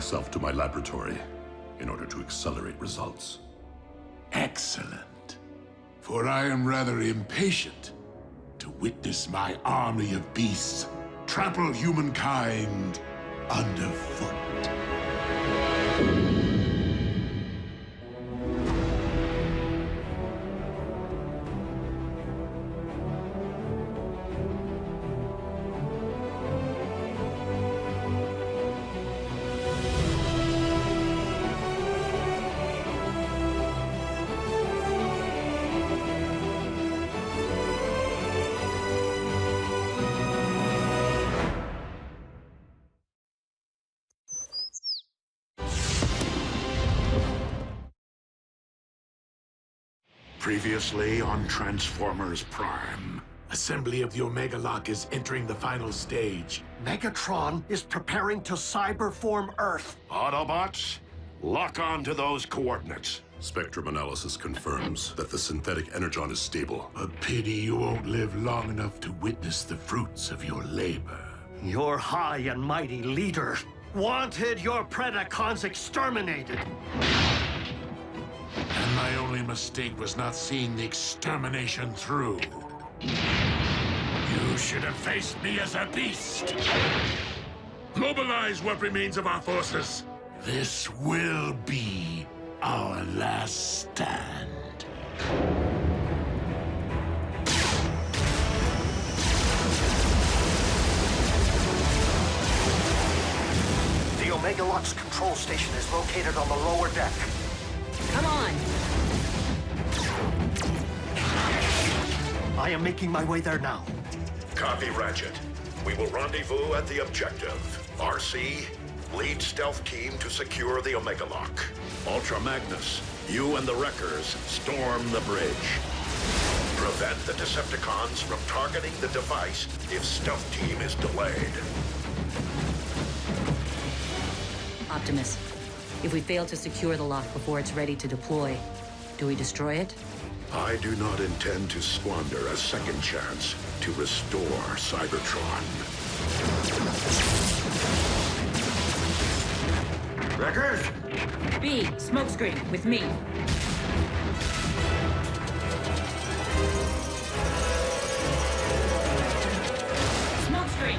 myself to my laboratory in order to accelerate results. Excellent. For I am rather impatient to witness my army of beasts trample humankind underfoot. Previously on Transformers Prime. Assembly of the Omega Lock is entering the final stage. Megatron is preparing to cyberform Earth. Autobots, lock on to those coordinates. Spectrum analysis confirms that the synthetic Energon is stable. A pity you won't live long enough to witness the fruits of your labor. Your high and mighty leader wanted your Predacons exterminated. And my only mistake was not seeing the extermination through. You should have faced me as a beast. Mobilize what remains of our forces. This will be our last stand. The Omega Lock's control station is located on the lower deck. Come on! I am making my way there now. Copy, Ratchet. We will rendezvous at the objective. RC, lead stealth team to secure the Omega Lock. Ultra Magnus, you and the Wreckers storm the bridge. Prevent the Decepticons from targeting the device if stealth team is delayed. Optimus, if we fail to secure the lock before it's ready to deploy, do we destroy it? I do not intend to squander a second chance to restore Cybertron. Wreckers! B, smokescreen, with me. Smokescreen!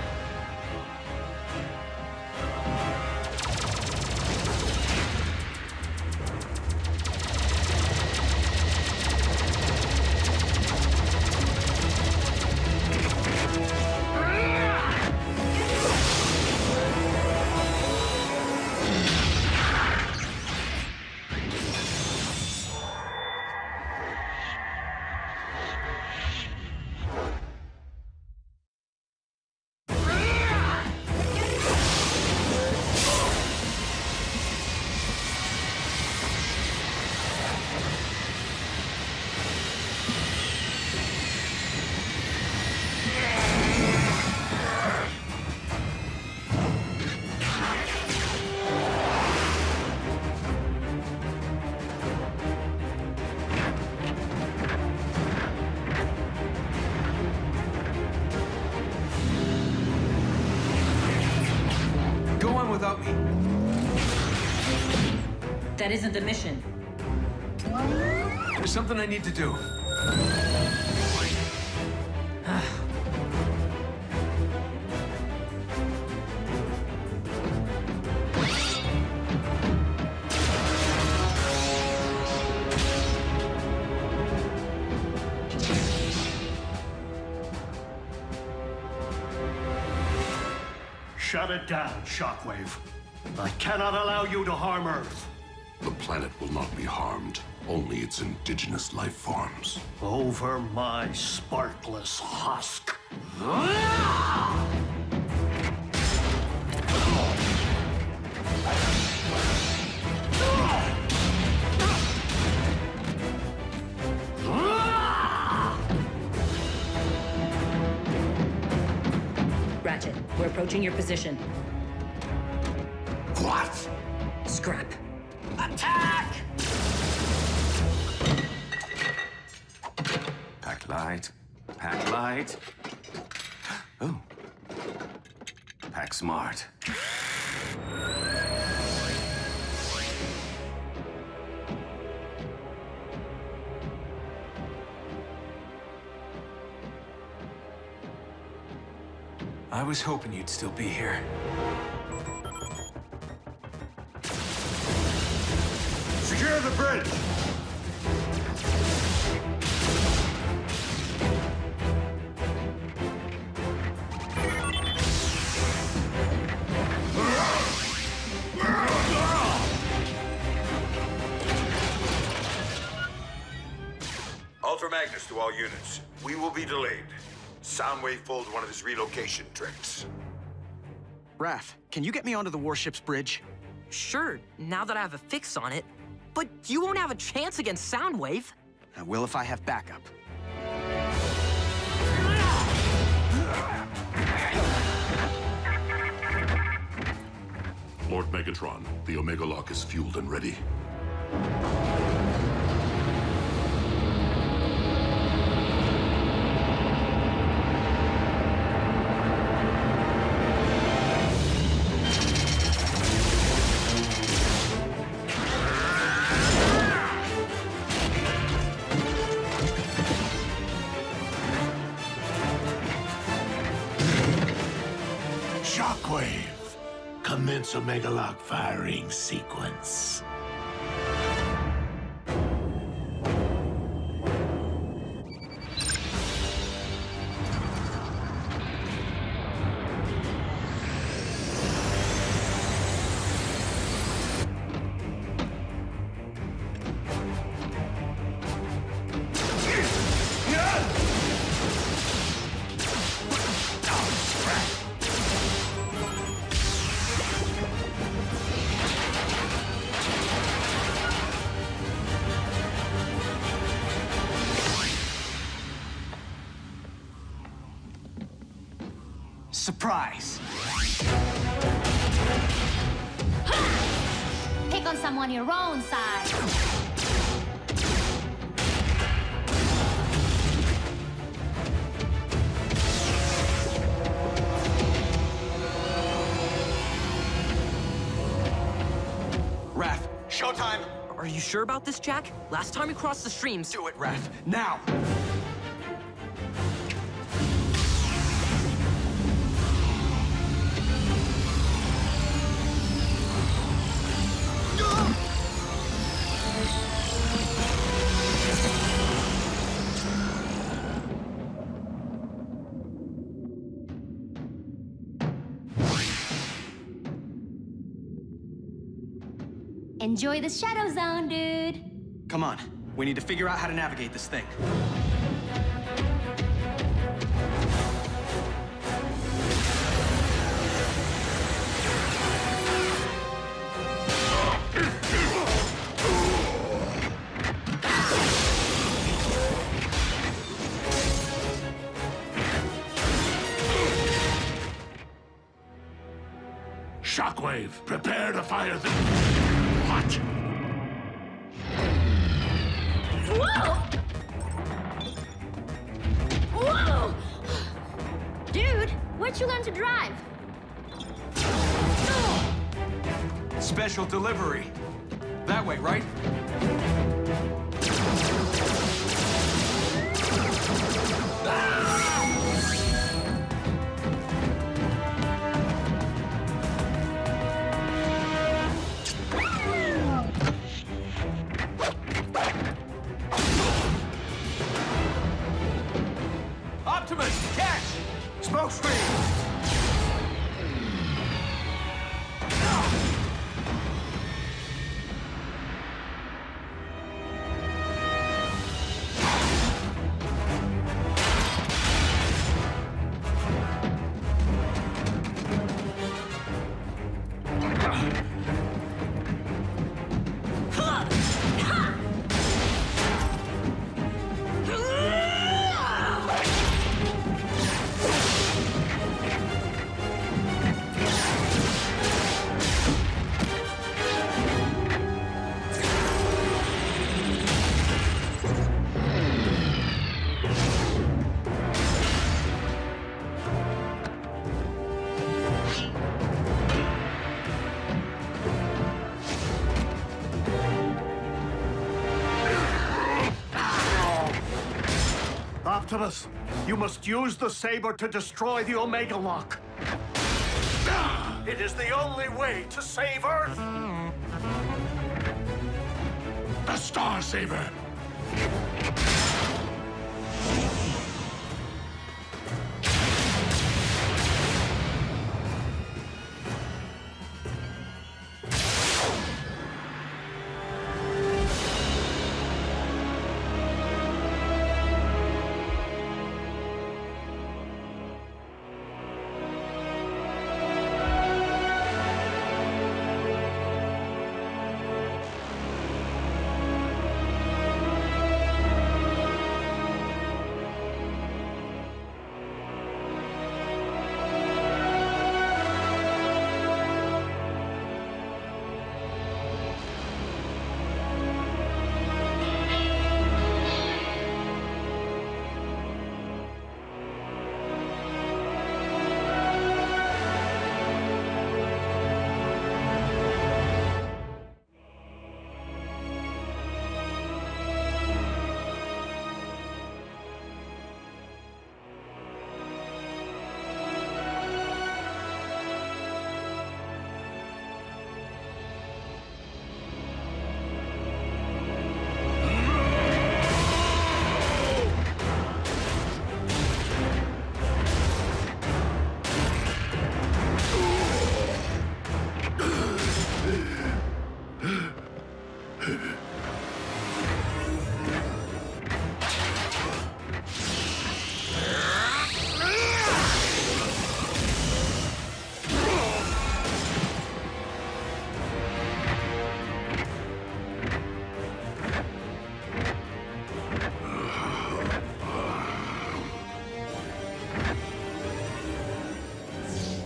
Without me. That isn't the mission. There's something I need to do. Shut it down, Shockwave. I cannot allow you to harm Earth. The planet will not be harmed, only its indigenous life forms. Over my sparkless husk. Ratchet, we're approaching your position. What? Scrap. Attack! Pack light. Pack light. Oh. Pack smart. I was hoping you'd still be here. Secure the bridge! Ultra Magnus to all units. We will be delayed. Soundwave pulled one of his relocation tricks. Raph, can you get me onto the warship's bridge? Sure, now that I have a fix on it. But you won't have a chance against Soundwave. I will if I have backup. Lord Megatron, the Omega Lock is fueled and ready. Shockwave! Commence Omega Lock firing sequence. Surprise! Pick on someone your own size. Raph, showtime! Are you sure about this, Jack? Last time we crossed the streams... Do it, Raph, now! Enjoy the Shadow Zone, dude. Come on, we need to figure out how to navigate this thing. Shockwave, prepare to fire the... What? Whoa! Whoa! Dude, where'd you learn to drive? Special delivery. That way, right? Optimus, catch! Smoke screen! Optimus, you must use the saber to destroy the Omega Lock. It is the only way to save Earth! The Star Saber!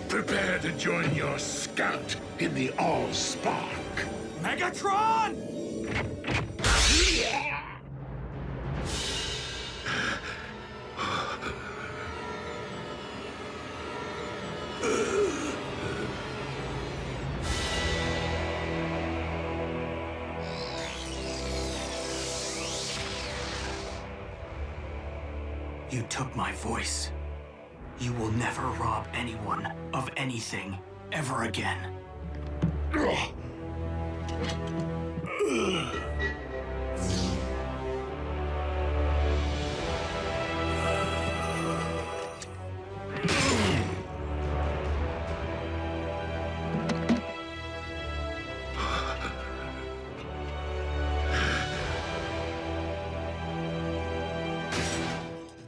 Prepare to join your scout in the All-Spark. Megatron! You took my voice. You will never rob anyone of anything ever again.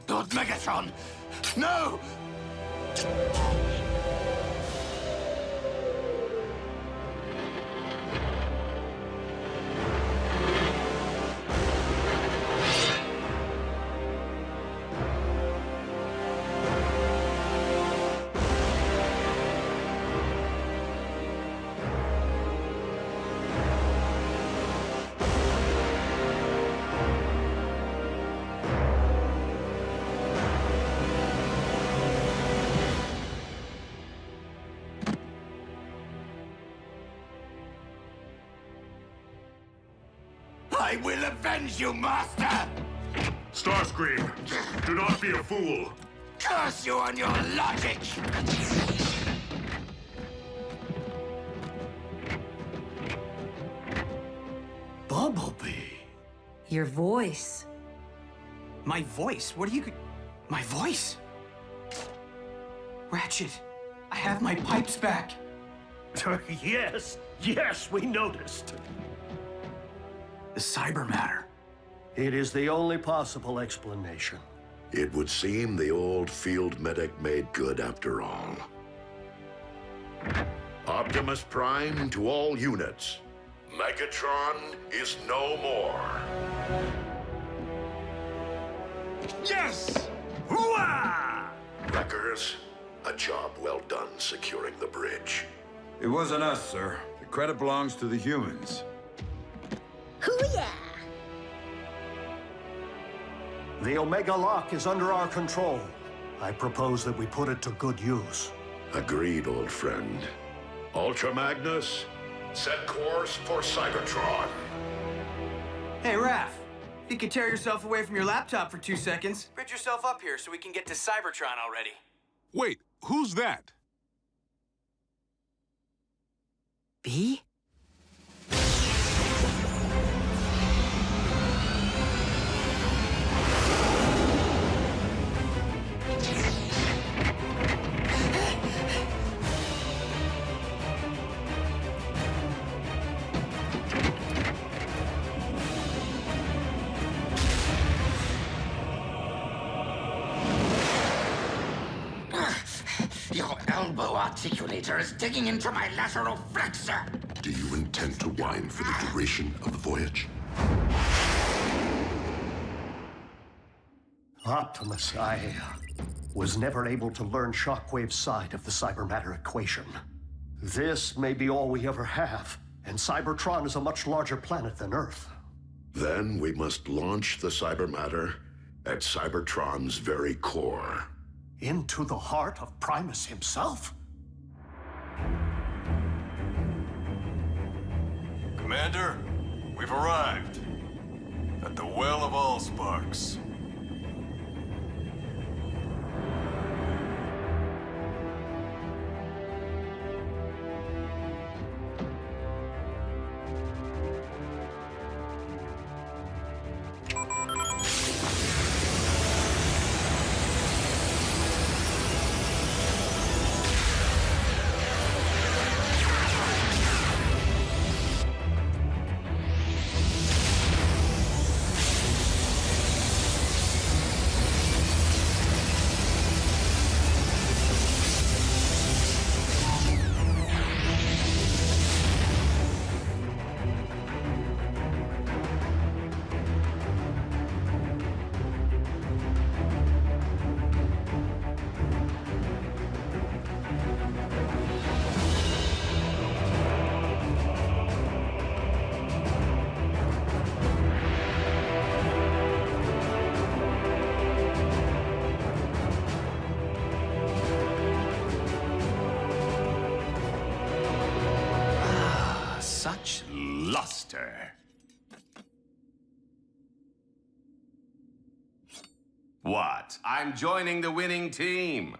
Lord Megatron! No! I will avenge you, Master! Starscream, do not be a fool. Curse you on your logic! Bumblebee. Your voice. My voice? What are you... My voice? Ratchet, I have my pipes back. Yes, we noticed. The cyber matter. It is the only possible explanation. It would seem the old field medic made good after all. Optimus Prime to all units. Megatron is no more. Yes! Hooah! Wreckers, a job well done securing the bridge. It wasn't us, sir. The credit belongs to the humans. Hoo-yeah! The Omega Lock is under our control. I propose that we put it to good use. Agreed, old friend. Ultra Magnus, set course for Cybertron. Hey, Raph. If you could tear yourself away from your laptop for 2 seconds, bridge yourself up here so we can get to Cybertron already. Wait, who's that? B? Your elbow articulator is digging into my lateral flexor. Do you intend to whine for the duration of the voyage? Optimus, I was never able to learn Shockwave's side of the cybermatter equation. This may be all we ever have, and Cybertron is a much larger planet than Earth. Then we must launch the cybermatter at Cybertron's very core. Into the heart of Primus himself? Commander, we've arrived at the Well of Allsparks. Such luster. What? I'm joining the winning team.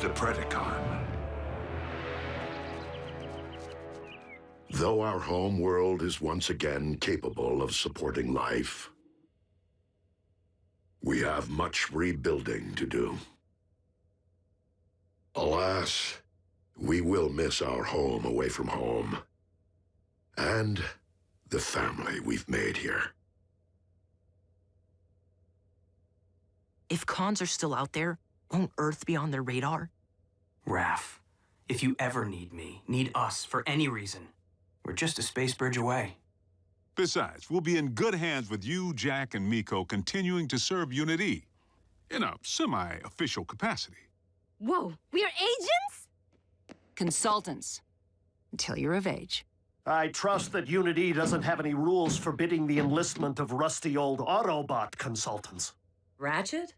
The Predacon. Though our home world is once again capable of supporting life, we have much rebuilding to do. Alas, we will miss our home away from home, and the family we've made here. If cons are still out there, won't Earth be on their radar? Raph, if you ever need me, need us for any reason, we're just a space bridge away. Besides, we'll be in good hands with you, Jack, and Miko continuing to serve Unit E in a semi-official capacity. Whoa, we are agents? Consultants. Until you're of age. I trust that Unit E doesn't have any rules forbidding the enlistment of rusty old Autobot consultants. Ratchet?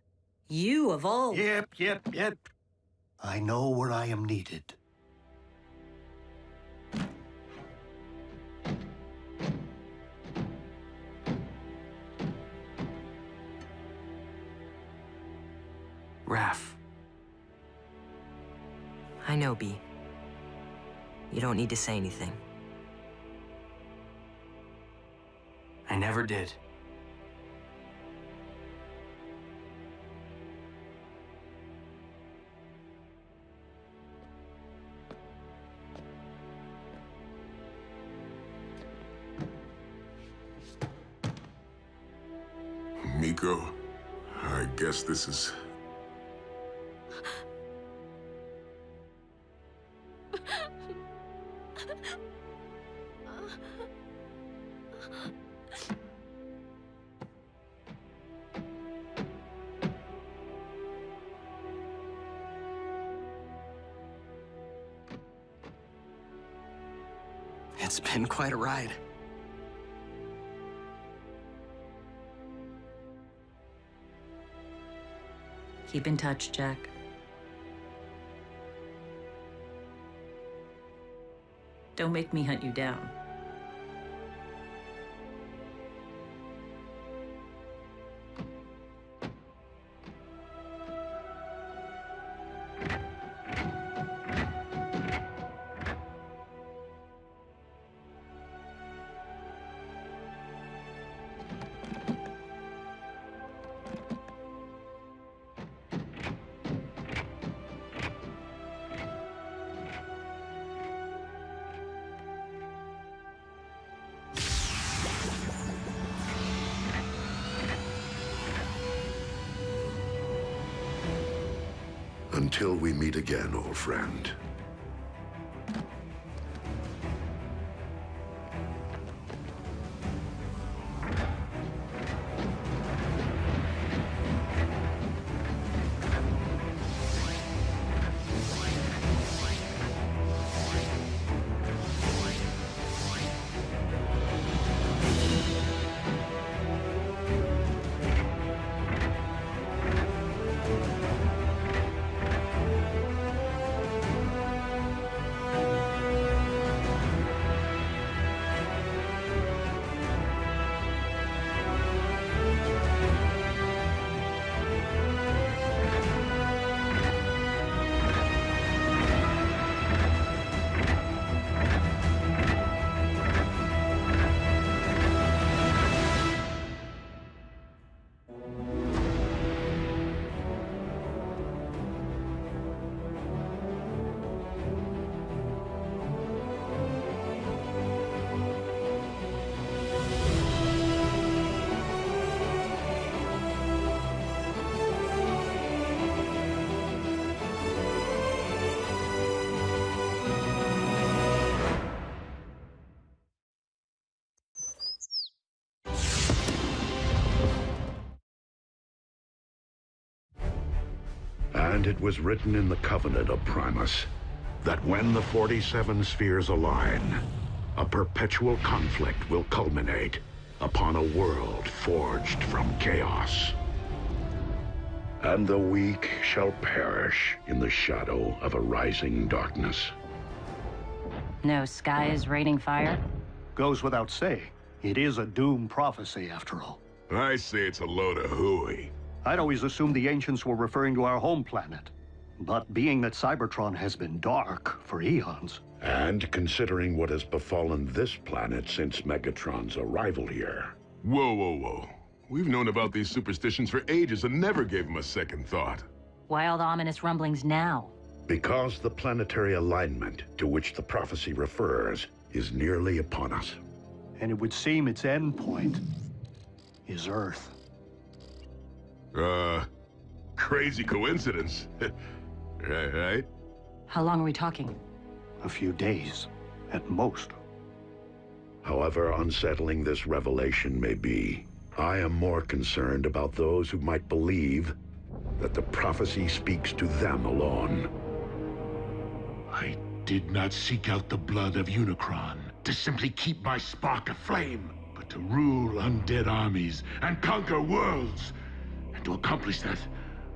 You of all... Yep. I know where I am needed. Raph. I know, B. You don't need to say anything. I never did. Miko, I guess this is... It's been quite a ride. Keep in touch, Jack. Don't make me hunt you down. Until we meet again, old friend. And it was written in the Covenant of Primus that when the 47 spheres align, a perpetual conflict will culminate upon a world forged from chaos. And the weak shall perish in the shadow of a rising darkness. No sky is raining fire? Goes without saying. It is a doom prophecy, after all. I say it's a load of hooey. I'd always assumed the ancients were referring to our home planet. But being that Cybertron has been dark for eons... And considering what has befallen this planet since Megatron's arrival here... Whoa, whoa, whoa. We've known about these superstitions for ages and never gave them a second thought. Why all the ominous rumblings now? Because the planetary alignment to which the prophecy refers is nearly upon us. And it would seem its end point is Earth. Crazy coincidence. Right? How long are we talking? A few days, at most. However unsettling this revelation may be, I am more concerned about those who might believe that the prophecy speaks to them alone. I did not seek out the blood of Unicron to simply keep my spark aflame, but to rule undead armies and conquer worlds. And to accomplish that,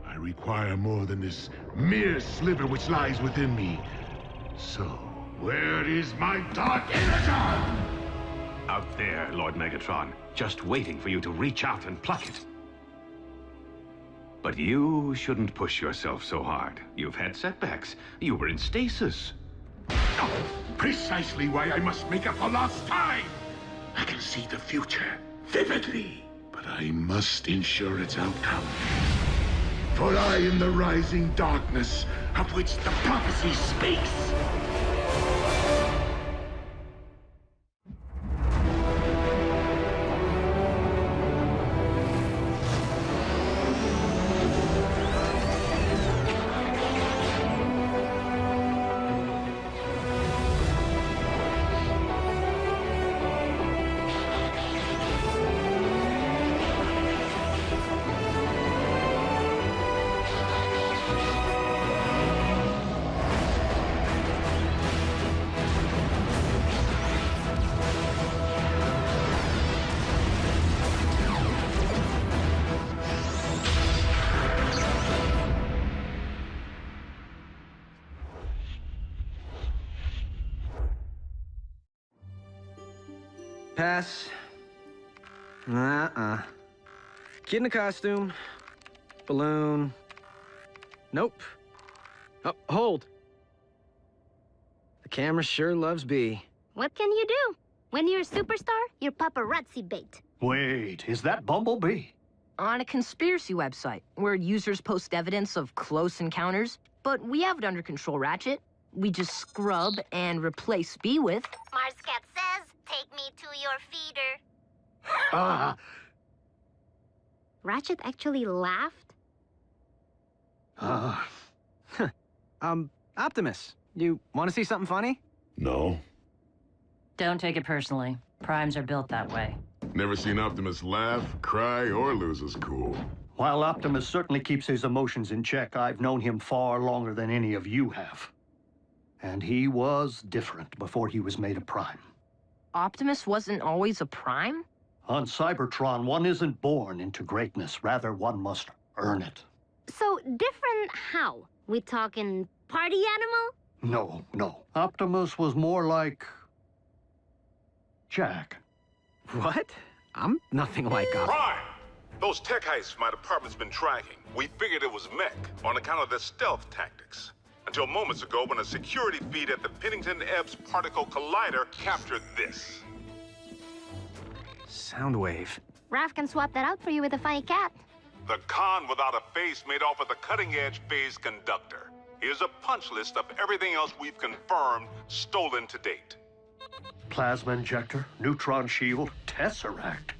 I require more than this mere sliver which lies within me. So, where is my dark Energon? Out there, Lord Megatron, just waiting for you to reach out and pluck it. But you shouldn't push yourself so hard. You've had setbacks. You were in stasis. Oh, precisely why I must make up for lost time. I can see the future vividly, but I must ensure its outcome. For I am the rising darkness of which the prophecy speaks. Pass. Kid in a costume. Balloon. Nope. Oh, hold. The camera sure loves B. What can you do? When you're a superstar, you're paparazzi bait. Wait, is that Bumblebee? On a conspiracy website, where users post evidence of close encounters, but we have it under control, Ratchet. We just scrub and replace B with... Marscat says, take me to your feeder. Ah! Ratchet actually laughed? Optimus, you want to see something funny? No. Don't take it personally. Primes are built that way. Never seen Optimus laugh, cry, or lose his cool. While Optimus certainly keeps his emotions in check, I've known him far longer than any of you have. And he was different before he was made a Prime. Optimus wasn't always a Prime? On Cybertron, one isn't born into greatness. Rather, one must earn it. So, different how? We talking party animal? No. Optimus was more like... Jack. What? I'm nothing like Optimus. Prime! Those tech heists my department's been tracking. We figured it was mech on account of their stealth tactics. Until moments ago when a security feed at the Pennington Ebbs Particle Collider captured this. Soundwave. Raph can swap that out for you with a funny cat. The con without a face made off with a cutting-edge phase conductor. Here's a punch list of everything else we've confirmed stolen to date. Plasma injector, neutron shield, Tesseract.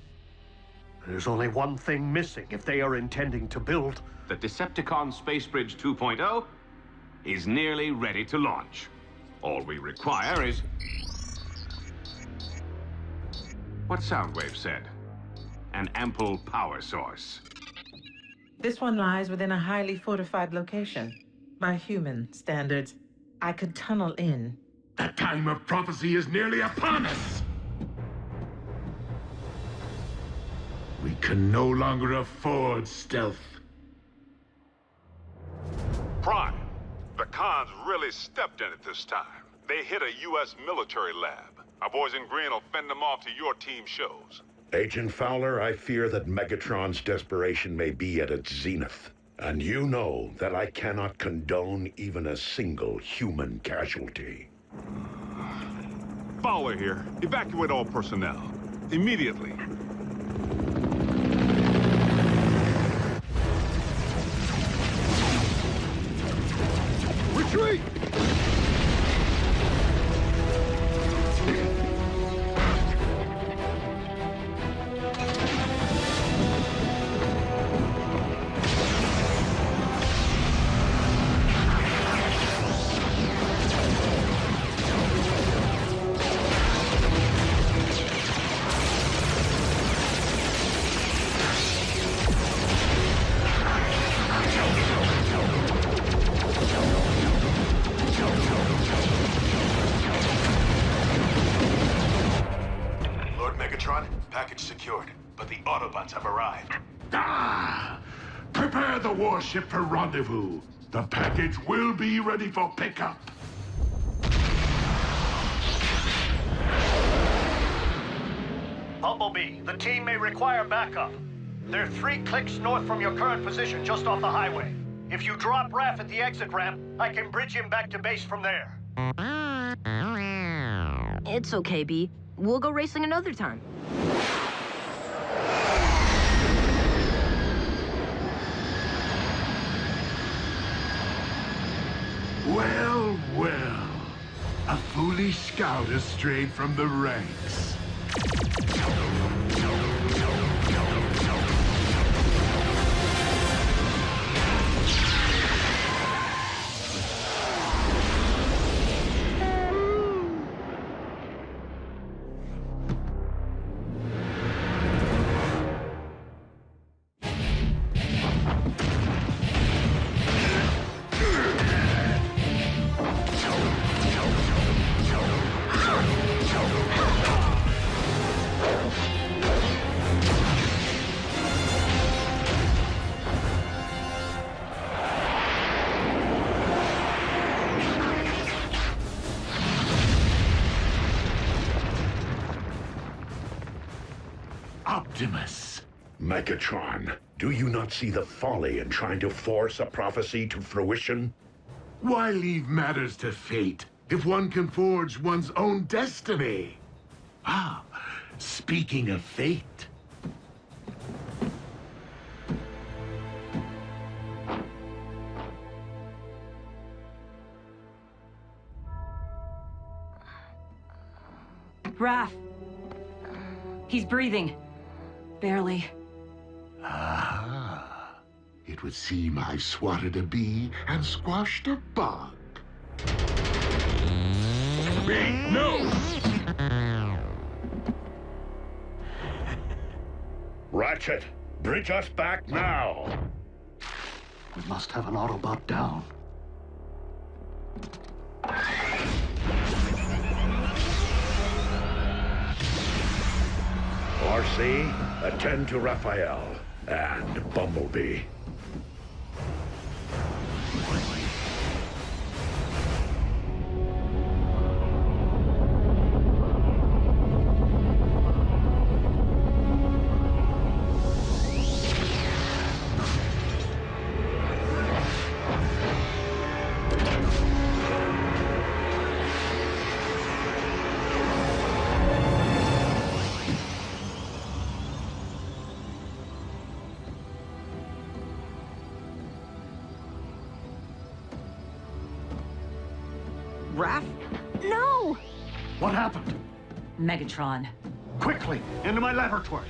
There's only one thing missing if they are intending to build... The Decepticon Space Bridge 2.0 is nearly ready to launch. All we require is... what Soundwave said. An ample power source. This one lies within a highly fortified location. By human standards, I could tunnel in. The time of prophecy is nearly upon us! We can no longer afford stealth. Prime, the cons really stepped in it this time. They hit a U.S. military lab. Our boys in green will fend them off to your team shows. Agent Fowler, I fear that Megatron's desperation may be at its zenith. And you know that I cannot condone even a single human casualty. Fowler here. Evacuate all personnel. Immediately. Retreat! Package secured, but the Autobots have arrived. Prepare the warship for rendezvous. The package will be ready for pickup. Bumblebee, the team may require backup. They're 3 clicks north from your current position, just off the highway. If you drop Raph at the exit ramp, I can bridge him back to base from there. It's okay, B. We'll go racing another time. Well, well. A foolish scout has strayed from the ranks. Optimus. Megatron, do you not see the folly in trying to force a prophecy to fruition? Why leave matters to fate if one can forge one's own destiny? Ah, speaking of fate. Raph! He's breathing. Barely. Ah, it would seem I swatted a bee and squashed a bug. Bee, no! Ratchet, bridge us back now! We must have an Autobot down. RC, attend to Raphael and Bumblebee. Raph? No! What happened? Megatron. Quickly, into my laboratory.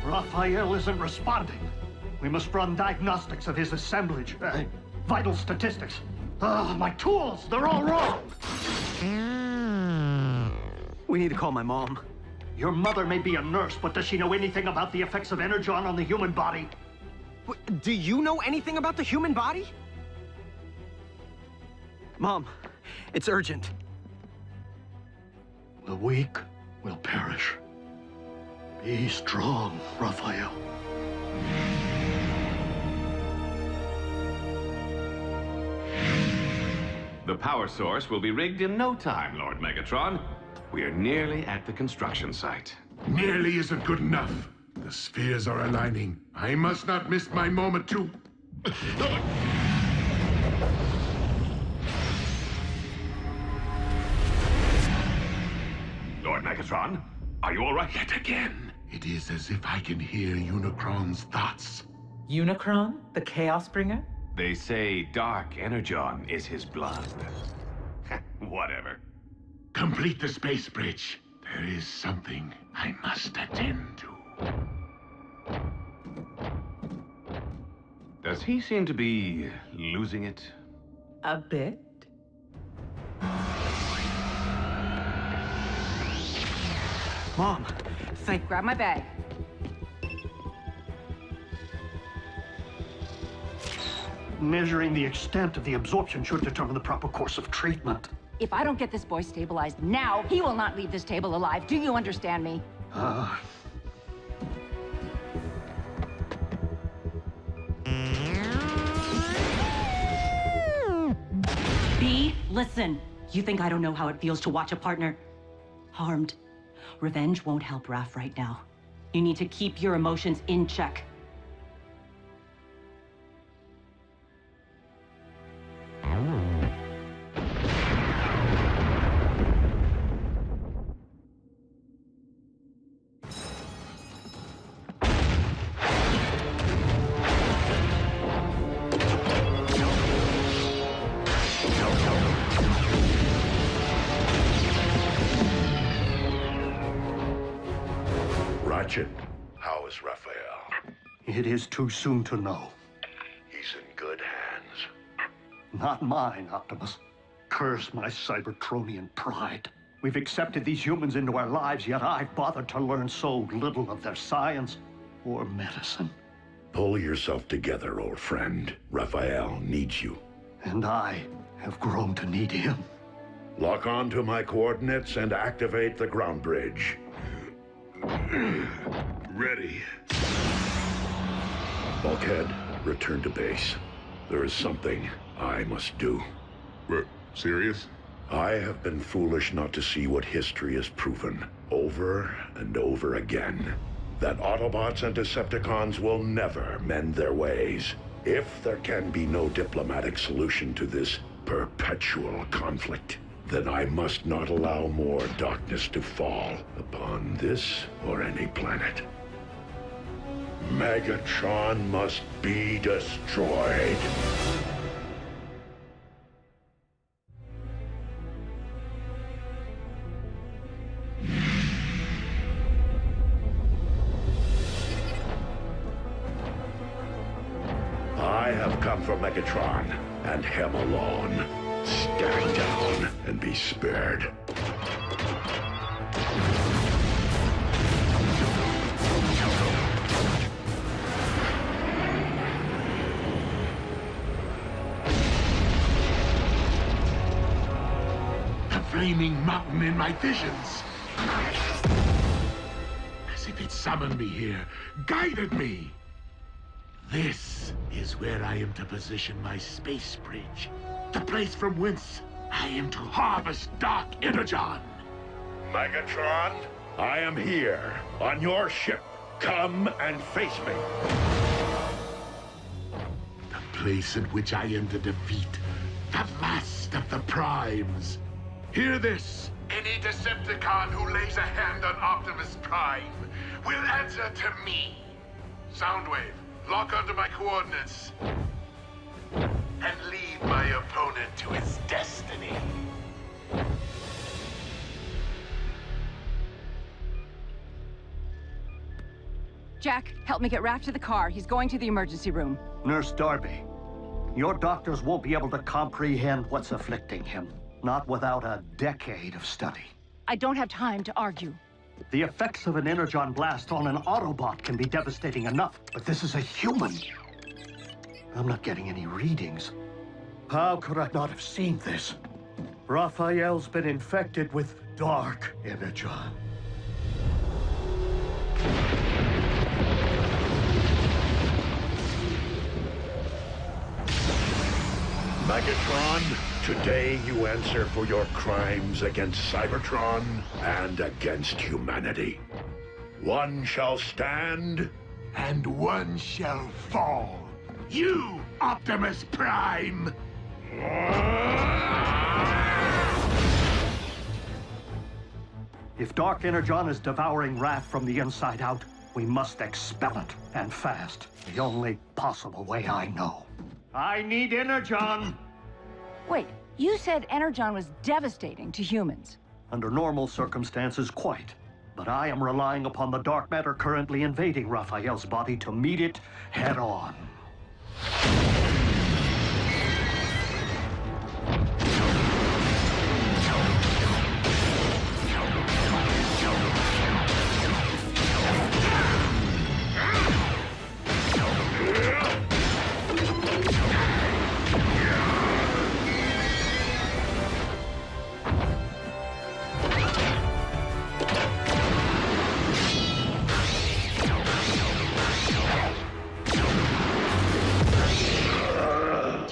Raphael isn't responding. We must run diagnostics of his assemblage. Vital statistics. My tools, they're all wrong. We need to call my mom. Your mother may be a nurse, but does she know anything about the effects of Energon on the human body? Do you know anything about the human body? Mom, it's urgent. The weak will perish. Be strong, Raphael. The power source will be rigged in no time, Lord Megatron. We are nearly at the construction site. Nearly isn't good enough. The spheres are aligning. I must not miss my moment to... Lord Megatron, are you all right? Yet again, it is as if I can hear Unicron's thoughts. Unicron, the Chaos Bringer? They say Dark Energon is his blood. Whatever. Complete the space bridge. There is something I must attend to. Does he seem to be losing it? A bit. Mom, Grab my bag. Measuring the extent of the absorption should determine the proper course of treatment. If I don't get this boy stabilized now, he will not leave this table alive. Do you understand me? B, listen. You think I don't know how it feels to watch a partner harmed? Revenge won't help Raph right now. You need to keep your emotions in check. Ratchet, how is Raphael? It is too soon to know. He's in good hands. Not mine, Optimus. Curse my Cybertronian pride. We've accepted these humans into our lives, yet I've bothered to learn so little of their science or medicine. Pull yourself together, old friend. Raphael needs you. And I have grown to need him. Lock on to my coordinates and activate the ground bridge. Ready. Bulkhead, return to base. There is something I must do. What, serious? I have been foolish not to see what history has proven, over and over again. That Autobots and Decepticons will never mend their ways. If there can be no diplomatic solution to this perpetual conflict, then I must not allow more darkness to fall upon this or any planet. Megatron must be destroyed. I have come for Megatron, and him alone. Stand down and be spared. The flaming mountain in my visions. As if it summoned me here, guided me. This is where I am to position my space bridge. The place from whence I am to harvest Dark Energon. Megatron, I am here, on your ship. Come and face me. The place in which I am to defeat the last of the Primes. Hear this. Any Decepticon who lays a hand on Optimus Prime will answer to me. Soundwave, lock onto my coordinates. And leave my opponent to his destiny. Jack, help me get Raph to the car. He's going to the emergency room. Nurse Darby, your doctors won't be able to comprehend what's afflicting him. Not without a decade of study. I don't have time to argue. The effects of an Energon blast on an Autobot can be devastating enough, but this is a human. I'm not getting any readings. How could I not have seen this? Raphael's been infected with Dark Energon. Megatron, today you answer for your crimes against Cybertron and against humanity. One shall stand, and one shall fall. You, Optimus Prime! If Dark Energon is devouring Raph from the inside out, we must expel it, and fast. The only possible way I know. I need Energon! Wait, you said Energon was devastating to humans. Under normal circumstances, quite. But I am relying upon the dark matter currently invading Raphael's body to meet it head on.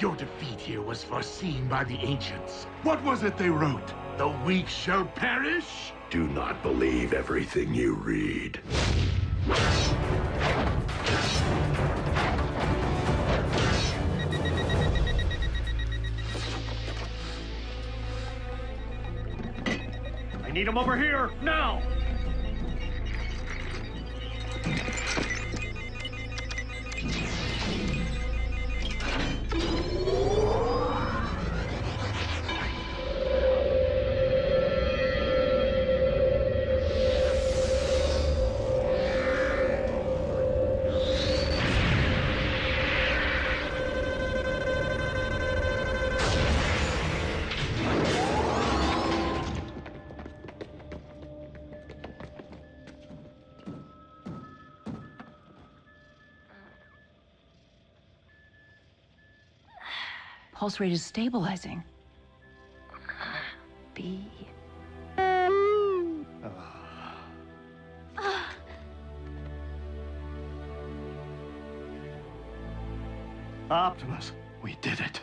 Your defeat here was foreseen by the ancients. What was it they wrote? The weak shall perish? Do not believe everything you read. I need him over here, now! Pulse rate is stabilizing. be. Optimus, we did it.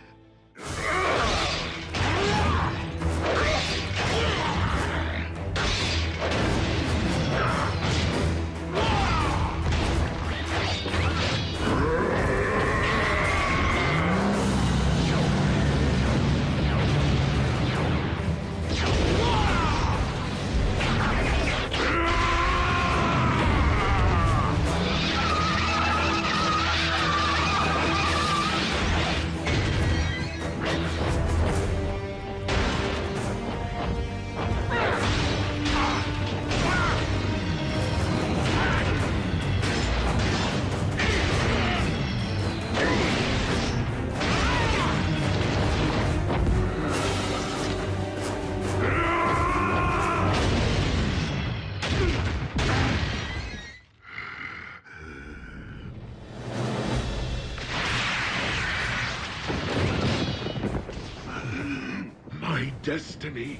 Destiny.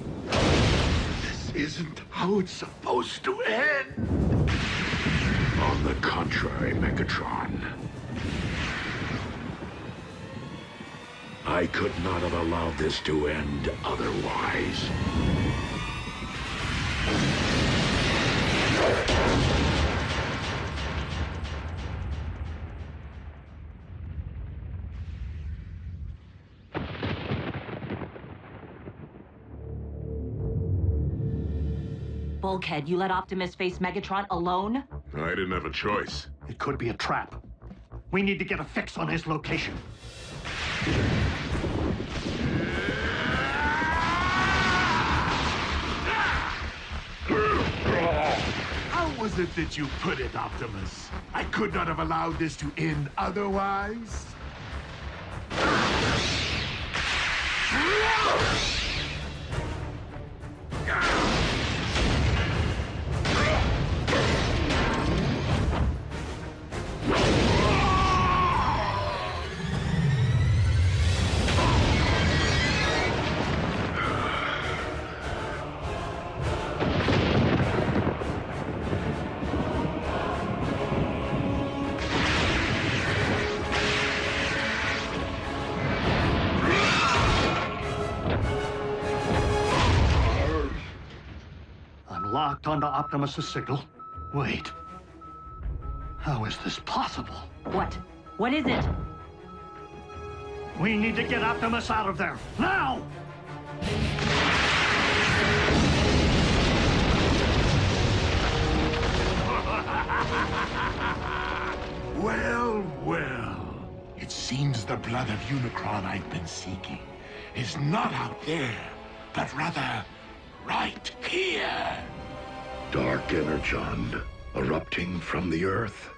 This isn't how it's supposed to end. On the contrary, Megatron. I could not have allowed this to end otherwise. Bulkhead, you let Optimus face Megatron alone? I didn't have a choice. It could be a trap. We need to get a fix on his location. How was it that you put it, Optimus? I could not have allowed this to end otherwise? Locked onto Optimus's signal. Wait. How is this possible? What? What is it? We need to get Optimus out of there. Now! Well, well. It seems the blood of Unicron I've been seeking is not out there, but rather right here. Dark Energon erupting from the Earth.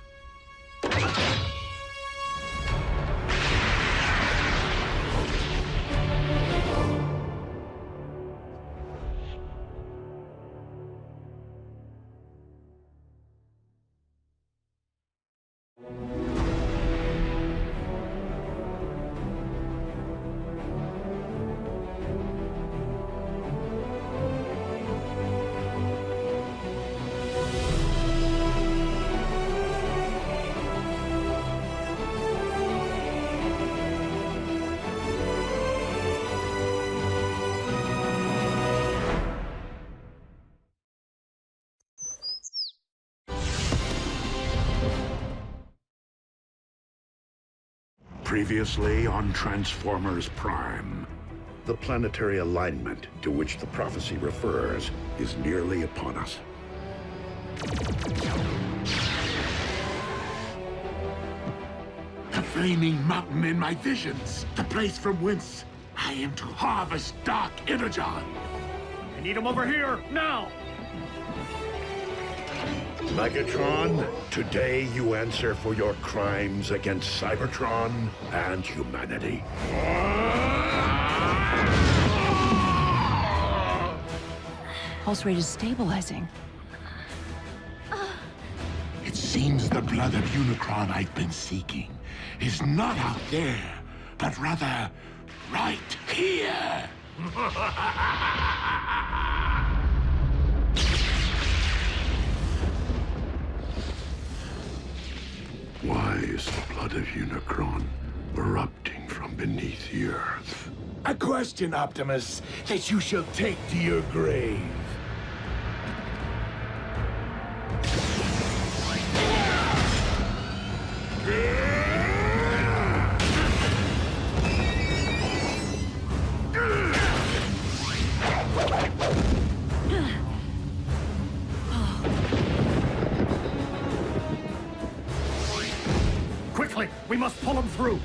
Previously on Transformers Prime. The planetary alignment to which the prophecy refers is nearly upon us. The flaming mountain in my visions, the place from whence I am to harvest Dark Energon. I need him over here, now! Megatron, today you answer for your crimes against Cybertron and humanity. Pulse rate is stabilizing. It seems the blood of Unicron I've been seeking is not out there, but rather right here. Why is the blood of Unicron erupting from beneath the Earth? A question, Optimus, that you shall take to your grave. Quickly, we must pull him through.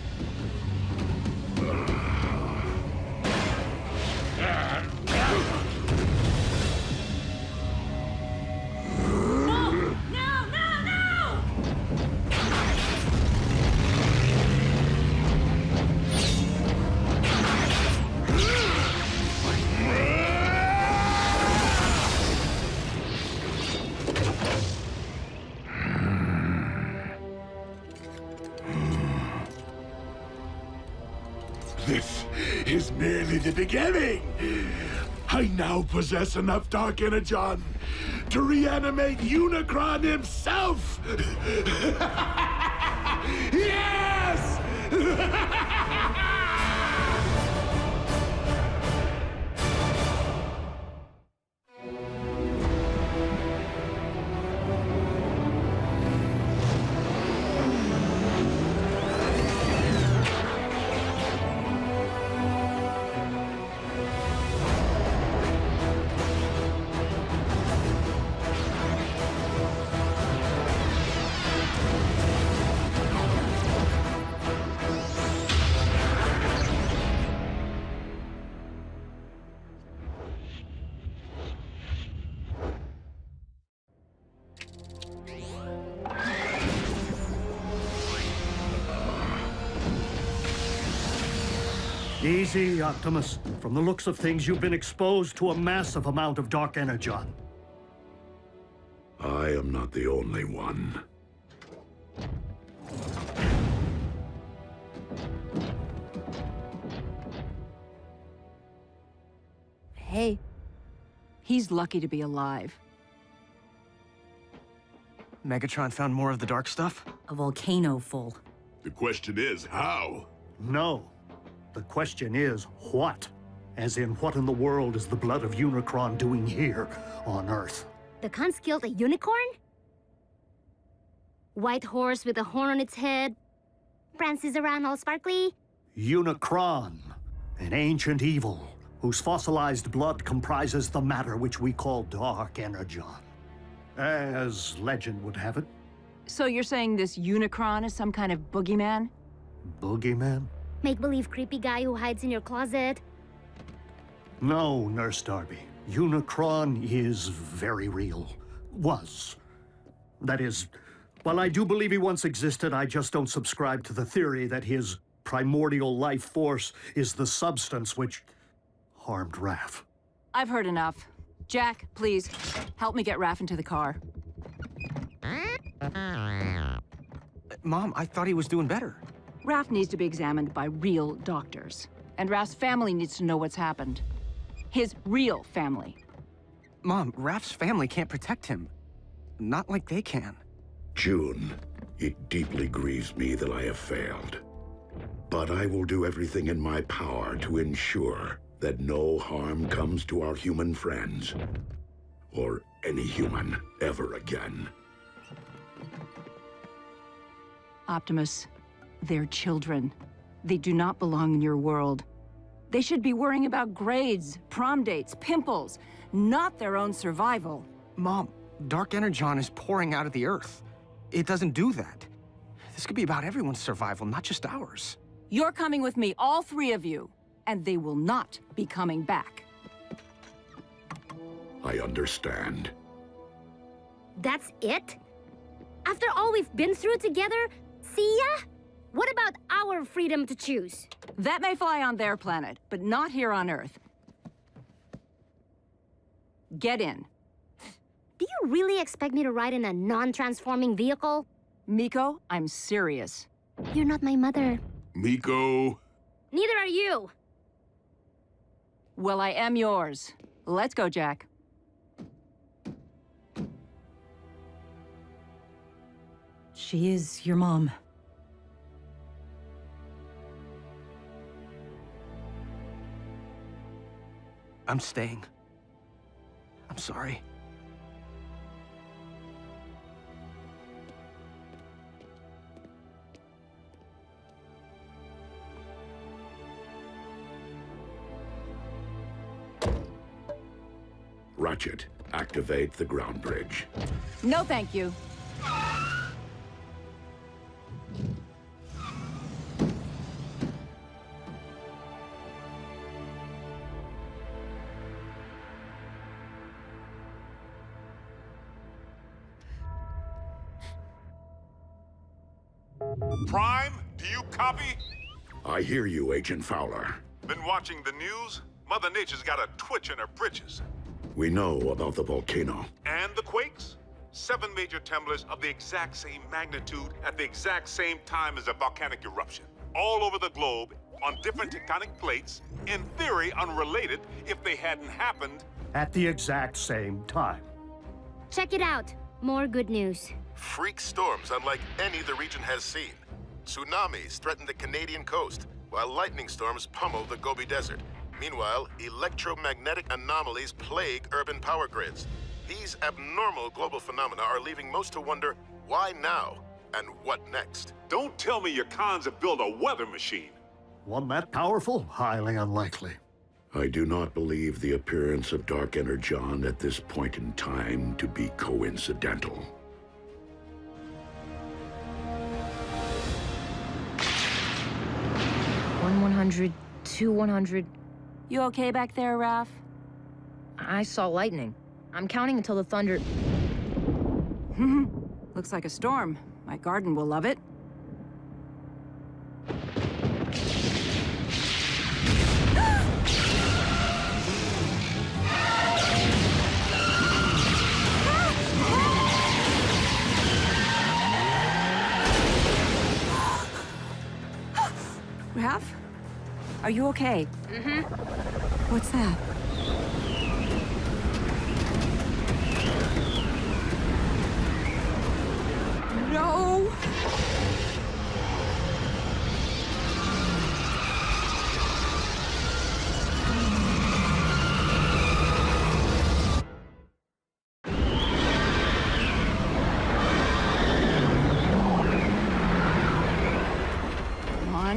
This is merely the beginning. I now possess enough Dark Energon to reanimate Unicron himself. Yes! Easy, Optimus. From the looks of things, you've been exposed to a massive amount of Dark Energon. I am not the only one. Hey, he's lucky to be alive. Megatron found more of the dark stuff? A volcano full. The question is, how? No. The question is, what? As in, what in the world is the blood of Unicron doing here on Earth? The cons killed a unicorn? White horse with a horn on its head? Prances around all sparkly? Unicron, an ancient evil, whose fossilized blood comprises the matter which we call Dark Energon. As legend would have it. So you're saying this Unicron is some kind of boogeyman? Boogeyman? Make-believe creepy guy who hides in your closet? No, Nurse Darby. Unicron is very real. Was. That is, while I do believe he once existed, I just don't subscribe to the theory that his primordial life force is the substance which harmed Raph. I've heard enough. Jack, please, help me get Raph into the car. Mom, I thought he was doing better. Raph needs to be examined by real doctors. And Raph's family needs to know what's happened. His real family. Mom, Raph's family can't protect him. Not like they can. June, it deeply grieves me that I have failed. But I will do everything in my power to ensure that no harm comes to our human friends. Or any human ever again. Optimus, they're children. They do not belong in your world. They should be worrying about grades, prom dates, pimples, not their own survival. Mom, Dark Energon is pouring out of the Earth. It doesn't do that. This could be about everyone's survival, not just ours. You're coming with me, all three of you, and they will not be coming back. I understand. That's it? After all we've been through together, see ya? What about our freedom to choose? That may fly on their planet, but not here on Earth. Get in. Do you really expect me to ride in a non-transforming vehicle? Miko, I'm serious. You're not my mother. Miko. Neither are you. Well, I am yours. Let's go, Jack. She is your mom. I'm staying. I'm sorry. Ratchet, activate the ground bridge. No, thank you. Prime, do you copy? I hear you, Agent Fowler. Been watching the news? Mother Nature's got a twitch in her britches. We know about the volcano. And the quakes? 7 major tremblers of the exact same magnitude at the exact same time as a volcanic eruption. All over the globe, on different tectonic plates, in theory unrelated if they hadn't happened. At the exact same time. Check it out. More good news. Freak storms unlike any the region has seen. Tsunamis threaten the Canadian coast, while lightning storms pummel the Gobi Desert. Meanwhile, electromagnetic anomalies plague urban power grids. These abnormal global phenomena are leaving most to wonder, why now? And what next? Don't tell me your cons have built a weather machine. One that powerful? Highly unlikely. I do not believe the appearance of Dark Energon at this point in time to be coincidental. 100, 100. You okay back there, Raph? I saw lightning. I'm counting until the thunder... Looks like a storm. My garden will love it. Raph? Are you okay? Mm-hmm. What's that? No!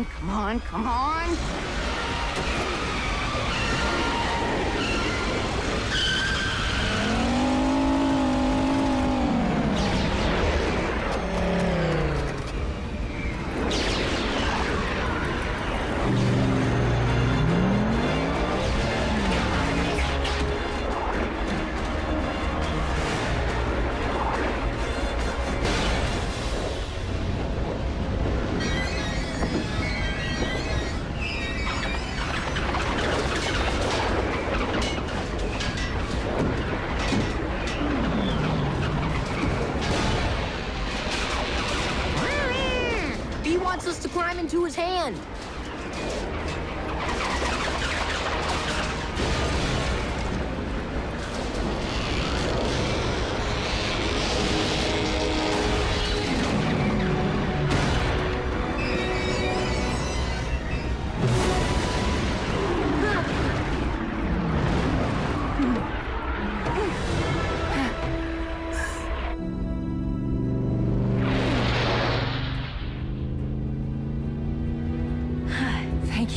Come on, come on! Into his hand.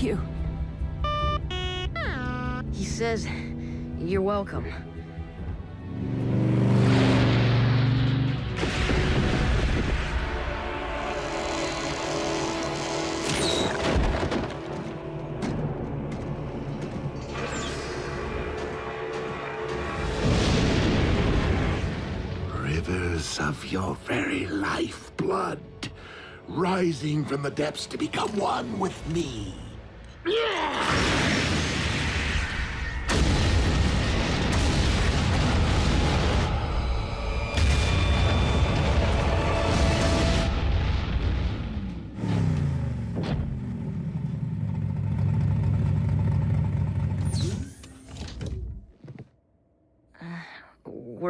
You. He says, you're welcome. Rivers of your very lifeblood, rising from the depths to become one with me.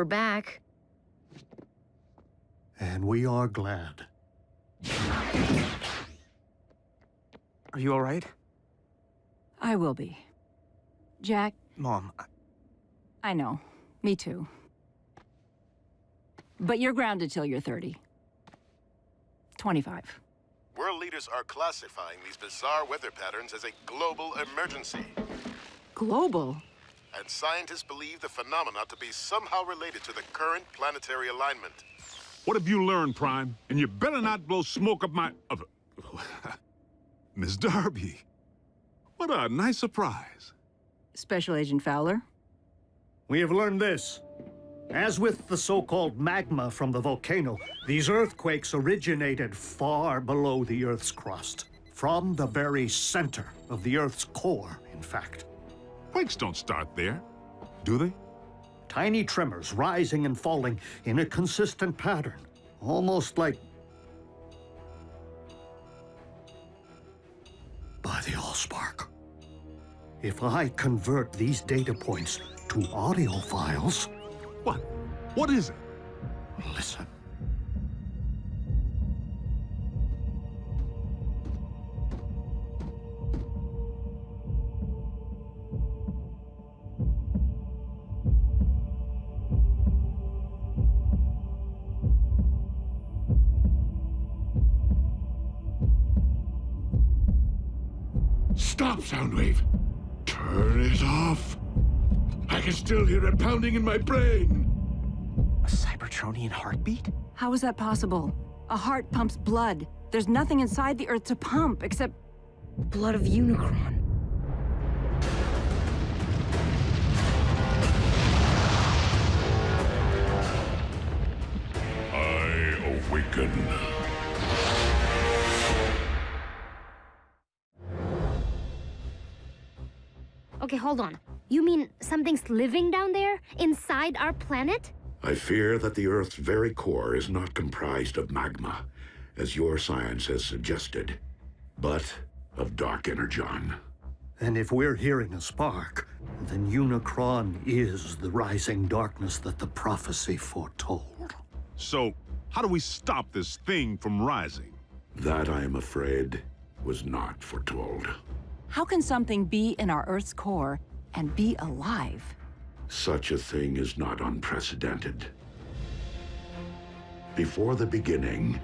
we're back. And we are glad. Are you all right? I will be. Jack? Mom, I know. Me too. But you're grounded till you're 30. 25. World leaders are classifying these bizarre weather patterns as a global emergency. Global? And scientists believe the phenomena to be somehow related to the current planetary alignment. What have you learned, Prime? And you better not blow smoke up my... Miss Darby. What a nice surprise. Special Agent Fowler? We have learned this. As with the so-called magma from the volcano, these earthquakes originated far below the Earth's crust. From the very center of the Earth's core, in fact. Quakes don't start there, do they? Tiny tremors rising and falling in a consistent pattern. Almost like... by the Allspark. If I convert these data points to audio files... What? What is it? Listen. Stop, Soundwave! Turn it off! I can still hear it pounding in my brain! A Cybertronian heartbeat? How is that possible? A heart pumps blood. There's nothing inside the Earth to pump except... blood of Unicron. I awaken. Okay, hold on. You mean something's living down there, inside our planet? I fear that the Earth's very core is not comprised of magma, as your science has suggested, but of dark energon. And if we're hearing a spark, then Unicron is the rising darkness that the prophecy foretold. So, how do we stop this thing from rising? That, I am afraid, was not foretold. How can something be in our Earth's core and be alive? Such a thing is not unprecedented. Before the beginning,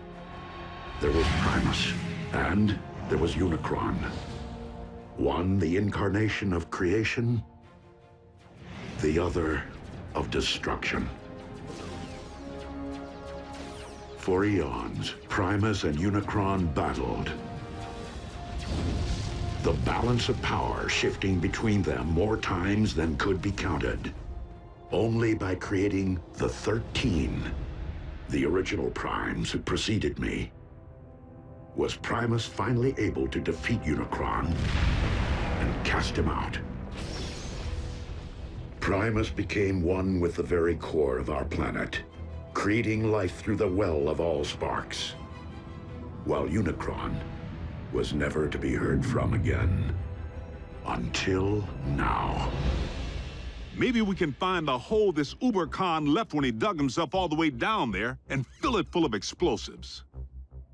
there was Primus, and there was Unicron. One, the incarnation of creation, the other, of destruction. For eons, Primus and Unicron battled. The balance of power shifting between them more times than could be counted. Only by creating the 13, the original Primes who preceded me, was Primus finally able to defeat Unicron and cast him out. Primus became one with the very core of our planet, creating life through the well of Allsparks, while Unicron was never to be heard from again. Until now. Maybe we can find the hole this Uber-Khan left when he dug himself all the way down there and fill it full of explosives.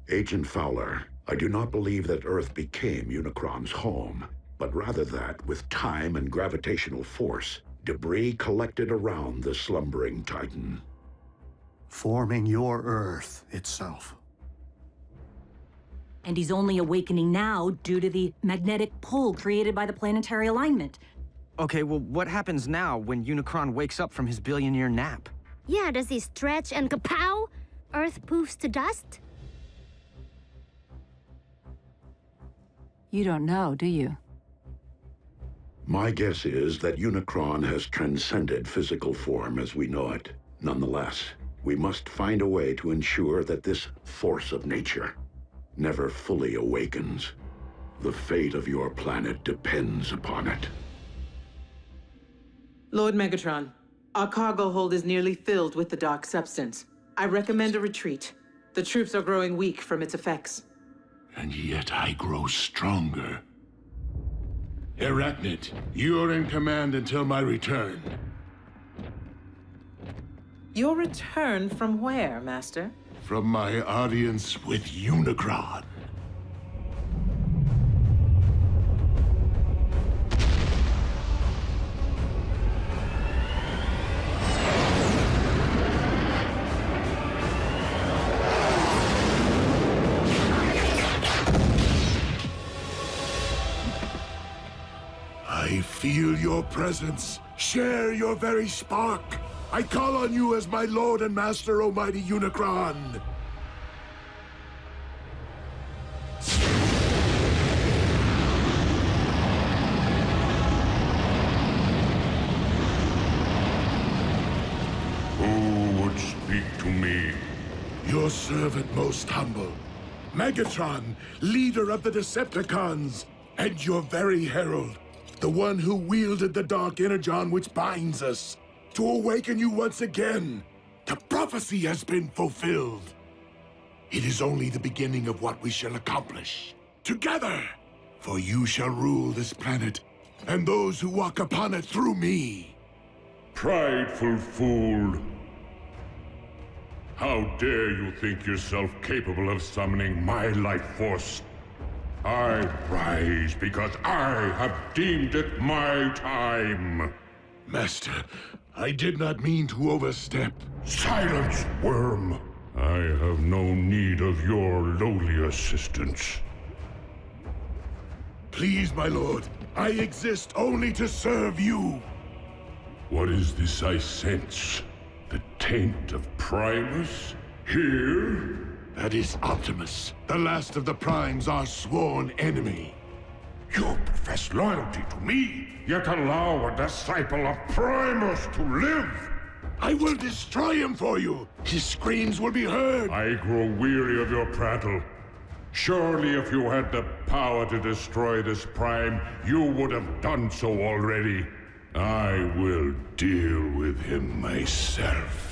Agent Fowler, I do not believe that Earth became Unicron's home, but rather that, with time and gravitational force, debris collected around the slumbering Titan. Forming your Earth itself. And he's only awakening now due to the magnetic pull created by the planetary alignment. Okay, well, what happens now when Unicron wakes up from his billion-year nap? Yeah, does he stretch and kapow? Earth poofs to dust? You don't know, do you? My guess is that Unicron has transcended physical form as we know it. Nonetheless, we must find a way to ensure that this force of nature never fully awakens. The fate of your planet depends upon it. Lord Megatron, our cargo hold is nearly filled with the dark substance. I recommend a retreat. The troops are growing weak from its effects. And yet I grow stronger. Arachnid, you're in command until my return. Your return from where, Master? From my audience with Unicron. I feel your presence. Share your very spark. I call on you as my lord and master, almighty Unicron. Who would speak to me? Your servant most humble. Megatron, leader of the Decepticons, and your very herald. The one who wielded the dark Energon which binds us. To awaken you once again. The prophecy has been fulfilled. It is only the beginning of what we shall accomplish. Together! For you shall rule this planet, and those who walk upon it through me. Prideful fool. How dare you think yourself capable of summoning my life force? I rise because I have deemed it my time. Master, I did not mean to overstep. Silence, worm! I have no need of your lowly assistance. Please, my lord, I exist only to serve you. What is this I sense? The taint of Primus? Here? That is Optimus, the last of the Primes, our sworn enemy. You profess loyalty to me, yet allow a disciple of Primus to live! I will destroy him for you! His screams will be heard! I grow weary of your prattle. Surely if you had the power to destroy this Prime, you would have done so already. I will deal with him myself.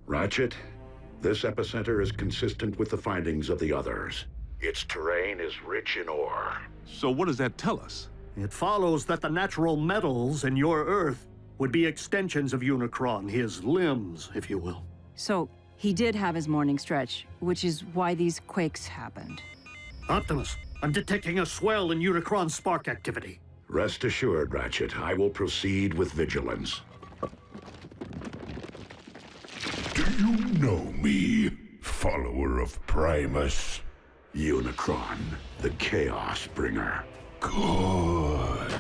Ratchet, this epicenter is consistent with the findings of the others. Its terrain is rich in ore. So what does that tell us? It follows that the natural metals in your Earth would be extensions of Unicron, his limbs, if you will. So, he did have his morning stretch, which is why these quakes happened. Optimus, I'm detecting a swell in Unicron spark activity. Rest assured, Ratchet, I will proceed with vigilance. Do you know me, follower of Primus? Unicron, the Chaos Bringer. Good.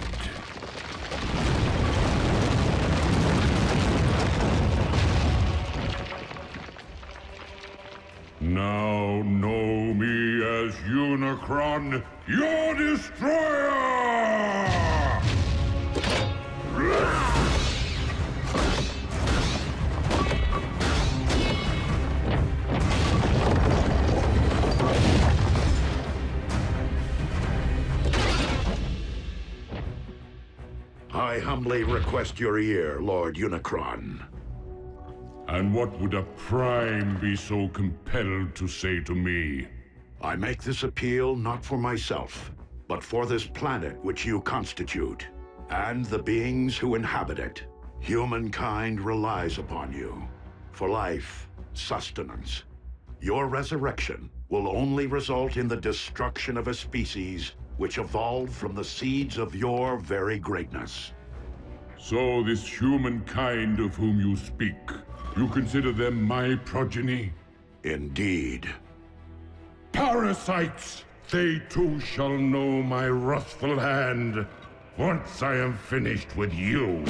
Now know me as Unicron, your destroyer! I humbly request your ear, Lord Unicron. And what would a Prime be so compelled to say to me? I make this appeal not for myself, but for this planet which you constitute, and the beings who inhabit it. Humankind relies upon you for life, sustenance. Your resurrection will only result in the destruction of a species which evolved from the seeds of your very greatness. So this humankind of whom you speak, you consider them my progeny? Indeed. Parasites! They too shall know my wrathful hand, once I am finished with you.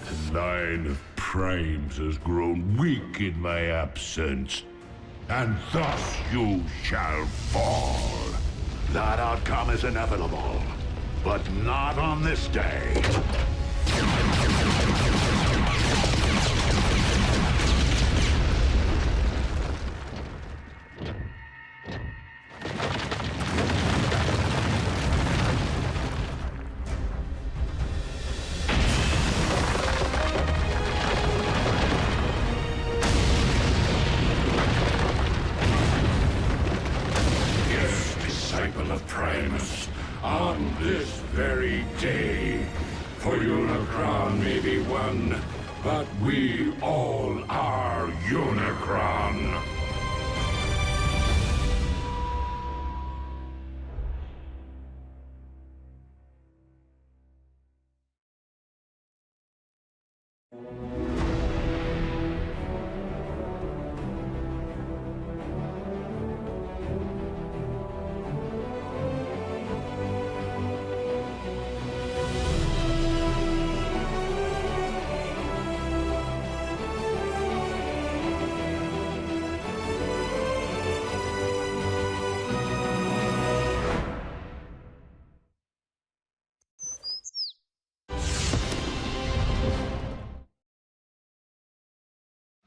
The line of Primes has grown weak in my absence, and thus you shall fall. That outcome is inevitable, but not on this day. On this very day, for Unicron may be one, but we all are Unicron.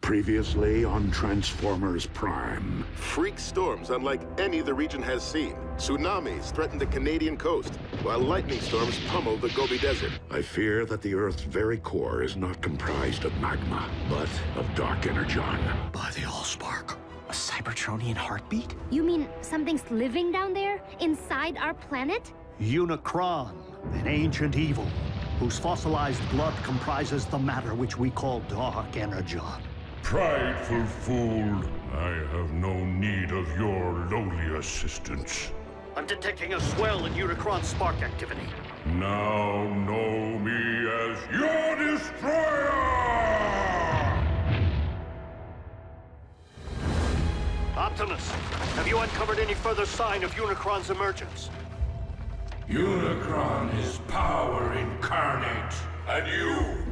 Previously on Transformers Prime. Freak storms unlike any the region has seen. Tsunamis threaten the Canadian coast, while lightning storms pummel the Gobi Desert. I fear that the Earth's very core is not comprised of magma, but of dark energon. By the Allspark. A Cybertronian heartbeat? You mean something's living down there, inside our planet? Unicron, an ancient evil, whose fossilized blood comprises the matter which we call dark energon. Prideful fool, I have no need of your lowly assistance. I'm detecting a swell in Unicron spark activity. Now know me as your destroyer! Optimus, have you uncovered any further sign of Unicron's emergence? Unicron is power incarnate, and you,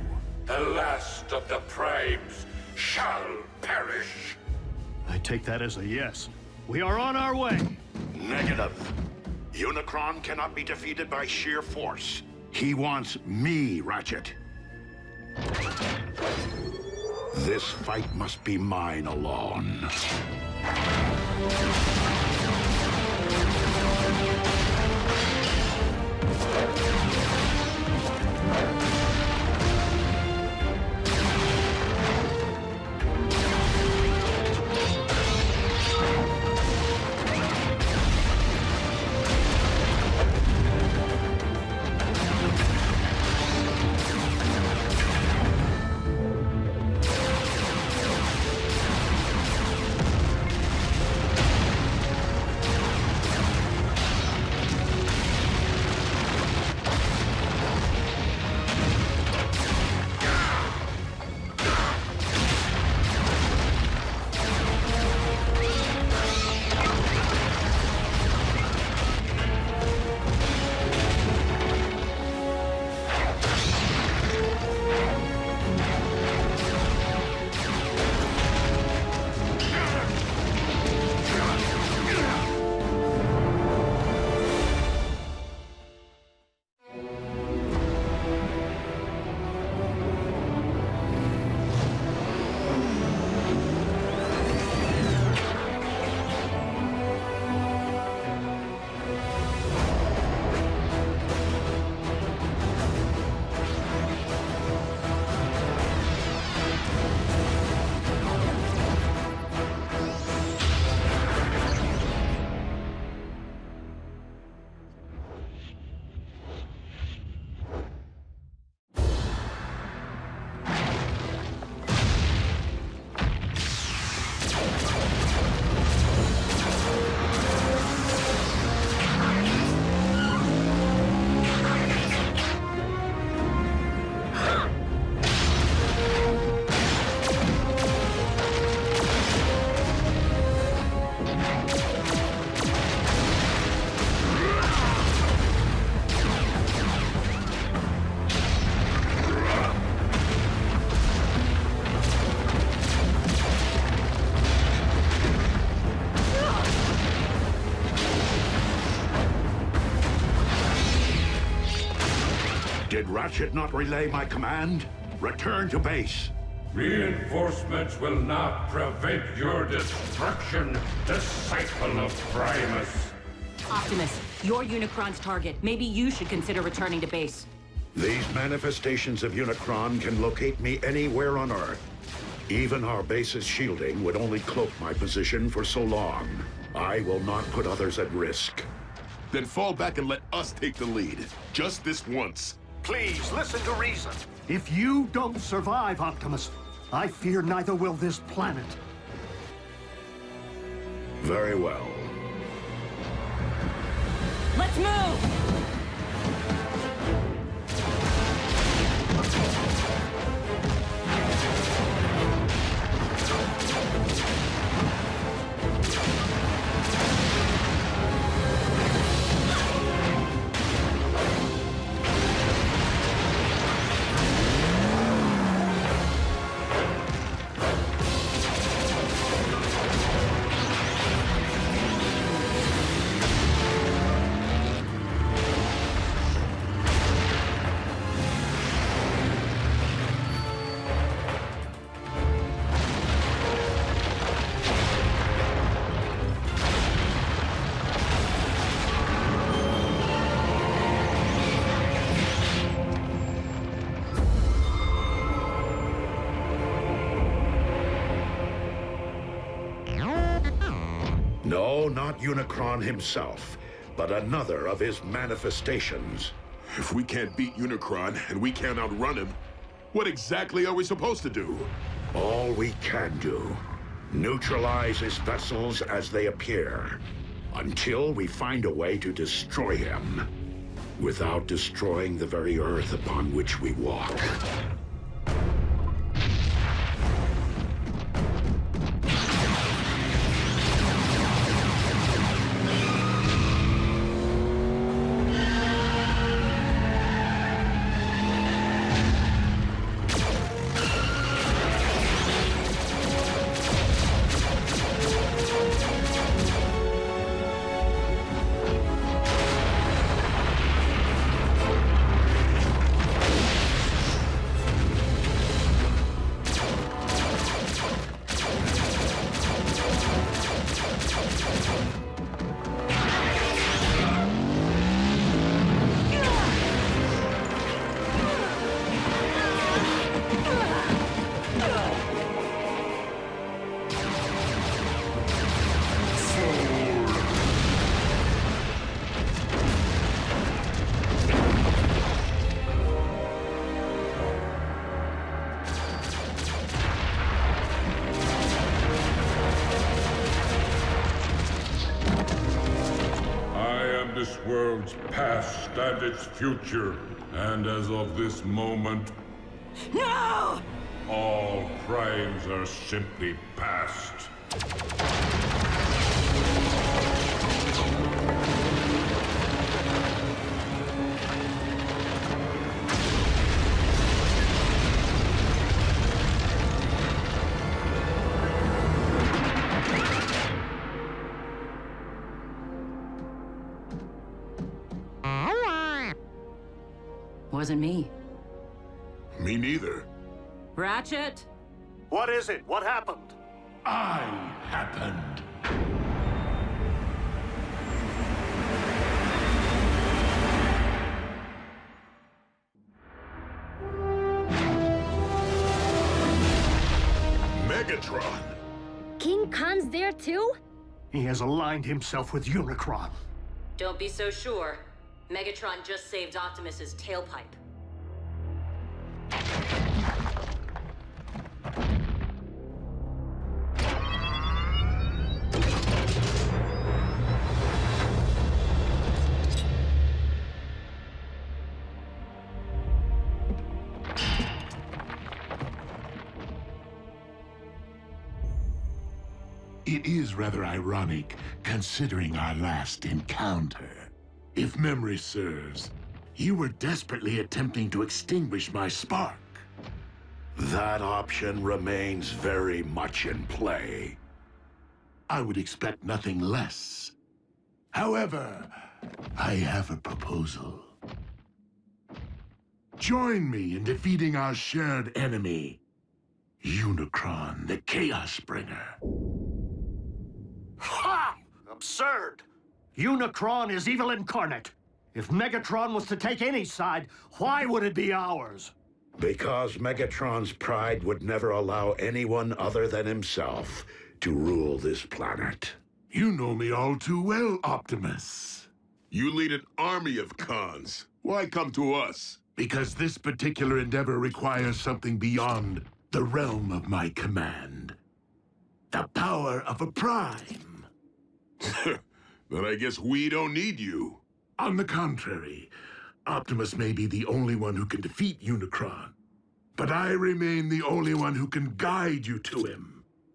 the last of the Primes, shall perish. I take that as a yes. We are on our way. Negative. Unicron cannot be defeated by sheer force. He wants me, Ratchet. This fight must be mine alone. Did Ratchet not relay my command? Return to base. Reinforcements will not prevent your destruction, disciple of Primus. Optimus, you're Unicron's target. Maybe you should consider returning to base. These manifestations of Unicron can locate me anywhere on Earth. Even our base's shielding would only cloak my position for so long. I will not put others at risk. Then fall back and let us take the lead. Just this once. Please, listen to reason. If you don't survive, Optimus, I fear neither will this planet. Very well. Let's move! No, not Unicron himself, but another of his manifestations. If we can't beat Unicron and we can't outrun him, what exactly are we supposed to do? All we can do. Neutralize his vessels as they appear, until we find a way to destroy him, without destroying the very Earth upon which we walk. This world's past and its future, and as of this moment, no! All crimes are simply past. Wasn't me. Me neither. Ratchet? What is it? What happened? I happened. Megatron! King Khan's there too? He has aligned himself with Unicron. Don't be so sure. Megatron just saved Optimus's tailpipe. It is rather ironic, considering our last encounter. If memory serves, you were desperately attempting to extinguish my spark. That option remains very much in play. I would expect nothing less. However, I have a proposal. Join me in defeating our shared enemy, Unicron, the Chaos Bringer. Ha! Absurd! Unicron is evil incarnate. If Megatron was to take any side, why would it be ours? Because Megatron's pride would never allow anyone other than himself to rule this planet. You know me all too well, Optimus. You lead an army of cons. Why come to us? Because this particular endeavor requires something beyond the realm of my command. The power of a prime. Then I guess we don't need you. On the contrary, Optimus may be the only one who can defeat Unicron. But I remain the only one who can guide you to him.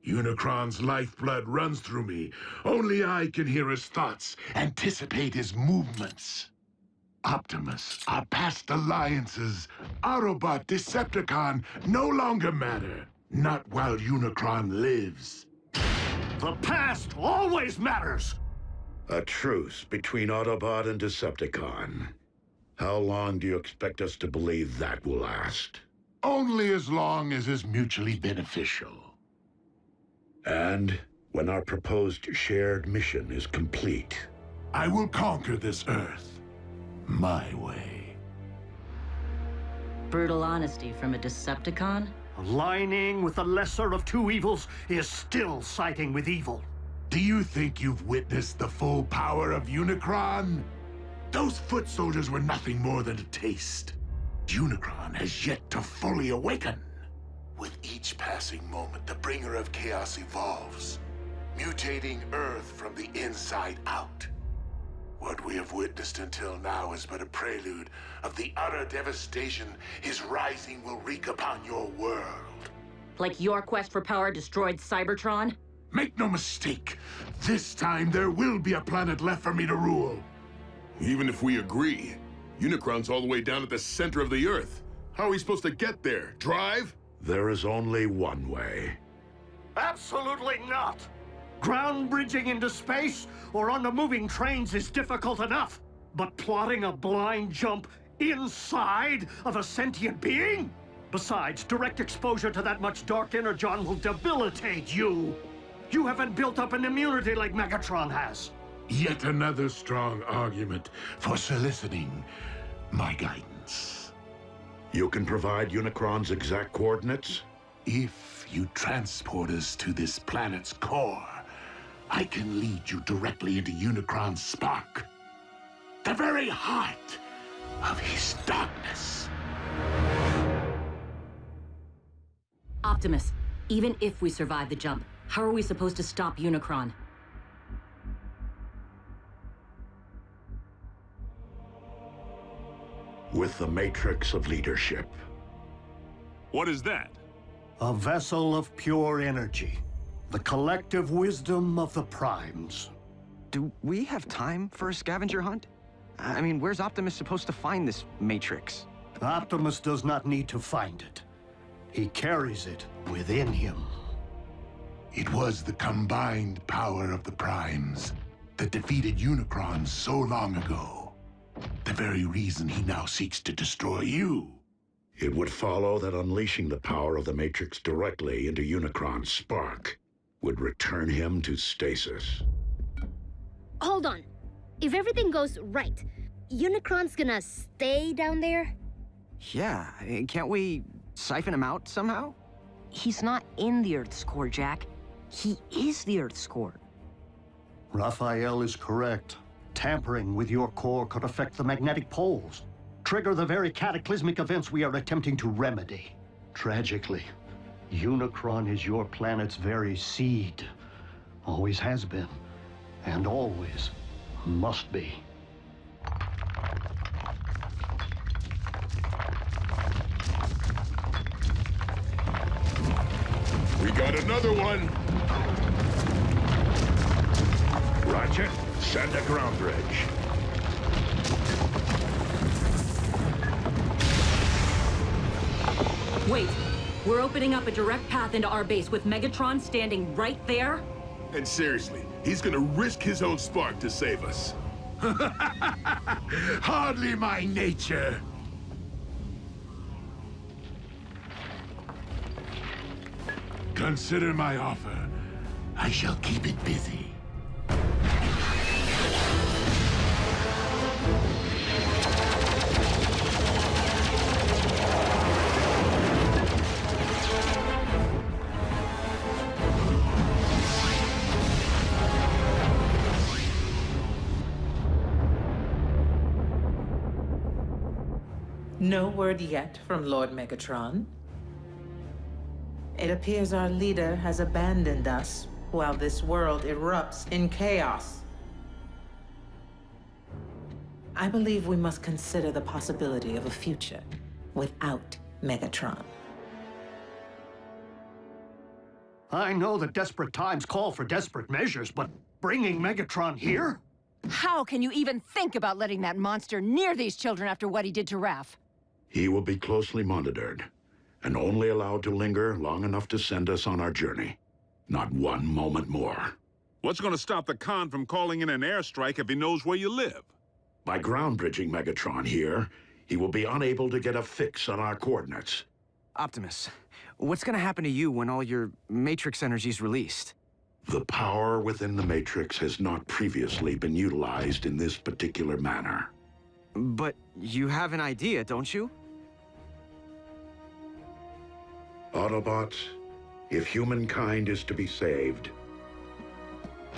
Unicron's lifeblood runs through me. Only I can hear his thoughts, anticipate his movements. Optimus, our past alliances, Autobot, Decepticon, no longer matter. Not while Unicron lives. The past always matters! A truce between Autobot and Decepticon. How long do you expect us to believe that will last? Only as long as is mutually beneficial. And when our proposed shared mission is complete, I will conquer this Earth my way. Brutal honesty from a Decepticon? Aligning with the lesser of two evils is still siding with evil. Do you think you've witnessed the full power of Unicron? Those foot soldiers were nothing more than a taste. Unicron has yet to fully awaken. With each passing moment, the bringer of chaos evolves, mutating Earth from the inside out. What we have witnessed until now is but a prelude of the utter devastation his rising will wreak upon your world. Like your quest for power destroyed Cybertron? Make no mistake, this time there will be a planet left for me to rule. Even if we agree, Unicron's all the way down at the center of the Earth. How are we supposed to get there? Drive? there is only one way. Absolutely not! Ground bridging into space or onto moving trains is difficult enough. But plotting a blind jump inside of a sentient being? Besides, direct exposure to that much dark energon will debilitate you. You haven't built up an immunity like Megatron has. Yet another strong argument for soliciting my guidance. You can provide Unicron's exact coordinates? If you transport us to this planet's core, I can lead you directly into Unicron's spark. The very heart of his darkness. Optimus, even if we survive the jump, how are we supposed to stop Unicron? With the Matrix of Leadership. What is that? A vessel of pure energy. The collective wisdom of the Primes. Do we have time for a scavenger hunt? I mean, where's Optimus supposed to find this Matrix? Optimus does not need to find it. He carries it within him. It was the combined power of the Primes that defeated Unicron so long ago. The very reason he now seeks to destroy you. It would follow that unleashing the power of the Matrix directly into Unicron's spark would return him to stasis. Hold on. If everything goes right, Unicron's gonna stay down there? Yeah, can't we siphon him out somehow? He's not in the Earth's core, Jack. He is the Earth's core. Raphael is correct. Tampering with your core could affect the magnetic poles, trigger the very cataclysmic events we are attempting to remedy. Tragically, Unicron is your planet's very seed. Always has been, and always must be. We got another one! Roger. Send a ground bridge. Wait, we're opening up a direct path into our base with Megatron standing right there? And seriously, he's gonna risk his own spark to save us. Hardly my nature. Consider my offer. I shall keep it busy. No word yet from Lord Megatron. It appears our leader has abandoned us while this world erupts in chaos. I believe we must consider the possibility of a future without Megatron. I know that desperate times call for desperate measures, but bringing Megatron here? How can you even think about letting that monster near these children after what he did to Raph? He will be closely monitored, and only allowed to linger long enough to send us on our journey. Not one moment more. What's going to stop the Khan from calling in an airstrike if he knows where you live? By ground-bridging Megatron here, he will be unable to get a fix on our coordinates. Optimus, what's gonna happen to you when all your Matrix energy's released? The power within the Matrix has not previously been utilized in this particular manner. But you have an idea, don't you? Autobots, if humankind is to be saved,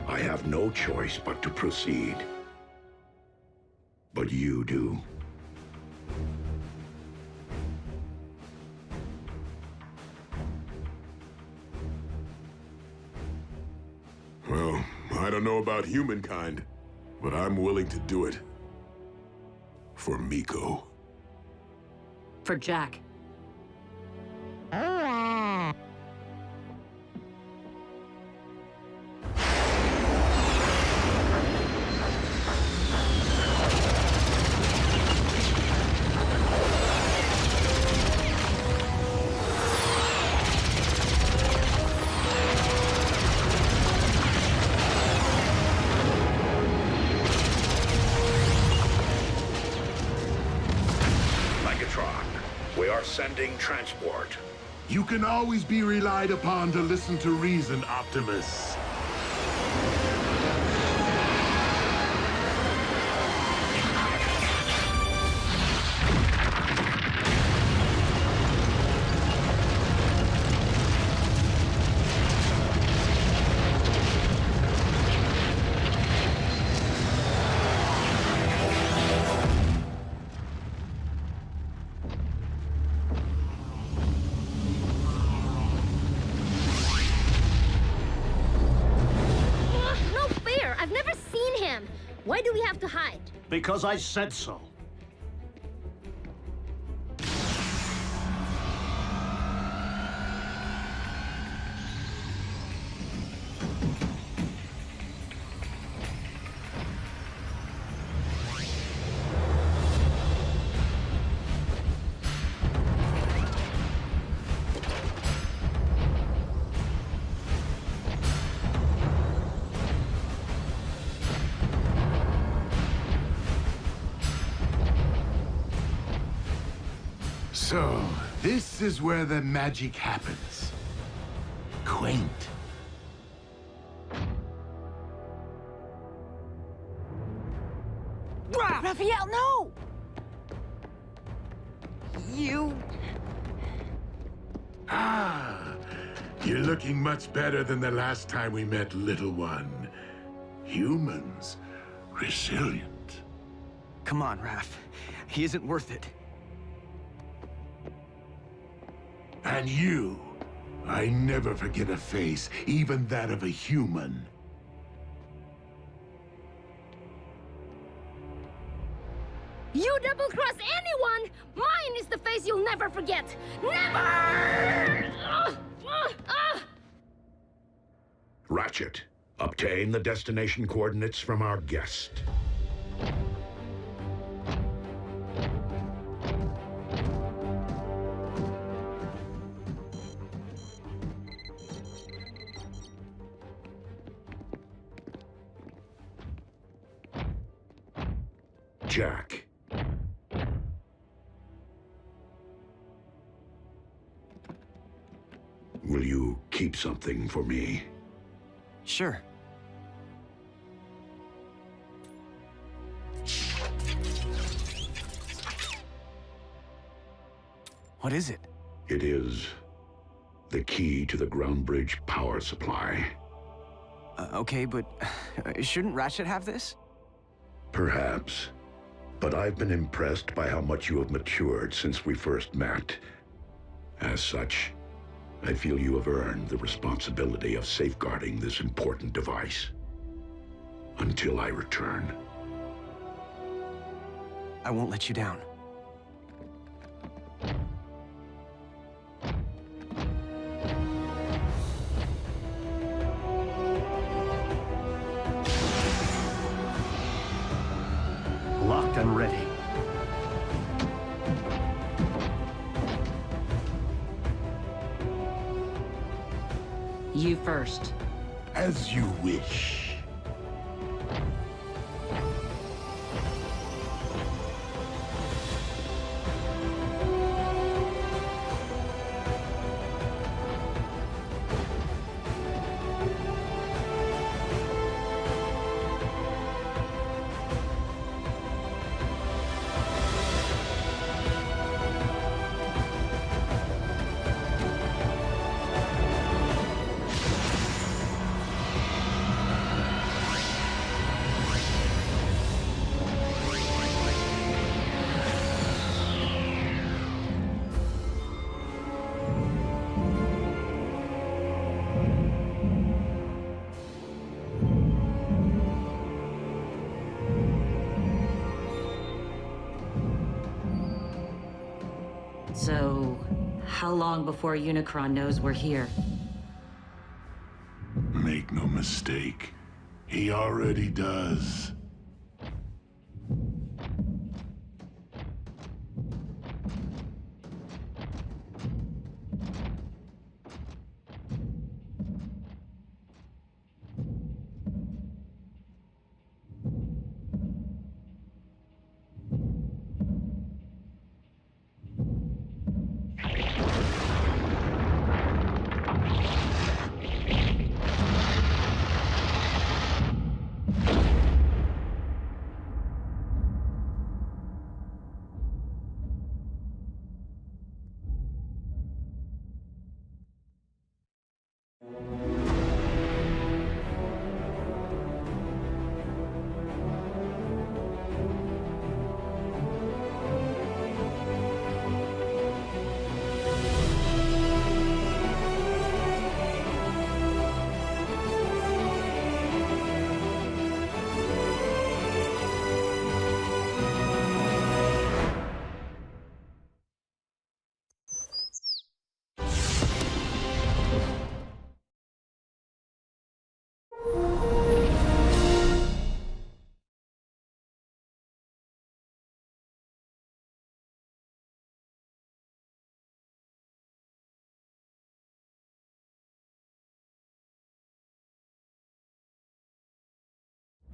I have no choice but to proceed. But you do. Well, I don't know about humankind, but I'm willing to do it. For Miko. For Jack. Sending transport. You can always be relied upon to listen to reason, Optimus. Why do we have to hide? Because I said so. So, this is where the magic happens. Quaint. Raphael, no! You... Ah, you're looking much better than the last time we met, little one. Humans, resilient. Come on, Raph. He isn't worth it. And you, I never forget a face, even that of a human. You double-cross anyone, mine is the face you'll never forget. Never! Ratchet, obtain the destination coordinates from our guest. Jack. Will you keep something for me? Sure. What is it? It is the key to the ground bridge power supply. Okay, but shouldn't Ratchet have this? Perhaps. but I've been impressed by how much you have matured since we first met. As such, I feel you have earned the responsibility of safeguarding this important device. Until I return. I won't let you down. Locked and ready. You first. As you wish. So, how long before Unicron knows we're here? Make no mistake, he already does.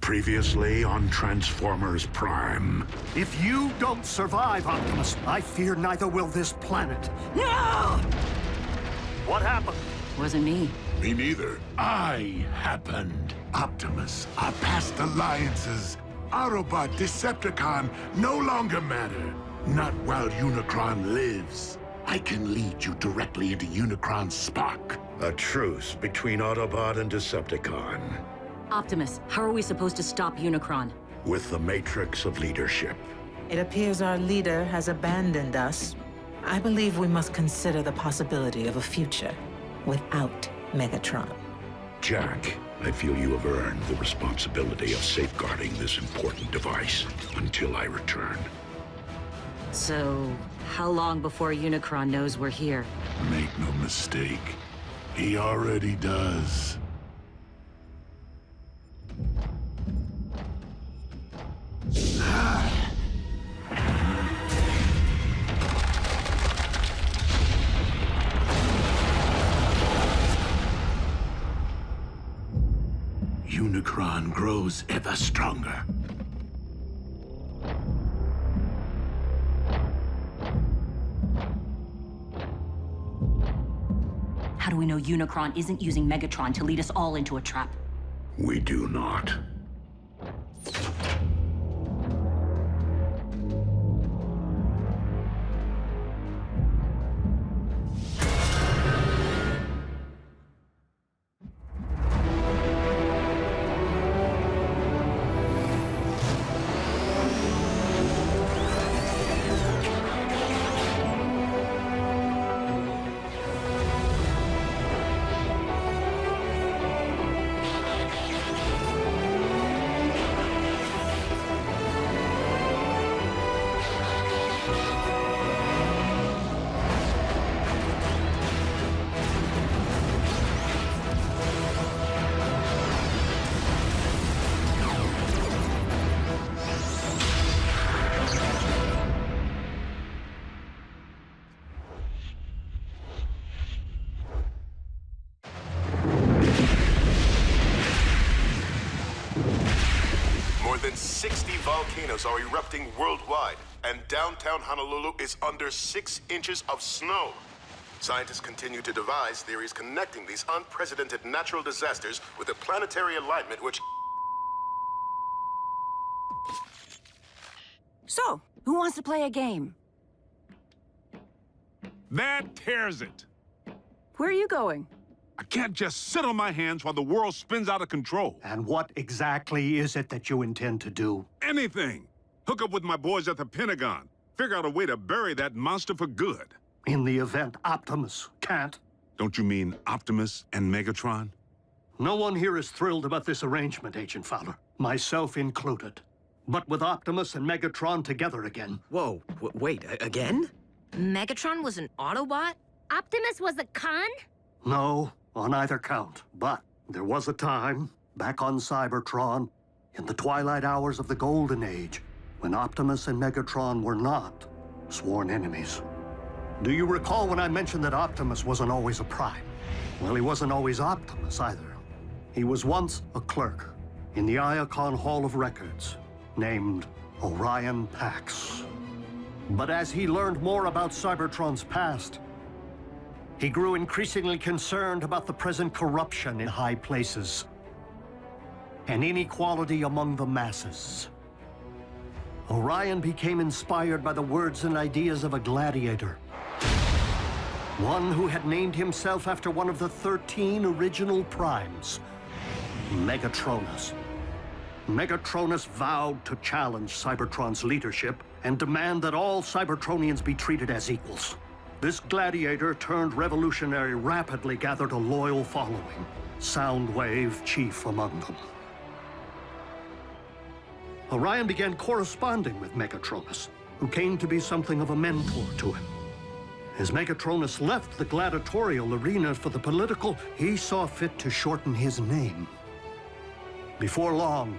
Previously on Transformers Prime. If you don't survive, Optimus, I fear neither will this planet. No! What happened? Wasn't me. Me neither. I happened. Optimus, our past alliances, Autobot, Decepticon, no longer matter. Not while Unicron lives. I can lead you directly into Unicron's spark. A truce between Autobot and Decepticon. Optimus, how are we supposed to stop Unicron? With the Matrix of Leadership. It appears our leader has abandoned us. I believe we must consider the possibility of a future without Megatron. Jack, I feel you have earned the responsibility of safeguarding this important device until I return. So, how long before Unicron knows we're here? Make no mistake, he already does. Unicron grows ever stronger. How do we know Unicron isn't using Megatron to lead us all into a trap? We do not. Volcanoes are erupting worldwide, and downtown Honolulu is under 6 inches of snow. Scientists continue to devise theories connecting these unprecedented natural disasters with a planetary alignment which... So, who wants to play a game? That tears it. Where are you going? I can't just sit on my hands while the world spins out of control. And what exactly is it that you intend to do? Anything. Hook up with my boys at the Pentagon. Figure out a way to bury that monster for good. In the event Optimus can't? Don't you mean Optimus and Megatron? No one here is thrilled about this arrangement, Agent Fowler. Myself included. But with Optimus and Megatron together again... Whoa, wait, again? Megatron was an Autobot? Optimus was a con? No, on either count. But there was a time, back on Cybertron, in the twilight hours of the Golden Age, when Optimus and Megatron were not sworn enemies. Do you recall when I mentioned that Optimus wasn't always a Prime? Well, he wasn't always Optimus either. He was once a clerk in the Iacon Hall of Records, named Orion Pax. But as he learned more about Cybertron's past, he grew increasingly concerned about the present corruption in high places and inequality among the masses. Orion became inspired by the words and ideas of a gladiator, one who had named himself after one of the 13 original Primes, Megatronus. Megatronus vowed to challenge Cybertron's leadership and demand that all Cybertronians be treated as equals. This gladiator turned revolutionary rapidly gathered a loyal following, Soundwave chief among them. Orion began corresponding with Megatronus, who came to be something of a mentor to him. As Megatronus left the gladiatorial arena for the political, he saw fit to shorten his name. Before long,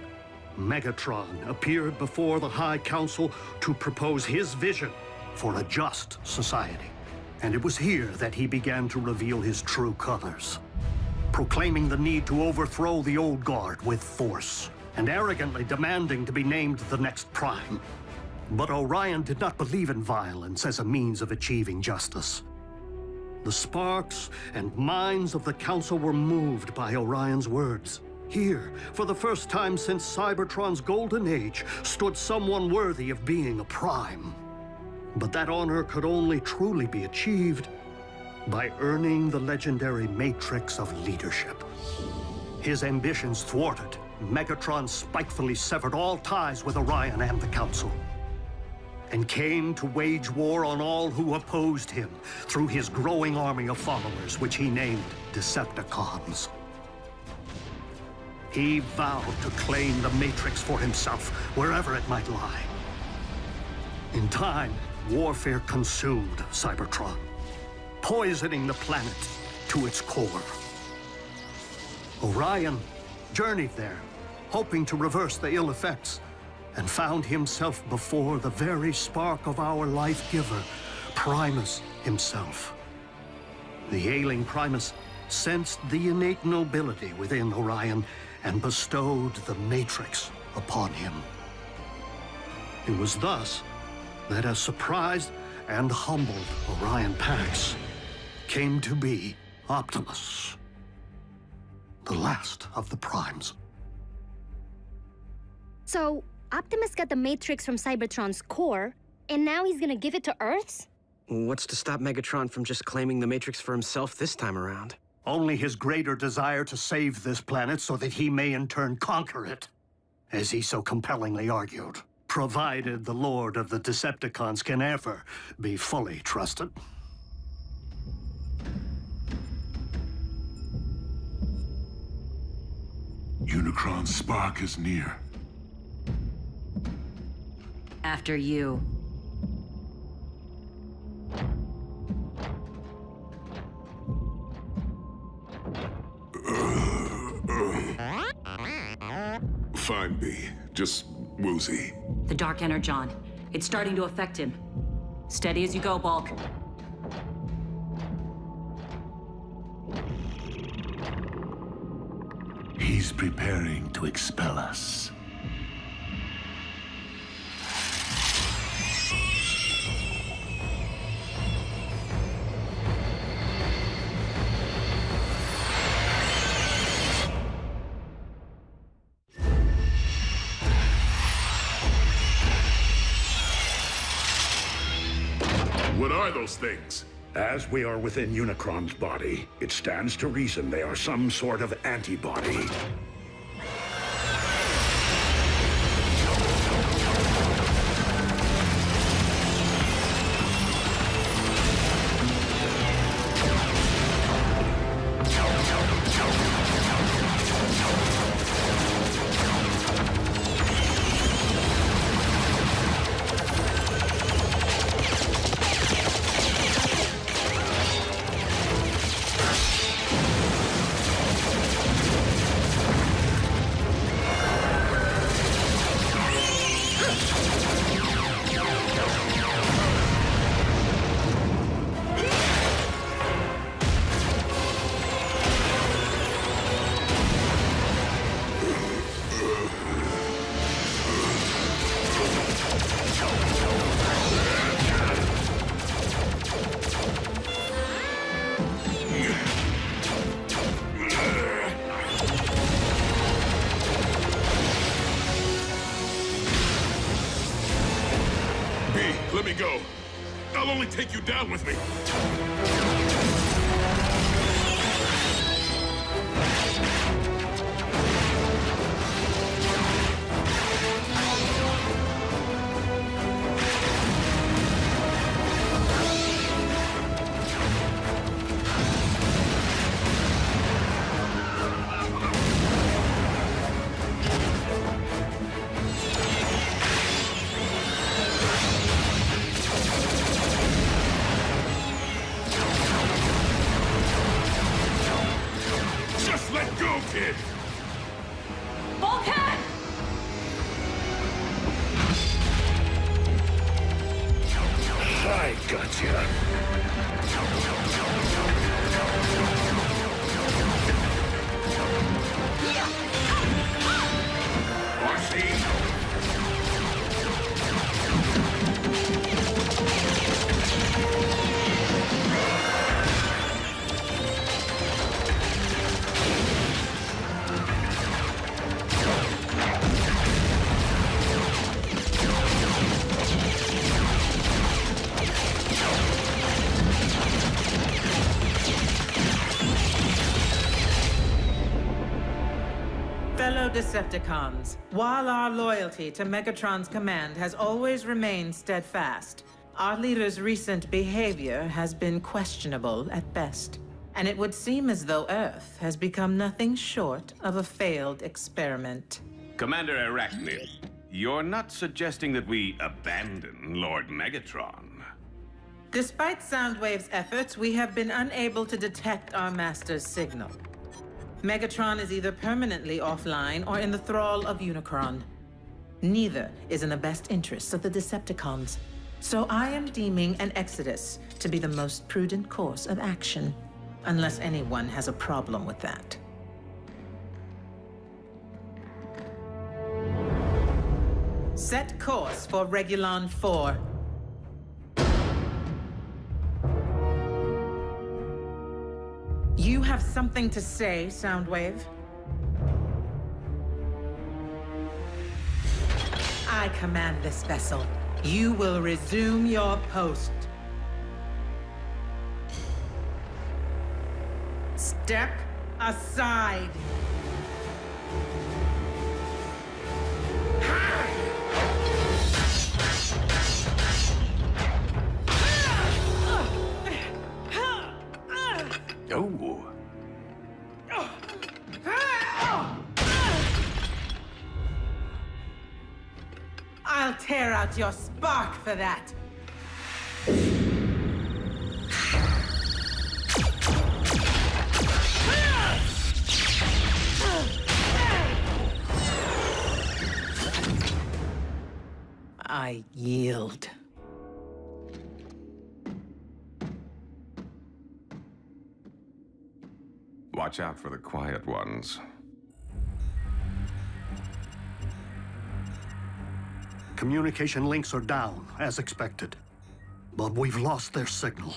Megatron appeared before the High Council to propose his vision for a just society. And it was here that he began to reveal his true colors, proclaiming the need to overthrow the old guard with force, and arrogantly demanding to be named the next Prime. But Orion did not believe in violence as a means of achieving justice. The sparks and minds of the Council were moved by Orion's words. Here, for the first time since Cybertron's golden age, stood someone worthy of being a Prime. But that honor could only truly be achieved by earning the legendary Matrix of Leadership. His ambitions thwarted, Megatron spitefully severed all ties with Orion and the Council, and came to wage war on all who opposed him through his growing army of followers, which he named Decepticons. He vowed to claim the Matrix for himself, wherever it might lie. In time, warfare consumed Cybertron, poisoning the planet to its core. Orion journeyed there, hoping to reverse the ill effects, and found himself before the very spark of our life-giver, Primus himself. The ailing Primus sensed the innate nobility within Orion and bestowed the Matrix upon him. It was thus that a surprised and humbled Orion Pax came to be Optimus, the last of the Primes. So, Optimus got the Matrix from Cybertron's core, and now he's gonna give it to Earth's? What's to stop Megatron from just claiming the Matrix for himself this time around? Only his greater desire to save this planet so that he may in turn conquer it, as he so compellingly argued, provided the Lord of the Decepticons can ever be fully trusted. Unicron's spark is near. After you. Fine, B. Just woozy. The Dark Energon. It's starting to affect him. Steady as you go, Bulk. He's preparing to expel us. What are those things? As we are within Unicron's body, it stands to reason they are some sort of antibody. Let me go. I'll only take you down with me. Fellow Decepticons, while our loyalty to Megatron's command has always remained steadfast, our leader's recent behavior has been questionable at best. And it would seem as though Earth has become nothing short of a failed experiment. Commander Arachnid, you're not suggesting that we abandon Lord Megatron? Despite Soundwave's efforts, we have been unable to detect our master's signal. Megatron is either permanently offline or in the thrall of Unicron. Neither is in the best interests of the Decepticons. So I am deeming an exodus to be the most prudent course of action, unless anyone has a problem with that. Set course for Regulon 4. You have something to say, Soundwave? I command this vessel. You will resume your post. Step aside. Oh. I'll tear out your spark for that. I yield. Watch out for the quiet ones. Communication links are down, as expected. But we've lost their signal.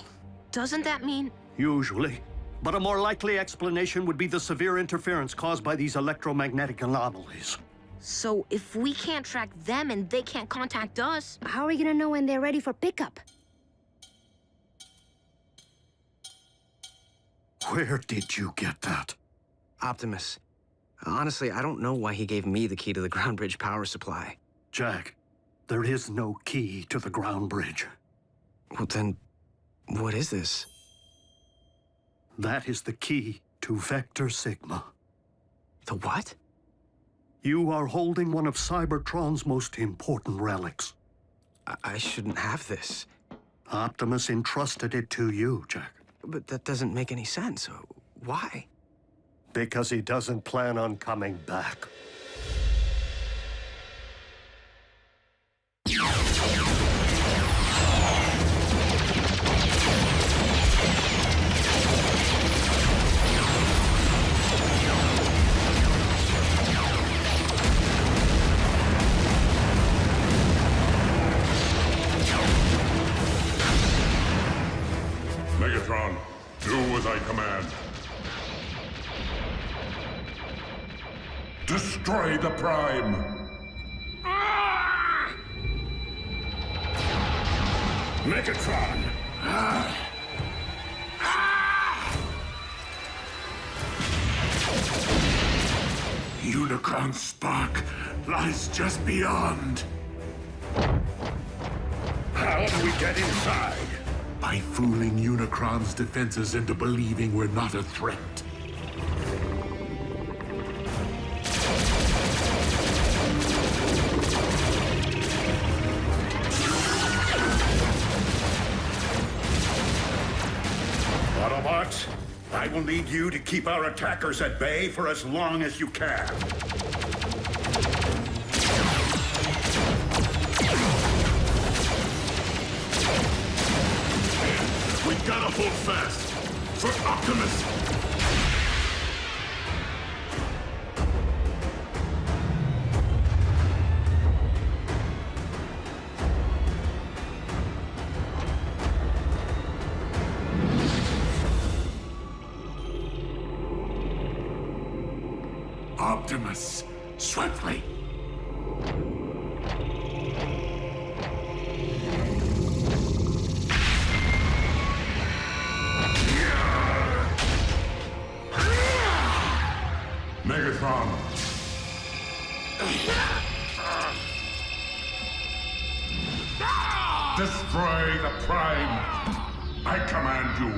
Doesn't that mean... Usually. But a more likely explanation would be the severe interference caused by these electromagnetic anomalies. So if we can't track them and they can't contact us... How are we gonna know when they're ready for pickup? Where did you get that? Optimus. Honestly, I don't know why he gave me the key to the ground bridge power supply. Jack, there is no key to the ground bridge. Well, then, what is this? That is the key to Vector Sigma. The what? You are holding one of Cybertron's most important relics. I shouldn't have this. Optimus entrusted it to you, Jack. But that doesn't make any sense. Why? Because he doesn't plan on coming back. Megatron, do as I command. Destroy the Prime! Megatron! Unicron's spark lies just beyond. How do we get inside? By fooling Unicron's defenses into believing we're not a threat. Autobots, I will need you to keep our attackers at bay for as long as you can. We gotta hold fast! For Optimus! Optimus, swiftly! Megatron! Destroy the Prime! I command you!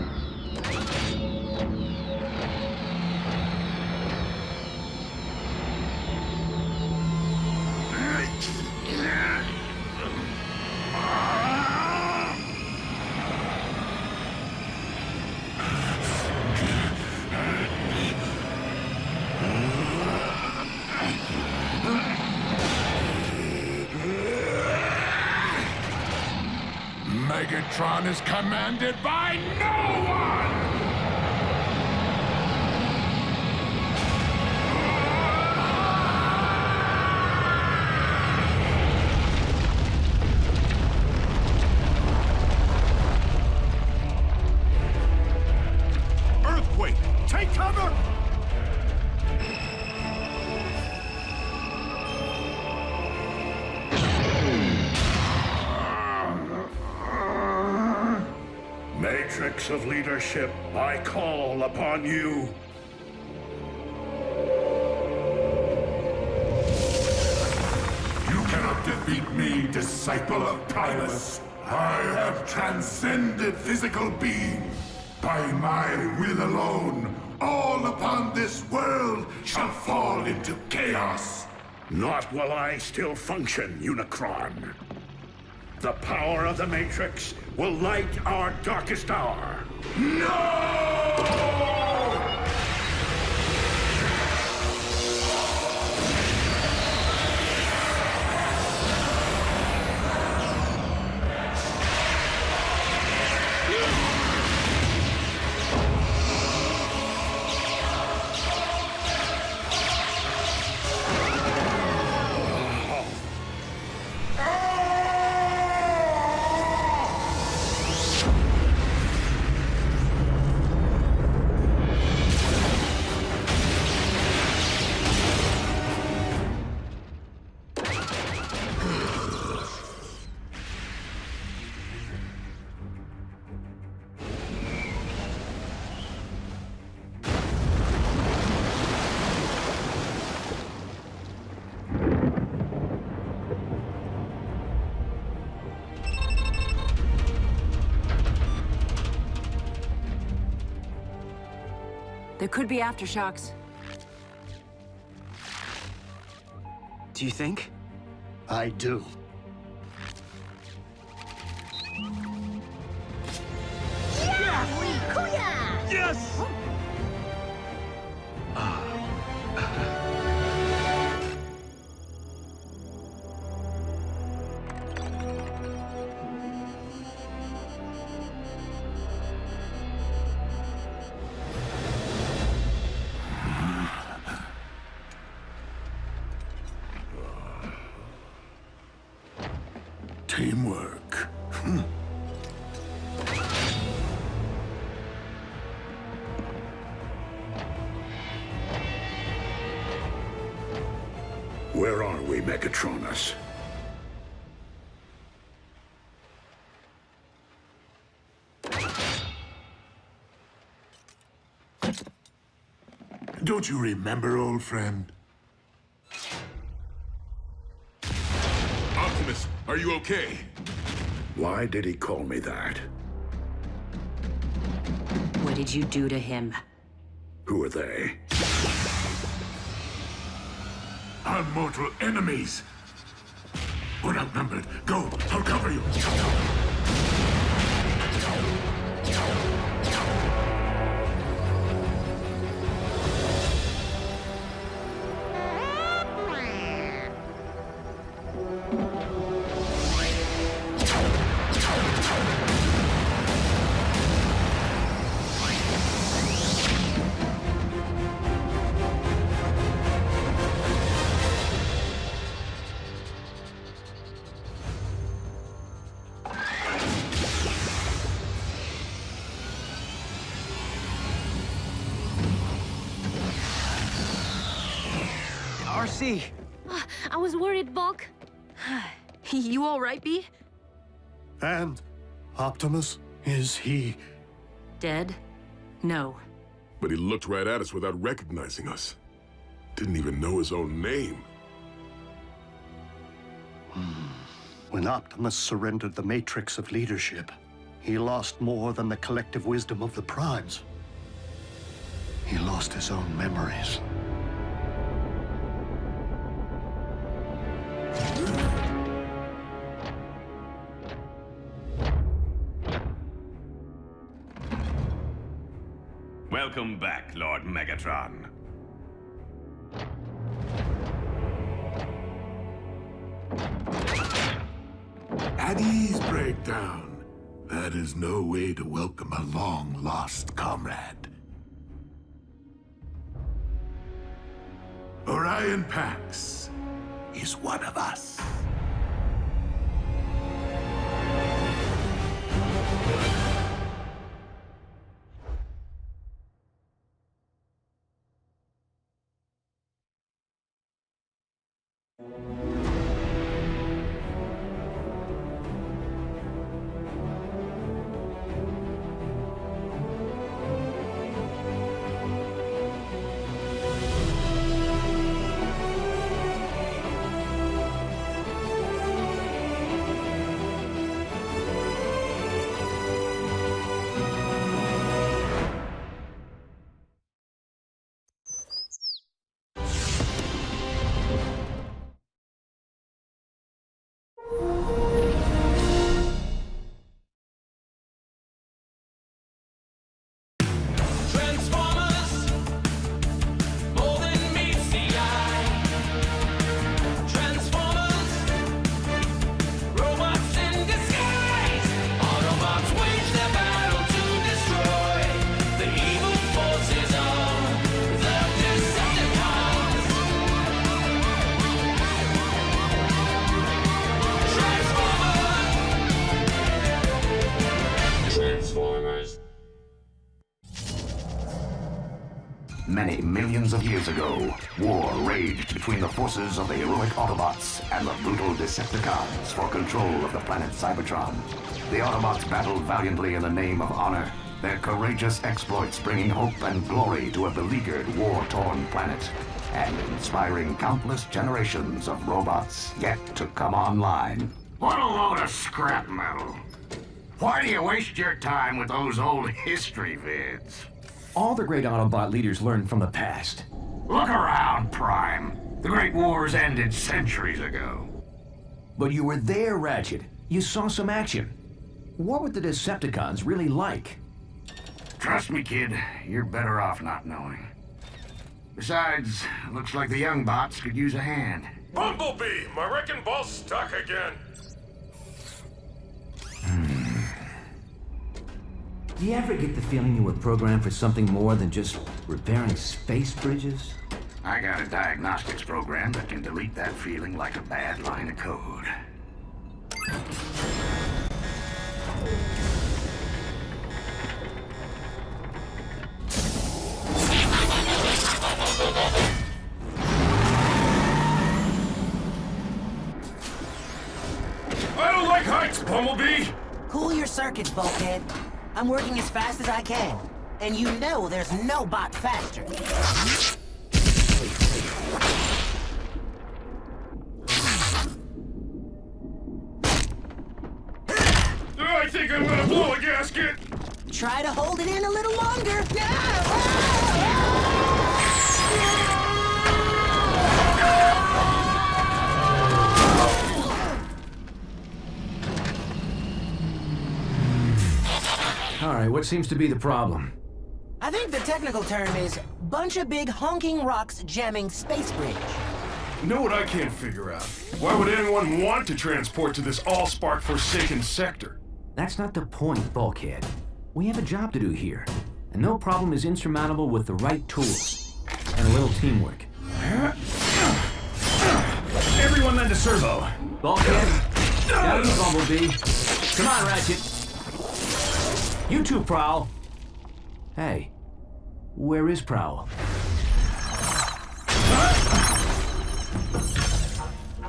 Megatron is commanded by no one! Earthquake! Take cover! Matrix of leadership, I call upon you. You cannot defeat me, disciple of Primus. I have transcended physical being. By my will alone, all upon this world shall fall into chaos. Not while I still function, Unicron. The power of the Matrix will light our darkest hour. No! There could be aftershocks. Do you think? I do. Yes! Teamwork. Where are we, Megatronus? Don't you remember, old friend? Optimus, are you okay? Why did he call me that? What did you do to him? Who are they? Our mortal enemies! We're outnumbered. Go! I'll cover you! RC! I was worried, Bulk. You all right, B? And Optimus, is he... Dead? No. But he looked right at us without recognizing us. Didn't even know his own name. When Optimus surrendered the matrix of leadership, he lost more than the collective wisdom of the Primes. He lost his own memories. Welcome back, Lord Megatron. At ease, Breakdown. That is no way to welcome a long-lost comrade. Orion Pax is one of us. Many millions of years ago, war raged between the forces of the heroic Autobots and the brutal Decepticons for control of the planet Cybertron. The Autobots battled valiantly in the name of honor, their courageous exploits bringing hope and glory to a beleaguered, war-torn planet, and inspiring countless generations of robots yet to come online. What a load of scrap metal. Why do you waste your time with those old history vids? All the great Autobot leaders learned from the past. Look around, Prime. The Great Wars ended centuries ago. But you were there, Ratchet. You saw some action. What were the Decepticons really like? Trust me, kid. You're better off not knowing. Besides, looks like the young bots could use a hand. Bumblebee! My wrecking ball's stuck again. Do you ever get the feeling you were programmed for something more than just repairing space bridges? I got a diagnostics program that can delete that feeling like a bad line of code. I don't like heights, Bumblebee! Cool your circuits, bulkhead. I'm working as fast as I can. And you know there's no bot faster. I think I'm gonna blow a gasket! Try to hold it in a little longer. All right, what seems to be the problem? I think the technical term is bunch of big honking rocks jamming space bridge. You know what I can't figure out? Why would anyone want to transport to this all-spark forsaken sector? That's not the point, Bulkhead. We have a job to do here, and no problem is insurmountable with the right tools and a little teamwork. Everyone lend a servo. Bulkhead, got it, Bumblebee. Come on, Ratchet. You two, Prowl. Hey, where is Prowl?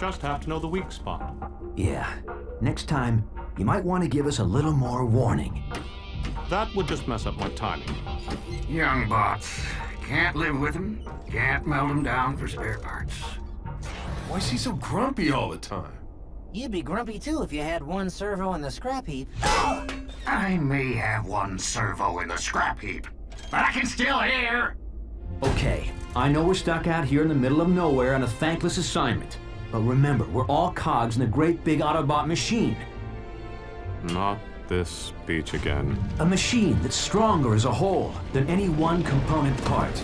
Just have to know the weak spot. Yeah, next time, you might want to give us a little more warning. That would just mess up my timing. Young bots. Can't live with them. Can't melt them down for spare parts. Why is he so grumpy all the time? You'd be grumpy too if you had one servo in the scrap heap. I may have one servo in the scrap heap, but I can still hear. Okay, I know we're stuck out here in the middle of nowhere on a thankless assignment. But remember, we're all cogs in a great big Autobot machine. Not this speech again. A machine that's stronger as a whole than any one component part.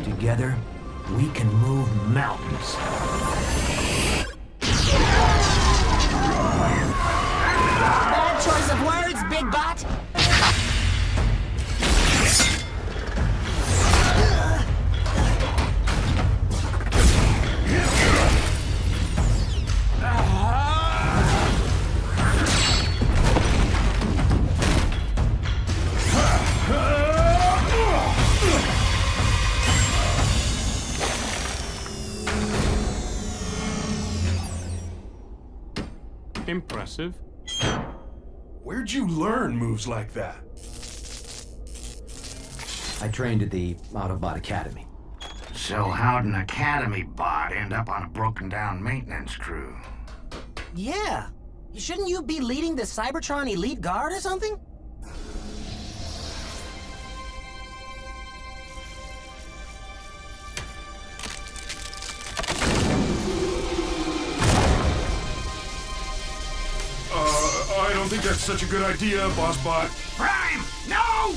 Together, we can move mountains. Bad choice of words, big bot. Impressive. Where'd you learn moves like that? I trained at the Autobot Academy. So how'd an Academy bot end up on a broken-down maintenance crew? Yeah. Shouldn't you be leading the Cybertron Elite Guard or something? I don't think that's such a good idea, Boss Bot. Prime! No!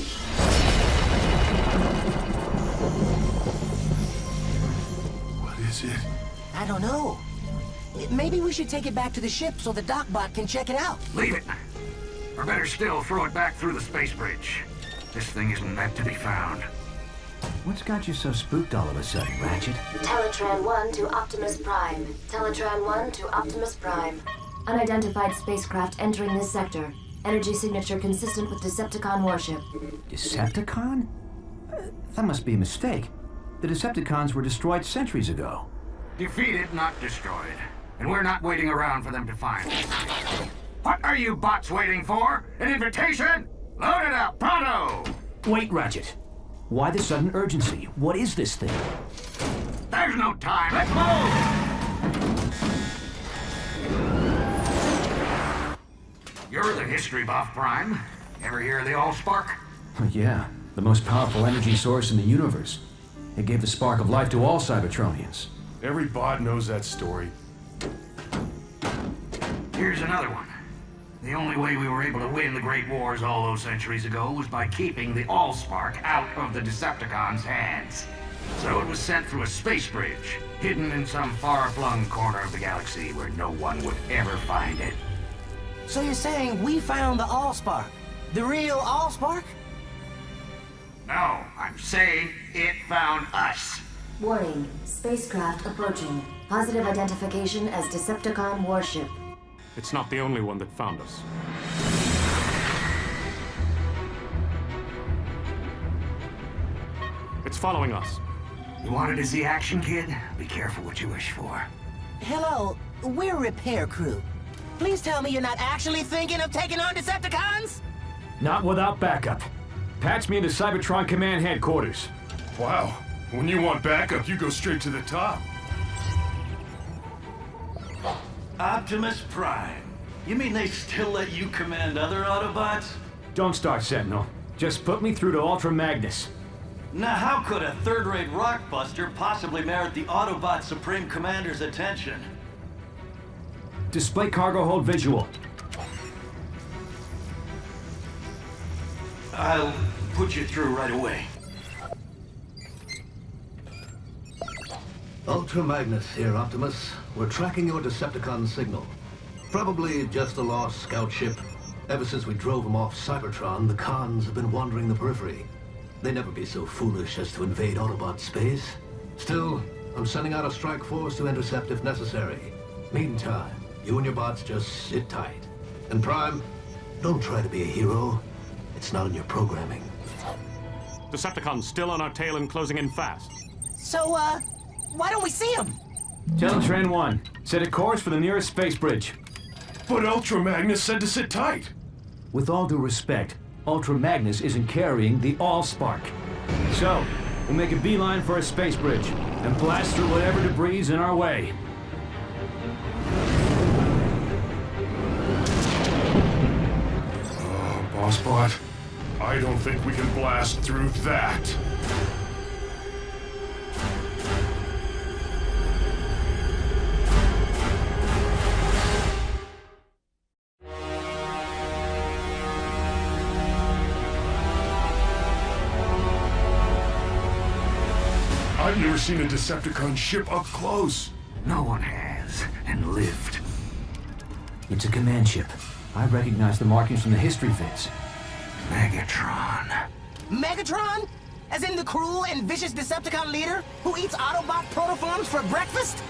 What is it? I don't know. Maybe we should take it back to the ship so the Docbot can check it out. Leave it. Or better still, throw it back through the space bridge. This thing isn't meant to be found. What's got you so spooked all of a sudden, Ratchet? Teletran 1 to Optimus Prime. Teletran 1 to Optimus Prime. Unidentified spacecraft entering this sector. Energy signature consistent with Decepticon warship. Decepticon? That must be a mistake. The Decepticons were destroyed centuries ago. Defeated, not destroyed. And we're not waiting around for them to find us. What are you bots waiting for? An invitation? Load it up, pronto! Wait, Ratchet. Why the sudden urgency? What is this thing? There's no time. Let's move! You're the history buff, Prime. Ever hear of the Allspark? Yeah, the most powerful energy source in the universe. It gave the spark of life to all Cybertronians. Every bot knows that story. Here's another one. The only way we were able to win the Great Wars all those centuries ago was by keeping the Allspark out of the Decepticons' hands. So it was sent through a space bridge, hidden in some far-flung corner of the galaxy where no one would ever find it. So you're saying we found the Allspark? The real Allspark? No, I'm saying it found us. Warning, spacecraft approaching. Positive identification as Decepticon warship. It's not the only one that found us. It's following us. You wanted to see action, kid? Be careful what you wish for. Hello, we're a repair crew. Please tell me you're not actually thinking of taking on Decepticons? Not without backup. Patch me into Cybertron Command Headquarters. Wow. When you want backup, you go straight to the top. Optimus Prime. You mean they still let you command other Autobots? Don't start, Sentinel. Just put me through to Ultra Magnus. Now how could a third-rate rockbuster possibly merit the Autobot Supreme Commander's attention? Display cargo hold visual. I'll put you through right away. Ultra Magnus here, Optimus. We're tracking your Decepticon signal. Probably just a lost scout ship. Ever since we drove them off Cybertron, the cons have been wandering the periphery. They'd never be so foolish as to invade Autobot space. Still, I'm sending out a strike force to intercept if necessary. Meantime, you and your bots just sit tight. And Prime, don't try to be a hero. It's not in your programming. Decepticons still on our tail and closing in fast. So, why don't we see him? Teletran 1, set a course for the nearest space bridge. But Ultra Magnus said to sit tight. With all due respect, Ultra Magnus isn't carrying the Allspark. So, we'll make a beeline for a space bridge and blast through whatever debris is in our way. Oh, Bossbot, I don't think we can blast through that. I've never seen a Decepticon ship up close. No one has, and lived. It's a command ship. I recognize the markings from the history vids. Megatron. Megatron? As in the cruel and vicious Decepticon leader who eats Autobot protoforms for breakfast?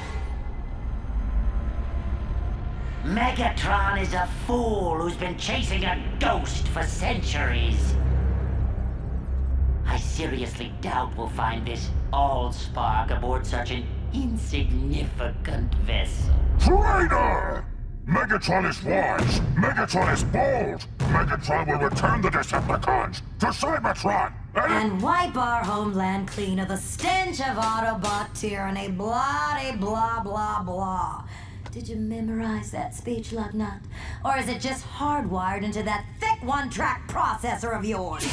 Megatron is a fool who's been chasing a ghost for centuries. I seriously doubt we'll find this Allspark aboard such an insignificant vessel. Traitor! Megatron is wise. Megatron is bold. Megatron will return the Decepticons to Cybertron. And wipe our homeland clean of the stench of Autobot tyranny. Blah, blah, blah, blah. Did you memorize that speech, Lugnut? Or is it just hardwired into that thick one-track processor of yours?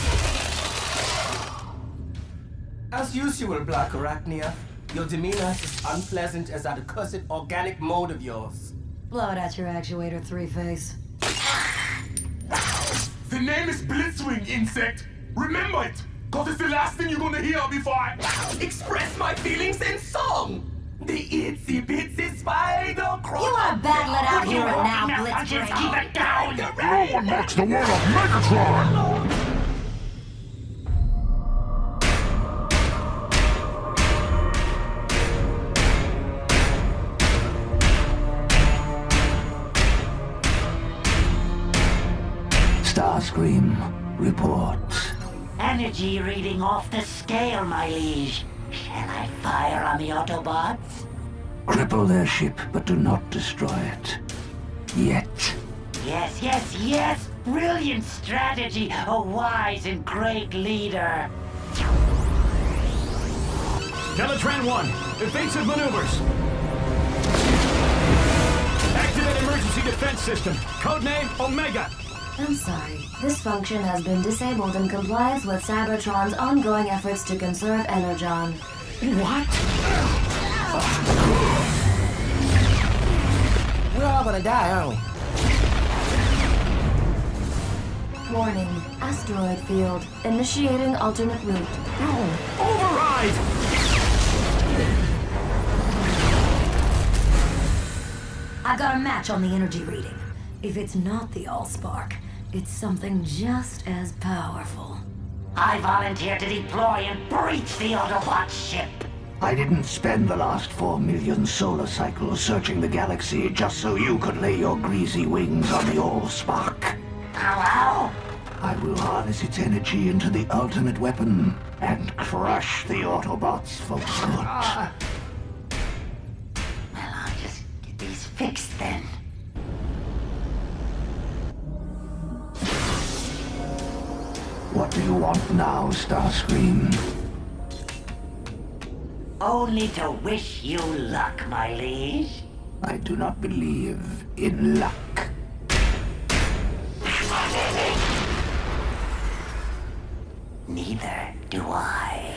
As usual, Black Arachnia, your demeanor is as unpleasant as that accursed organic mode of yours. Blow it at your actuator, Three-Face. The name is Blitzwing, insect! Remember it! Cause it's the last thing you're gonna hear before I express my feelings in song! The itsy bitsy spider crawl. You wanna battle it out here and now, Blitzwing? Keep it down! No one mocks the word of Megatron! Starscream reports. Energy reading off the scale, my liege. Shall I fire on the Autobots? Cripple their ship, but do not destroy it. Yet. Yes, yes, yes! Brilliant strategy! A wise and great leader! Teletran 1, evasive maneuvers. Activate emergency defense system. Codename Omega. I'm sorry. This function has been disabled in compliance with Cybertron's ongoing efforts to conserve Energon. What? We're all gonna die, aren't we? Warning. Asteroid field. Initiating alternate route. No! Override! I got a match on the energy reading. If it's not the Allspark, it's something just as powerful. I volunteer to deploy and breach the Autobot ship. I didn't spend the last 4 million solar cycles searching the galaxy just so you could lay your greasy wings on the Allspark. Hello? I will harness its energy into the ultimate weapon and crush the Autobots for good. Well, I'll just get these fixed then. What do you want now, Starscream? Only to wish you luck, my liege. I do not believe in luck. Neither do I.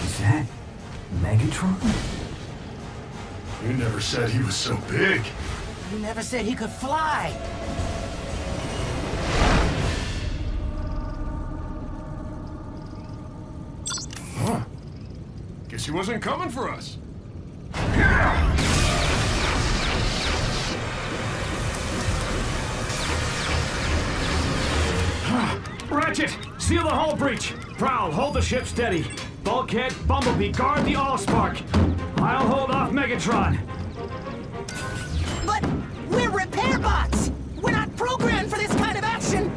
Is that Megatron? You never said he was so big. You never said he could fly. Huh. Guess he wasn't coming for us. Ratchet, seal the hull breach. Prowl, hold the ship steady. Bulkhead, Bumblebee, guard the Allspark. I'll hold off Megatron. But we're repair bots! We're not programmed for this kind of action!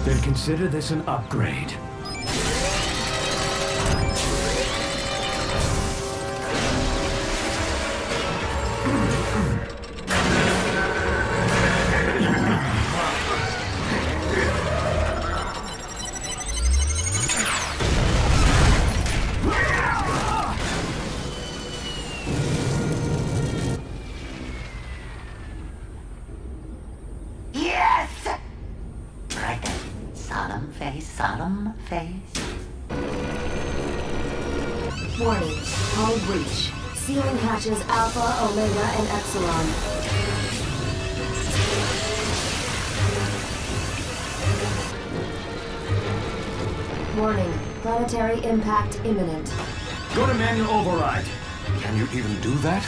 Then consider this an upgrade. Solemn face. Warning. Hull breach. Sealing hatches Alpha, Omega, and Epsilon. Warning. Planetary impact imminent. Go to manual override. Can you even do that?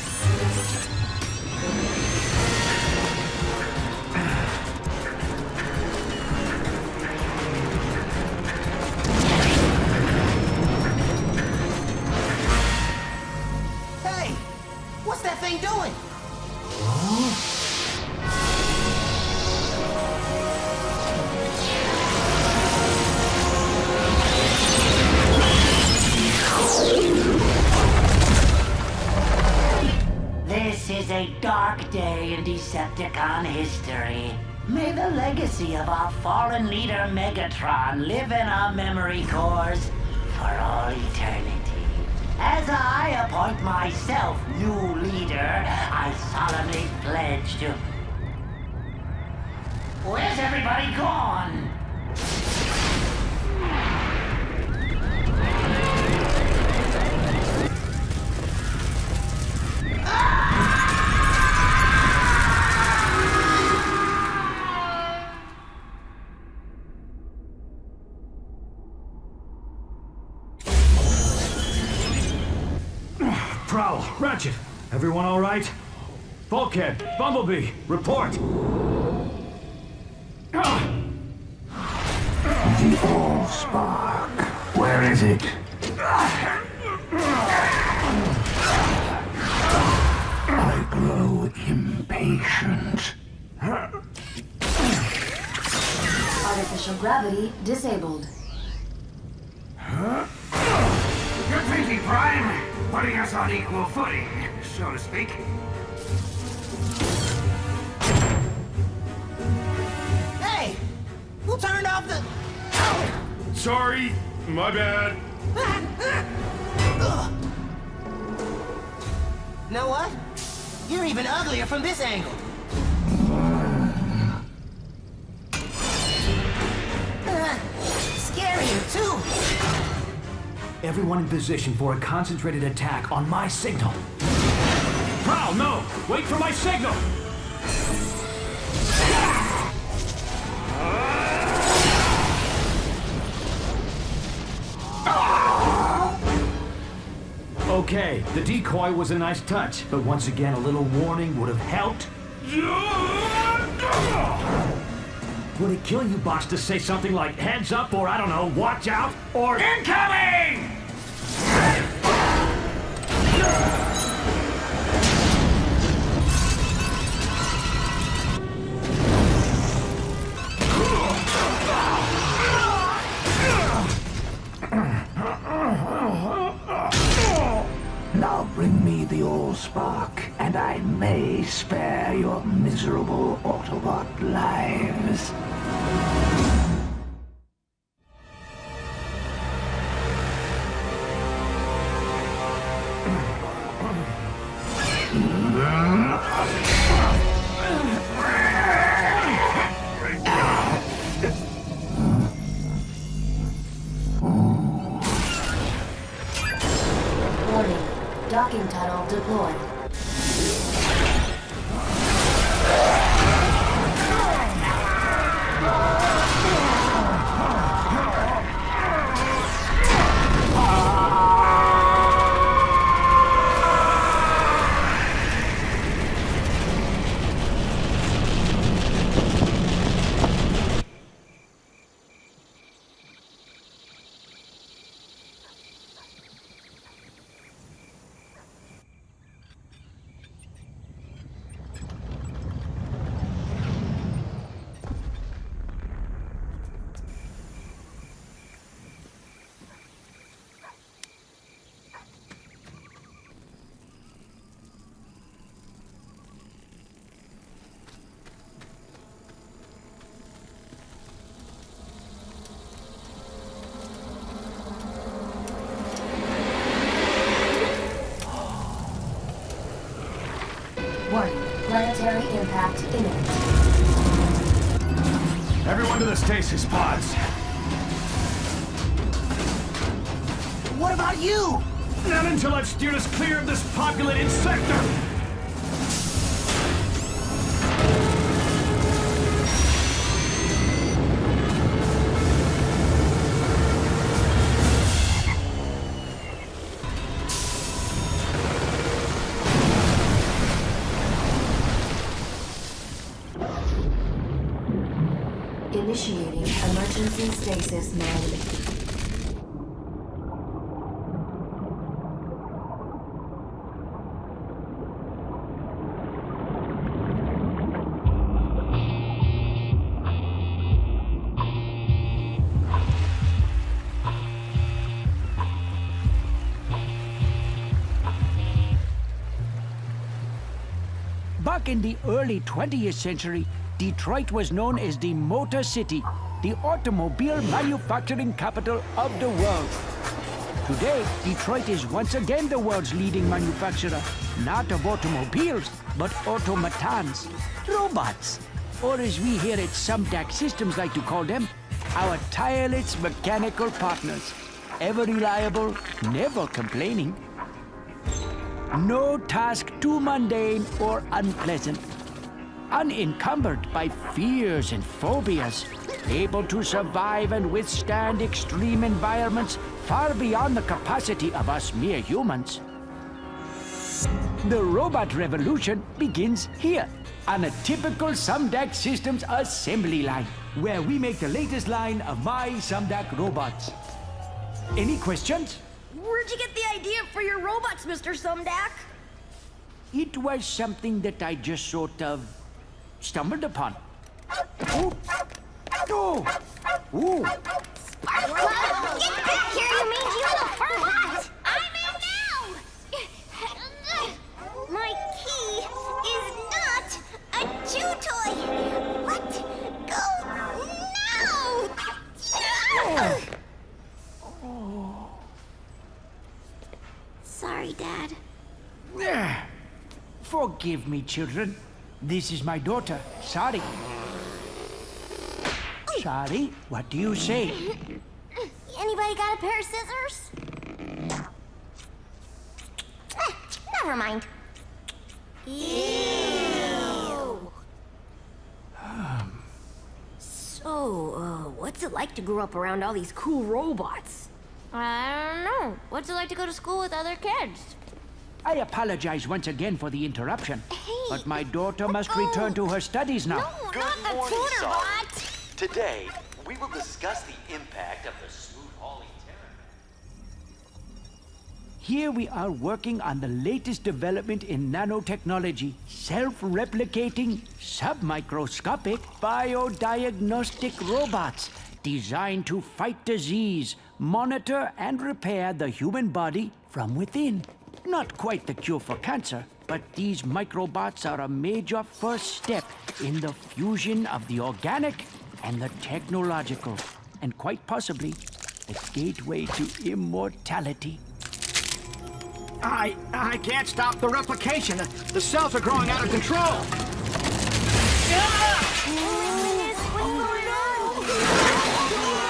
What's that thing doing? This is a dark day in Decepticon history. May the legacy of our fallen leader Megatron live in our memory cores for all eternity. As I appoint myself new leader, I solemnly pledge to... Where's everybody gone? Prowl, Ratchet, everyone all right? Bulkhead, Bumblebee, report. The Allspark. Where is it? I grow impatient. Artificial gravity disabled. Good thinking, Prime. Putting us on equal footing, so to speak. Hey! Who turned off the... Sorry, my bad. Know what? You're even uglier from this angle. Scarier, too. Everyone in position for a concentrated attack on my signal. Prowl, no! Wait for my signal! Okay, the decoy was a nice touch, but once again, a little warning would have helped. Would it kill you, boss, to say something like heads up, or I don't know, watch out, or incoming? Now bring me the Allspark, and I may spare your miserable Autobot lives. Warning. Docking tunnel deployed. Planetary impact imminent. Everyone to the stasis pods. What about you? Not until I've steered us clear of this populated sector! Initiating emergency stasis mode. Back in the early 20th century, Detroit was known as the Motor City, the automobile manufacturing capital of the world. Today, Detroit is once again the world's leading manufacturer, not of automobiles, but automatons, robots, or as we here at Sumdac Systems like to call them, our tireless mechanical partners, ever reliable, never complaining. No task too mundane or unpleasant. Unencumbered by fears and phobias, able to survive and withstand extreme environments far beyond the capacity of us mere humans. The robot revolution begins here, on a typical Sumdac Systems assembly line, where we make the latest line of my Sumdac robots. Any questions? Where'd you get the idea for your robots, Mr. Sumdac? It was something that I just sort of stumbled upon. Oh! Oh! Ooh! Sparkle! Get back here, you mangy little furbat! I'm in now! My key is not a chew toy! What? Go now! Sorry, Dad. Forgive me, children. This is my daughter, Sari. Sari, what do you say? Anybody got a pair of scissors? Never mind. Ew. So, what's it like to grow up around all these cool robots? I don't know. What's it like to go to school with other kids? I apologize once again for the interruption, but my daughter must return to her studies now. No, Good not the morning, tutor Sari. bot! Today, we will discuss the impact of the smooth hauling terror. Here we are working on the latest development in nanotechnology, self-replicating, submicroscopic, biodiagnostic robots designed to fight disease, monitor and repair the human body from within. Not quite the cure for cancer, but these microbots are a major first step in the fusion of the organic and the technological, and quite possibly a gateway to immortality. I can't stop the replication. The cells are growing out of control.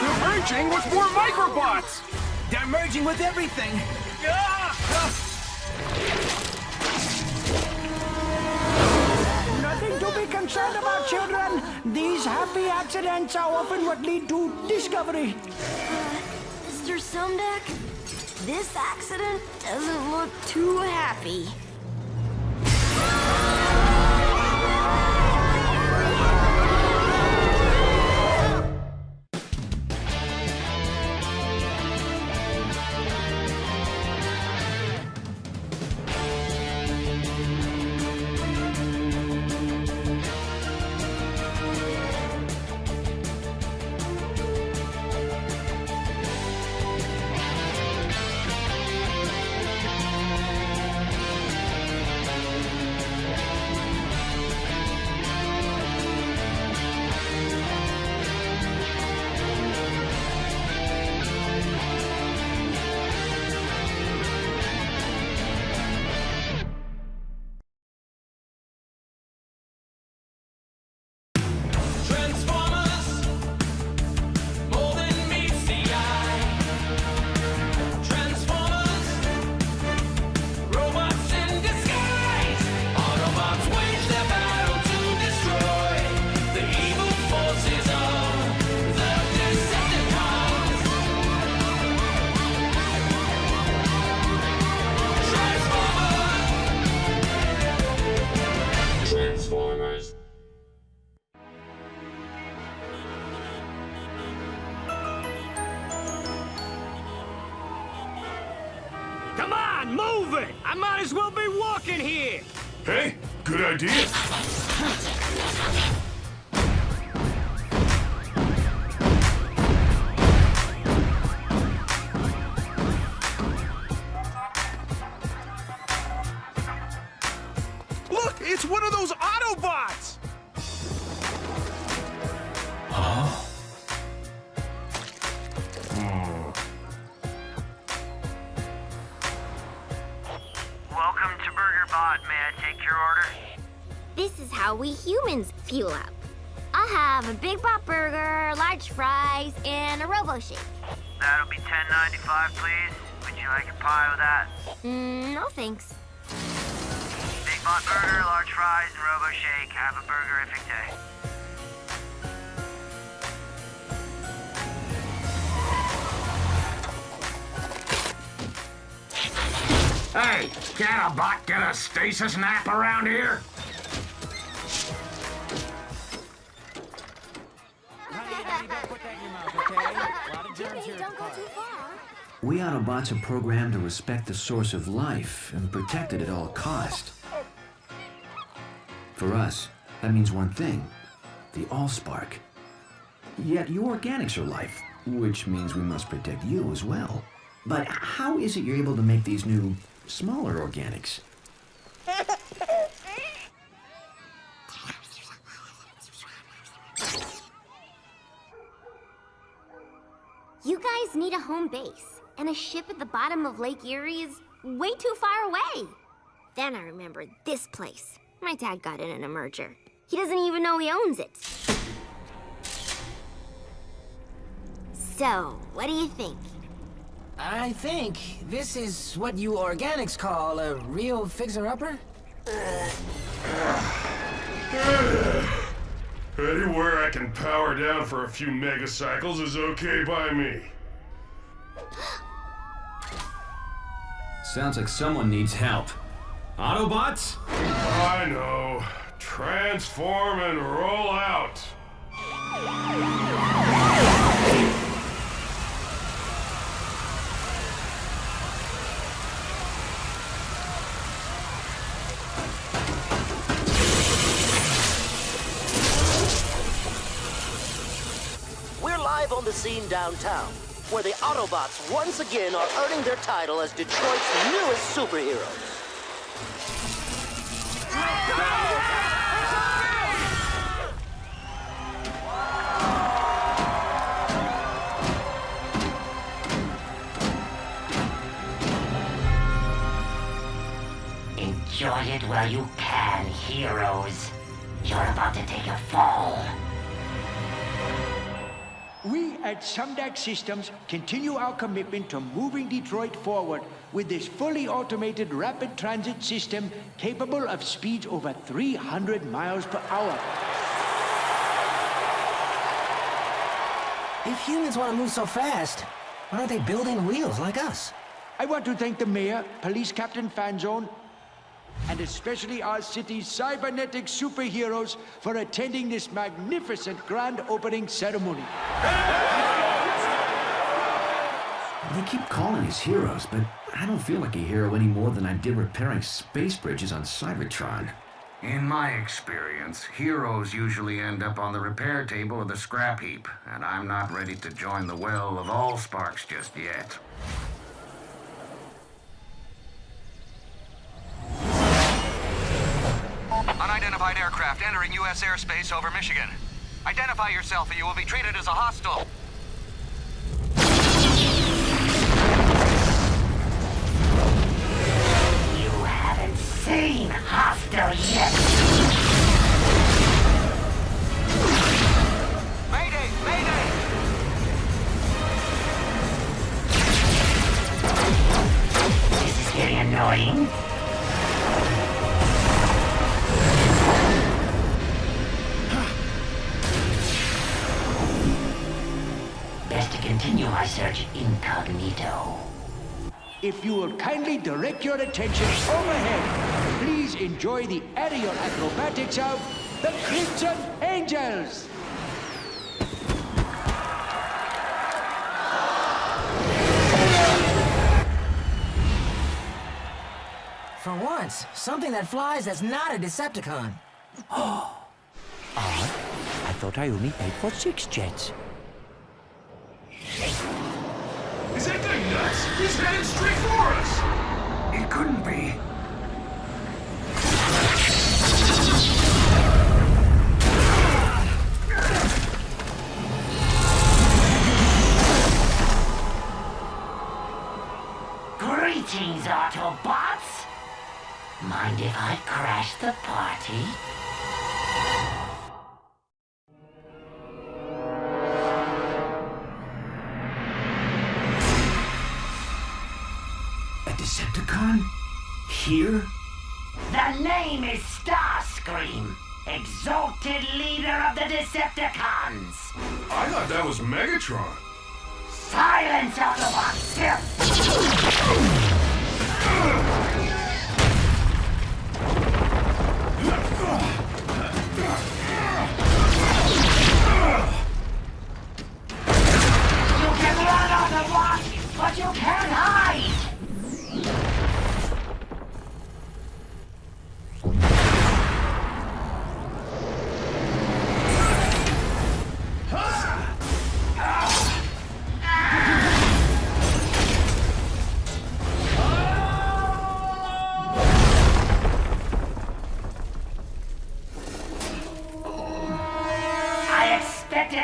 They're merging with more microbots. They're merging with everything. Nothing to be concerned about, children. These happy accidents are often what lead to discovery. Mr. Sumdeck, this accident doesn't look too happy. Come on, move it! I might as well be walking here! Hey, good idea. Look, it's one of those Autobots! Huh? Welcome to BurgerBot. May I take your order? This is how we humans fuel up. I'll have a Big Bot Burger, large fries, and a Robo Shake. That'll be $10.95, please. Would you like a pie with that? No thanks. Big Bot Burger, large fries, and Robo Shake. Have a burgerific day. Hey, can a bot get a stasis nap around here? We Autobots are programmed to respect the source of life and protect it at all cost. For us, that means one thing, the Allspark. Yet you organics are life, which means we must protect you as well. But how is it you're able to make these new, smaller organics? You guys need a home base, and a ship at the bottom of Lake Erie is way too far away. Then I remembered this place. My dad got it in a merger. He doesn't even know he owns it. So, what do you think? I think this is what you organics call a real fixer-upper? Anywhere I can power down for a few megacycles is okay by me. Sounds like someone needs help. Autobots? I know. Transform and roll out. We're live on the scene downtown, where the Autobots once again are earning their title as Detroit's newest superheroes. Enjoy it while you can, heroes. You're about to take a fall. We at Sumdac Systems continue our commitment to moving Detroit forward with this fully automated rapid transit system capable of speeds over 300 miles per hour. If humans want to move so fast, why aren't they building wheels like us? I want to thank the mayor, Police Captain Fanzone, and especially our city's cybernetic superheroes for attending this magnificent grand opening ceremony. They keep calling us heroes, but I don't feel like a hero any more than I did repairing space bridges on Cybertron. In my experience, heroes usually end up on the repair table or the scrap heap, and I'm not ready to join the well of Allsparks just yet. Unidentified aircraft entering U.S. airspace over Michigan. Identify yourself or you will be treated as a hostile. You haven't seen hostile yet. Mayday! Mayday! This is getting annoying. Best to continue my search incognito. If you will kindly direct your attention overhead, please enjoy the aerial acrobatics of the Crimson Angels. For once, something that flies that's not a Decepticon. Odd. I thought I only paid for 6 jets. Is that guy nuts? He's headed straight for us! It couldn't be. Greetings, Autobots! Mind if I crash the party? Decepticon? Here? The name is Starscream, exalted leader of the Decepticons. I thought that was Megatron. Silence, Autobots! You can run, Autobots, but you can't hide!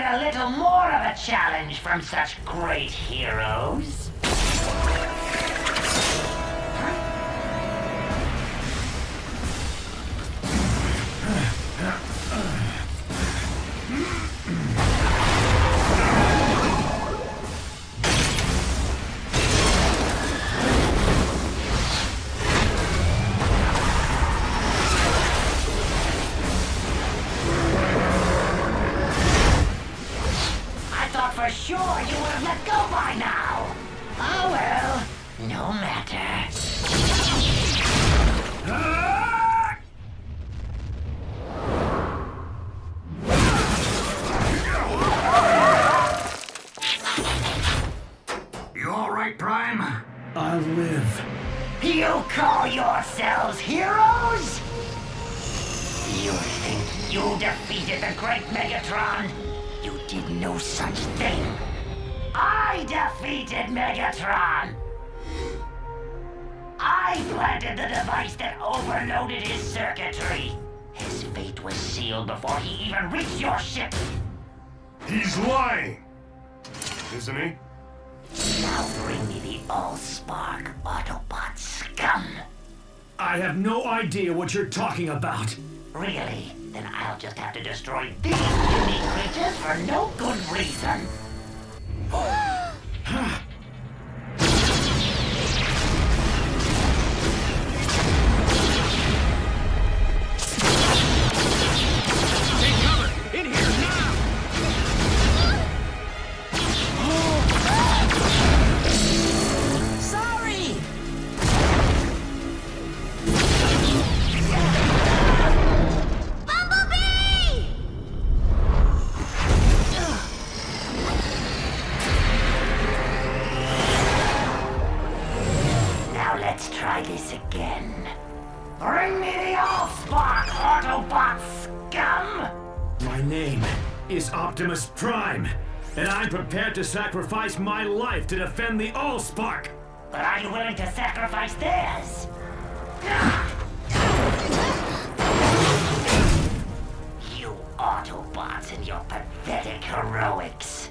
A little more of a challenge from such great heroes. have let go by now. Oh well, no matter. You all right, Prime? I'll live. You call yourselves heroes? You think you defeated the great Megatron? You did no such thing. I defeated Megatron! I planted the device that overloaded his circuitry. His fate was sealed before he even reached your ship. He's lying! Isn't he? Now bring me the Allspark, Autobot scum. I have no idea what you're talking about. Really? Then I'll just have to destroy these unique creatures for no good reason. Take cover! In here now! Sorry! Bumblebee! Now let's try this again. Bring me the Allspark, Autobot scum! My name is Optimus Prime, and I'm prepared to sacrifice my life to defend the Allspark. But are you willing to sacrifice theirs? You Autobots and your pathetic heroics.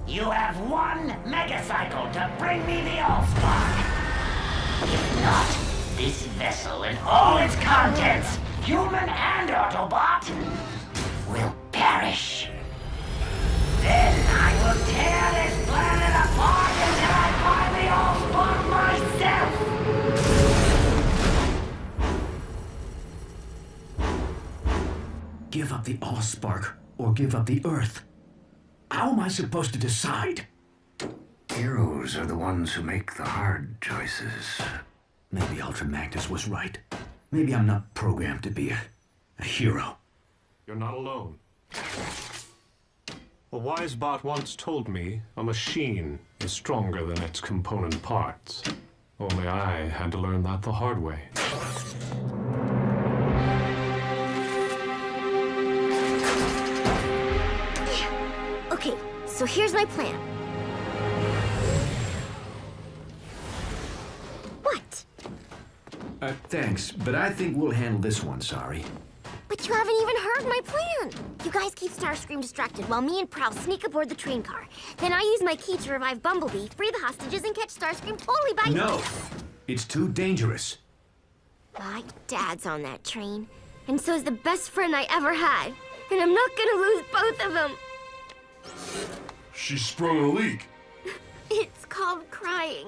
You have one megacycle to bring me the Allspark. If not, this vessel and all its contents, human and Autobot, will perish. Then I will tear this planet apart until I find the Allspark myself. Give up the Allspark or give up the Earth. How am I supposed to decide? Heroes are the ones who make the hard choices. Maybe Ultra Magnus was right. Maybe I'm not programmed to be a hero. You're not alone. A wise bot once told me a machine is stronger than its component parts. Only I had to learn that the hard way. Okay, so here's my plan. What? Thanks, but I think we'll handle this one, sorry. But you haven't even heard my plan. You guys keep Starscream distracted while me and Prowl sneak aboard the train car. Then I use my key to revive Bumblebee, free the hostages, and catch Starscream totally by... No! It's too dangerous. My dad's on that train, and so's the best friend I ever had. And I'm not gonna lose both of them. She sprung a leak. It's called crying.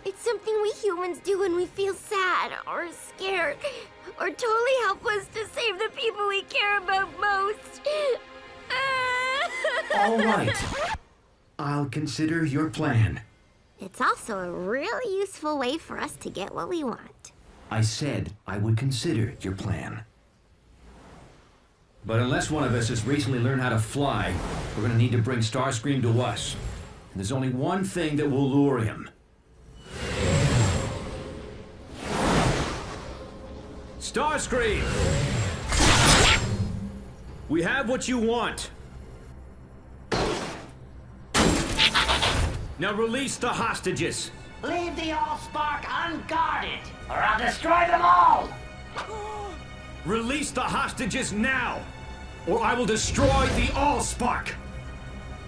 It's something we humans do when we feel sad or scared or totally helpless to save the people we care about most. All right. I'll consider your plan. It's also a really useful way for us to get what we want. I said I would consider your plan. But unless one of us has recently learned how to fly, we're gonna need to bring Starscream to us. And there's only one thing that will lure him. Starscream! We have what you want. Now release the hostages. Leave the Allspark unguarded, or I'll destroy them all! Release the hostages now, or I will destroy the Allspark!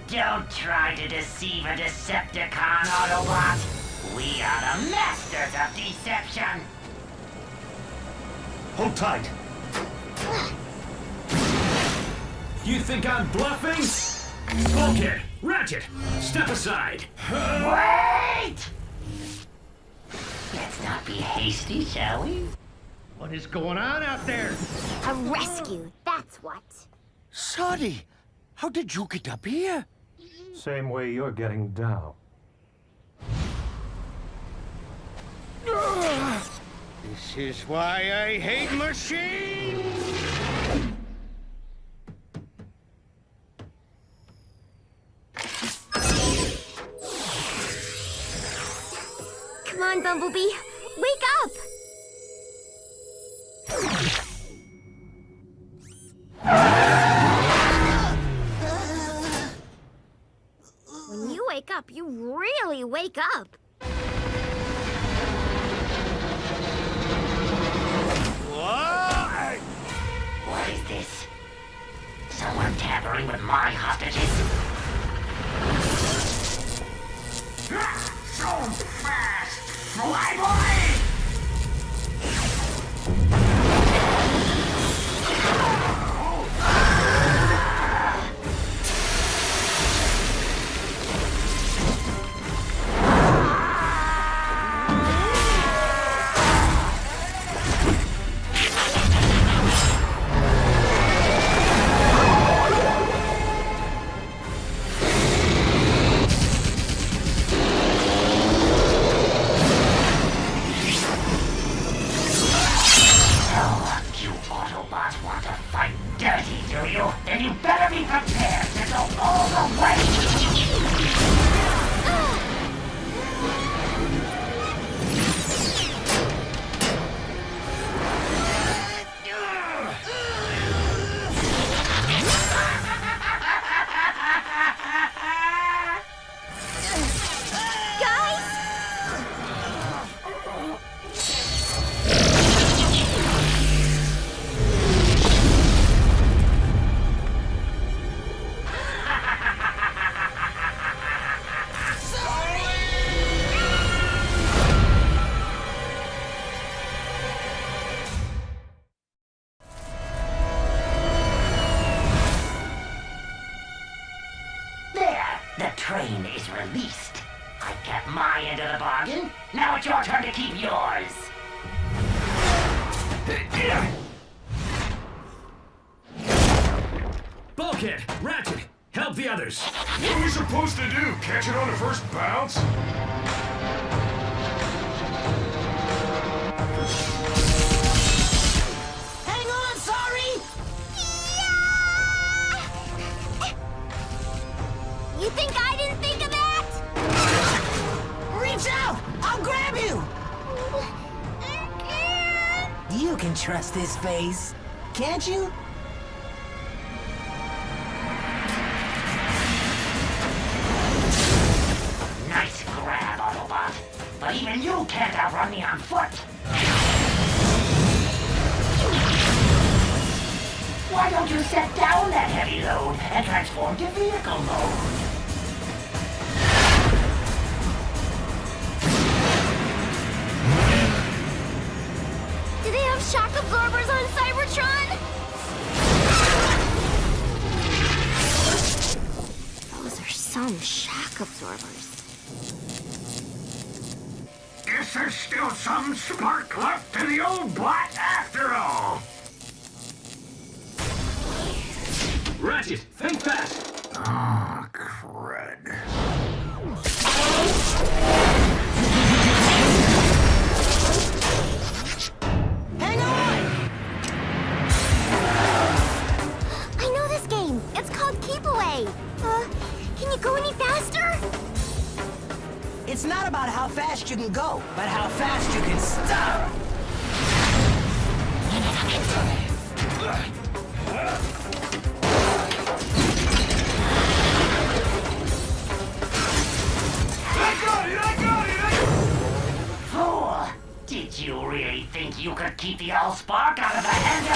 Don't try to deceive a Decepticon, Autobot! We are the masters of deception! Hold tight. You think I'm bluffing? Okay, Ratchet, step aside. Wait! Let's not be hasty, shall we? What is going on out there? A rescue, that's what. Soddy, how did you get up here? Same way you're getting down. This is why I hate machines! Come on, Bumblebee. Wake up! When you wake up, you really wake up. What is this? Someone tampering with my hostages? So fast! Fly, boy! Then you better be prepared to go all the way! Train is released. I kept my end of the bargain. Now it's your turn to keep yours. Bulkhead, Ratchet, help the others. What are we supposed to do? Catch it on the first bounce? Hang on, sorry! You think I didn't think of that? Reach out! I'll grab you! You can trust this face, can't you? Nice grab, Autobot. But even you can't outrun me on foot. Why don't you set down that heavy load and transform to vehicle mode? Do they have shock absorbers on Cybertron? Those are some shock absorbers. Guess there's still some spark left in the old bot after all. Ratchet, think fast! Oh, crud. Hang on! I know this game. It's called Keep Away. Can you go any faster? It's not about how fast you can go, but how fast you can stop! I got it! Fool! Did you really think you could keep the Allspark out of the hands of...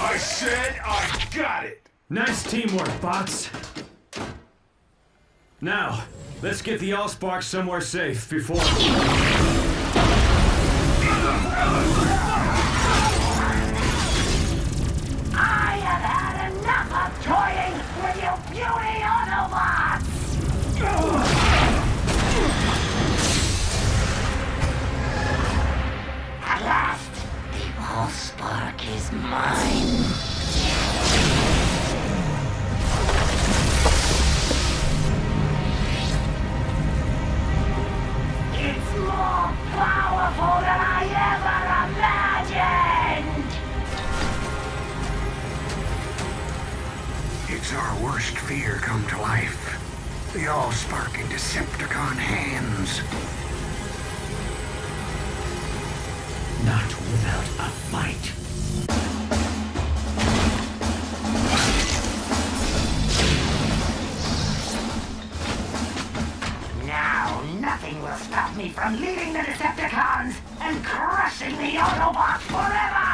I said I got it! Nice teamwork, bots. Now, let's get the Allspark somewhere safe before... I have had enough of toying with you puny Autobots! At last, the Allspark is mine. watched fear come to life. The all-sparking Decepticon hands. Not without a fight. Now, nothing will stop me from leading the Decepticons and crushing the Autobots forever!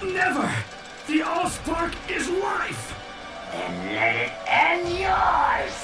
Never! The Allspark is life! Then let it end yours!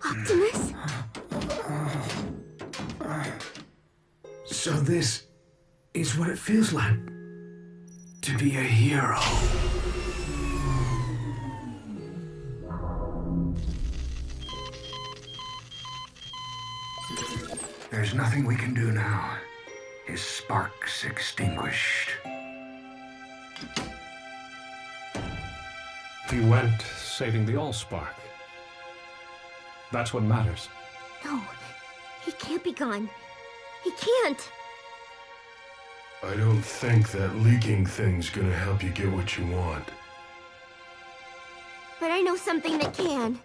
Optimus? So this is what it feels like to be a hero. There's nothing we can do now. His spark's extinguished. He went saving the Allspark. That's what matters. No, he can't be gone. He can't. I don't think that leaking thing's gonna help you get what you want. But I know something that can.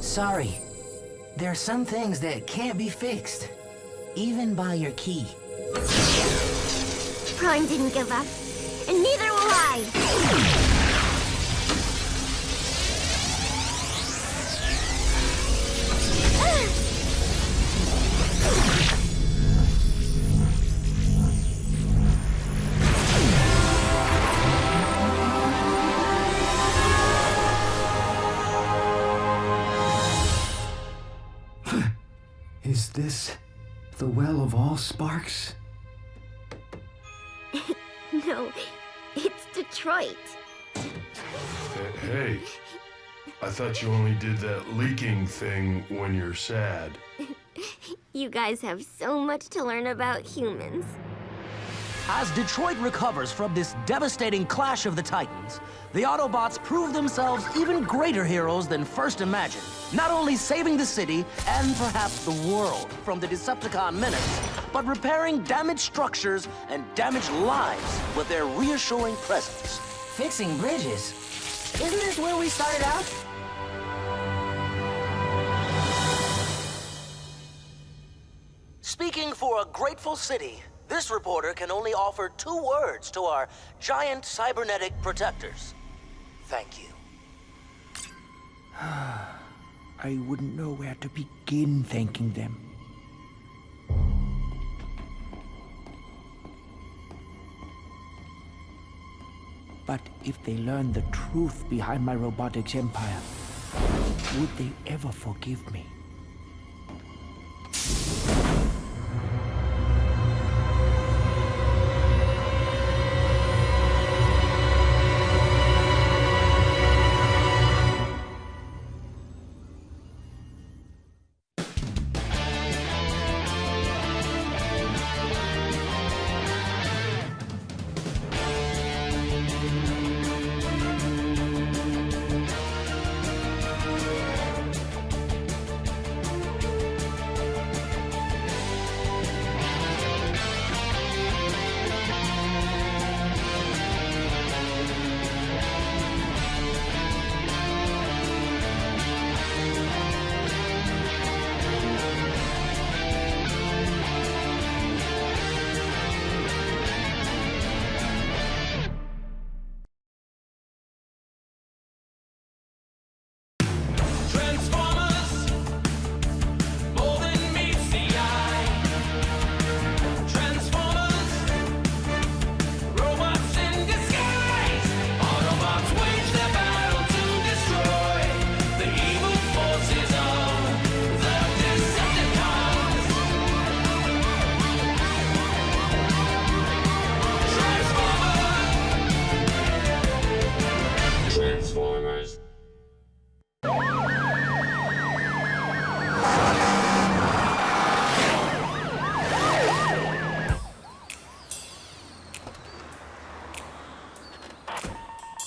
Sorry. There are some things that can't be fixed, even by your key. Prime didn't give up, and neither will I. Is this the Well of All Sparks? No, it's Detroit. Hey, I thought you only did that leaking thing when you're sad. You guys have so much to learn about humans. As Detroit recovers from this devastating clash of the Titans, the Autobots prove themselves even greater heroes than first imagined. Not only saving the city, and perhaps the world, from the Decepticon menace, but repairing damaged structures and damaged lives with their reassuring presence. Fixing bridges? Isn't this where we started out? Speaking for a grateful city, this reporter can only offer 2 words to our giant cybernetic protectors. Thank you. I wouldn't know where to begin thanking them. But if they learn the truth behind my robotics empire, would they ever forgive me?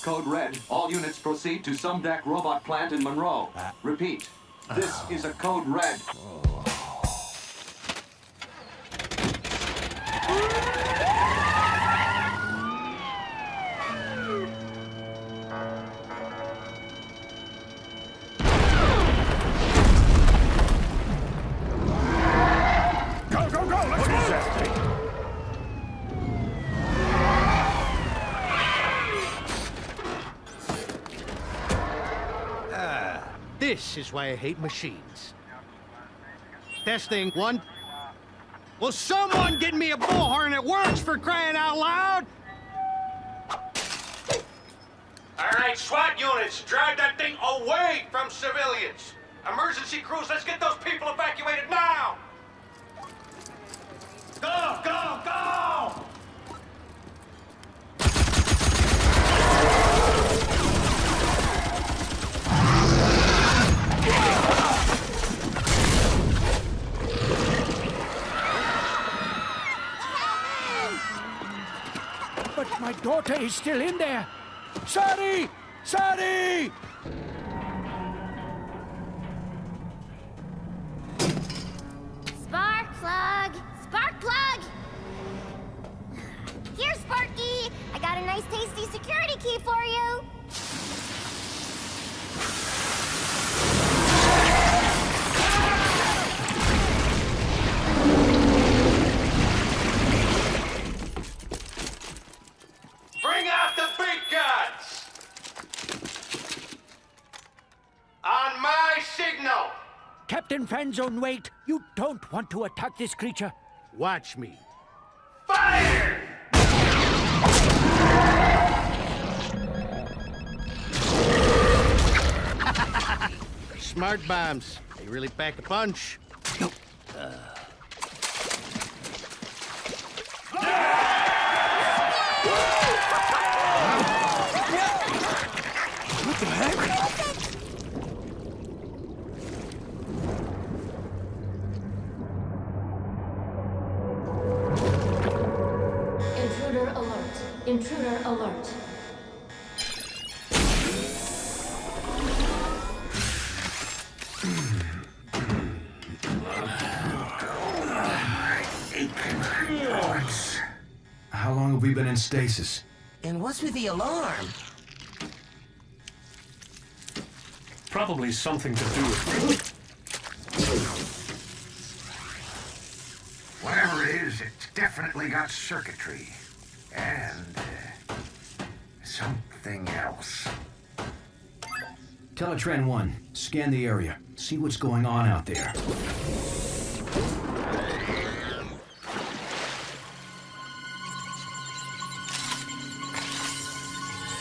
code red. All units proceed to some deck robot plant in Monroe. Repeat. This is a code red. This is why I hate machines. Testing, 1. Will someone get me a bullhorn that works, for crying out loud? All right, SWAT units, drive that thing away from civilians. Emergency crews, let's get those people evacuated now! Go, go, go! But my daughter is still in there. Sorry! Sorry! Spark plug! Spark plug! Here, Sparky! I got a nice tasty security key for you! Bring out the big guns! On my signal! Captain Fanzone, wait. You don't want to attack this creature. Watch me. Fire! Smart bombs. They really pack a punch. What the heck? Intruder alert. Intruder alert. How long have we been in stasis? And what's with the alarm? Probably something to do with... Whatever it is, it's definitely got circuitry. And something else. Teletran 1, scan the area. See what's going on out there.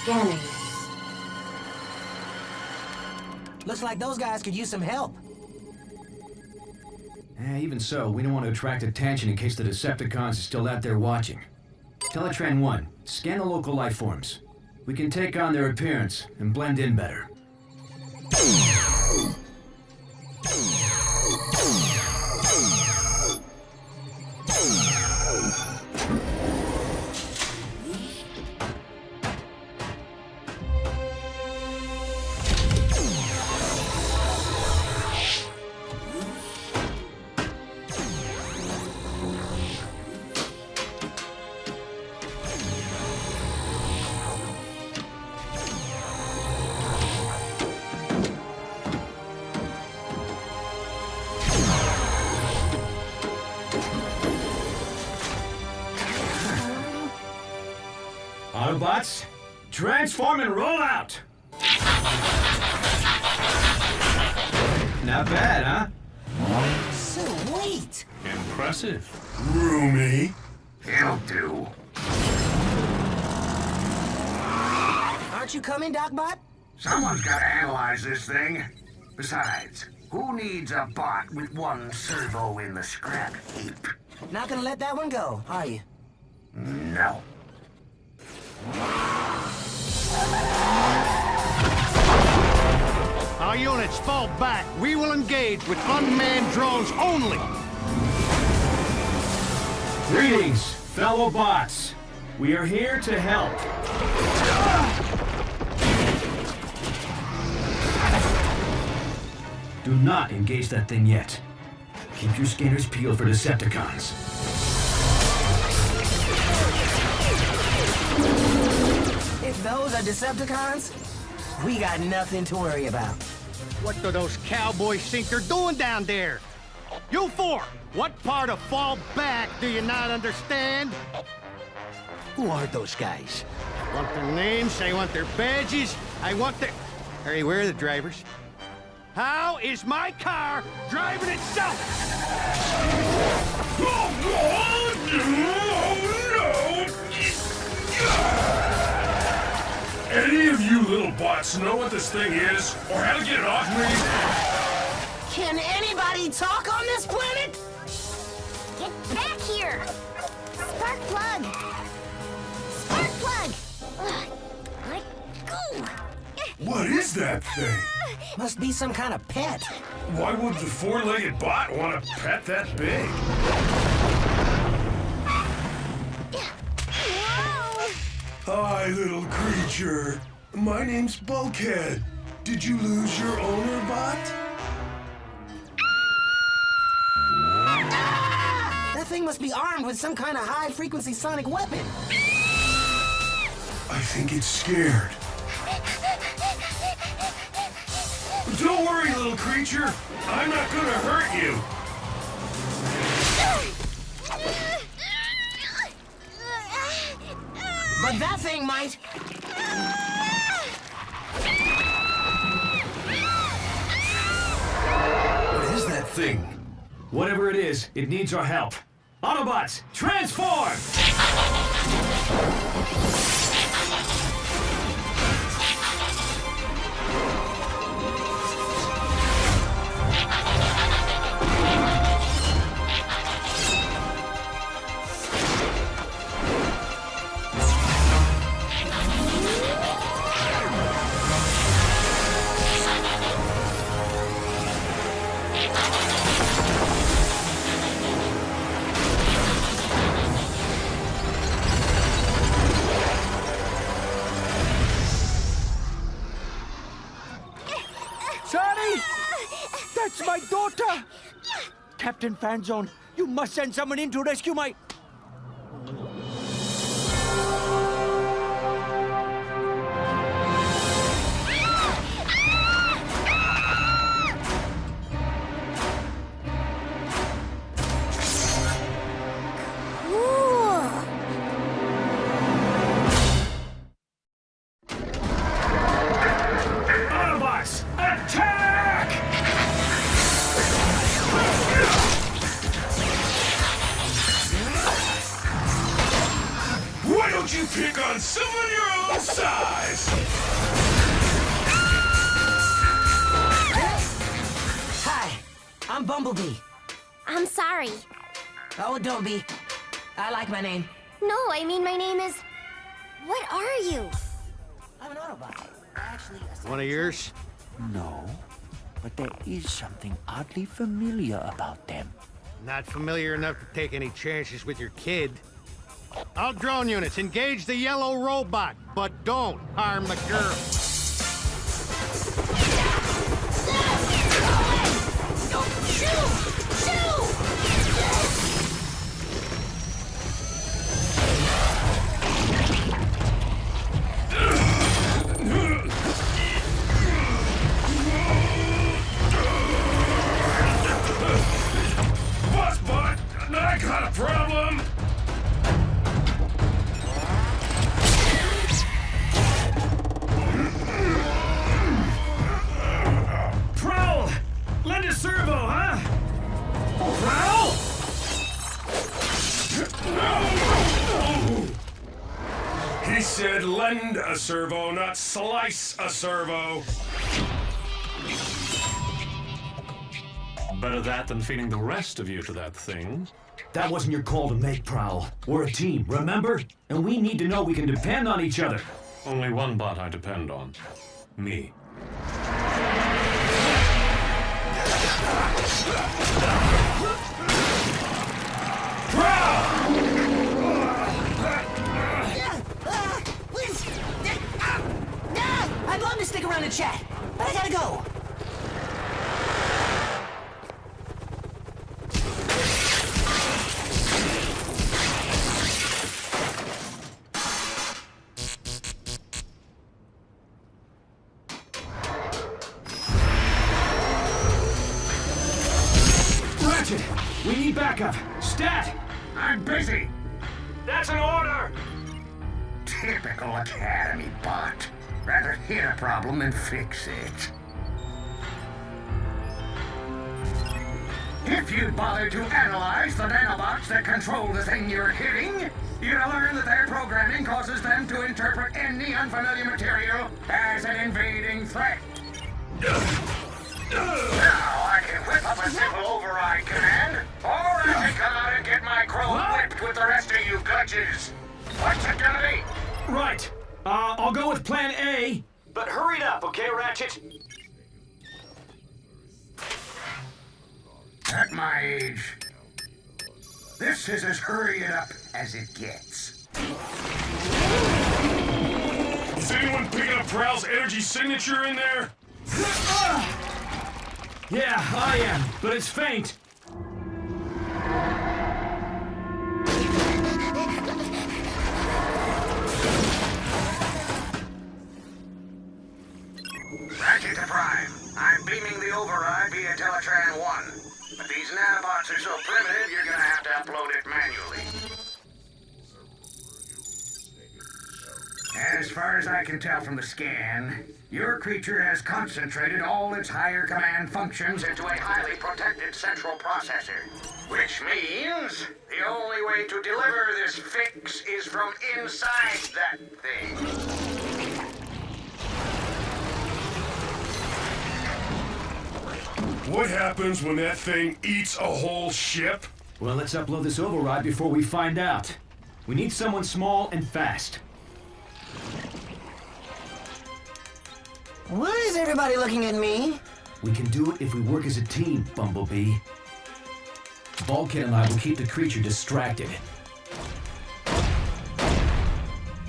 Scanning. Looks like those guys could use some help. Even so, we don't want to attract attention in case the Decepticons are still out there watching. Teletran 1, scan the local life forms. We can take on their appearance and blend in better. Autobots, transform and roll out! Not bad, huh? Sweet! Impressive. Roomy. It'll do. Aren't you coming, Docbot? Someone's got to analyze this thing. Besides, who needs a bot with one servo in the scrap heap? Not gonna let that one go, are you? No. Our units fall back. We will engage with unmanned drones only. Greetings, fellow bots. We are here to help. Do not engage that thing yet. Keep your scanners peeled for Decepticons. If those are Decepticons, we got nothing to worry about. What do those cowboys think they're doing down there? You four, what part of fall back do you not understand? Who are those guys? I want their names, I want their badges, I want their... Hey, where are the drivers? How is my car driving itself? Any of you little bots know what this thing is, or how to get it off me? Can anybody talk on this planet? Get back here! Spark plug! Spark plug! Ugh, let go! What is that thing? Must be some kind of pet. Why would the four-legged bot want a pet that big? Hi, little creature. My name's Bulkhead. Did you lose your owner, bot? That thing must be armed with some kind of high-frequency sonic weapon. I think it's scared. Don't worry, little creature. I'm not gonna hurt you. But that thing might. What is that thing? Whatever it is, it needs our help. Autobots, transform! That's my daughter! Captain Fanzone, you must send someone in to rescue my... Autobots, attack! Why don't you pick on someone your own size? Hi, I'm Bumblebee. I'm sorry. Oh, don't be. I like my name. No, I mean my name is... What are you? I'm an Autobot. Actually, One of yours? No, but there is something oddly familiar about them. Not familiar enough to take any chances with your kid. All drone units, engage the yellow robot, but don't harm the girl. Boss bot, I got a problem. Prowl! Lend a servo, huh? Prowl! He said lend a servo, not slice a servo. Better that than feeding the rest of you to that thing. That wasn't your call to make, Prowl. We're a team, remember? And we need to know we can depend on each other. Only one bot I depend on. Me. I'd love to stick around and chat, but I gotta go. need backup. Stat! I'm busy. That's an order! Typical Academy bot. Rather hit a problem than fix it. If you'd bother to analyze the nanobots that control the thing you're hitting, you'll learn that their programming causes them to interpret any unfamiliar material as an invading threat. Now I can whip up a simple override command, or I can come out and get my chrome whipped with the rest of you glitches. What's it gonna be? Right. I'll go with plan A. But hurry it up, okay, Ratchet? At my age, this is as hurry it up as it gets. Is anyone picking up Prowl's energy signature in there? Yeah, I am, but it's faint. Ratchet to Prime. I'm beaming the override via Teletran 1. But these nanobots are so primitive, you're gonna have to upload it manually. As far as I can tell from the scan, your creature has concentrated all its higher command functions into a highly protected central processor. Which means the only way to deliver this fix is from inside that thing. What happens when that thing eats a whole ship? Well, let's upload this override before we find out. We need someone small and fast. Why is everybody looking at me? We can do it if we work as a team, Bumblebee. Bulkhead and I will keep the creature distracted.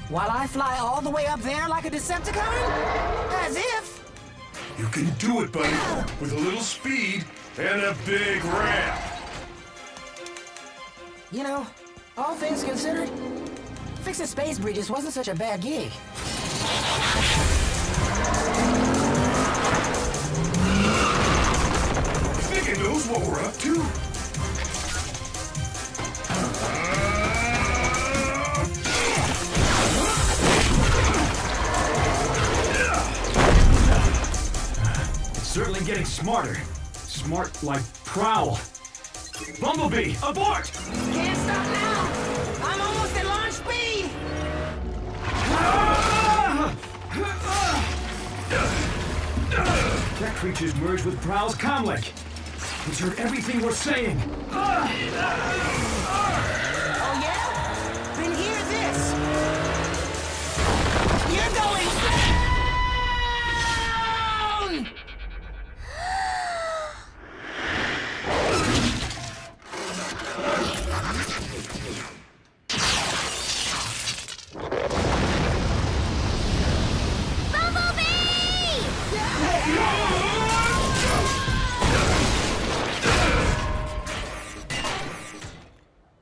While I fly all the way up there like a Decepticon? As if. You can do it, buddy, with a little speed and a big ramp. You know, all things considered, fixing space bridges wasn't such a bad gig. You think it knows what we're up to? Certainly getting smarter. Smart like Prowl. Bumblebee, abort! Can't stop now! I'm almost at launch speed! That creature's merged with Prowl's comlink. He's heard everything we're saying. Oh yeah? Then hear this! You're going down!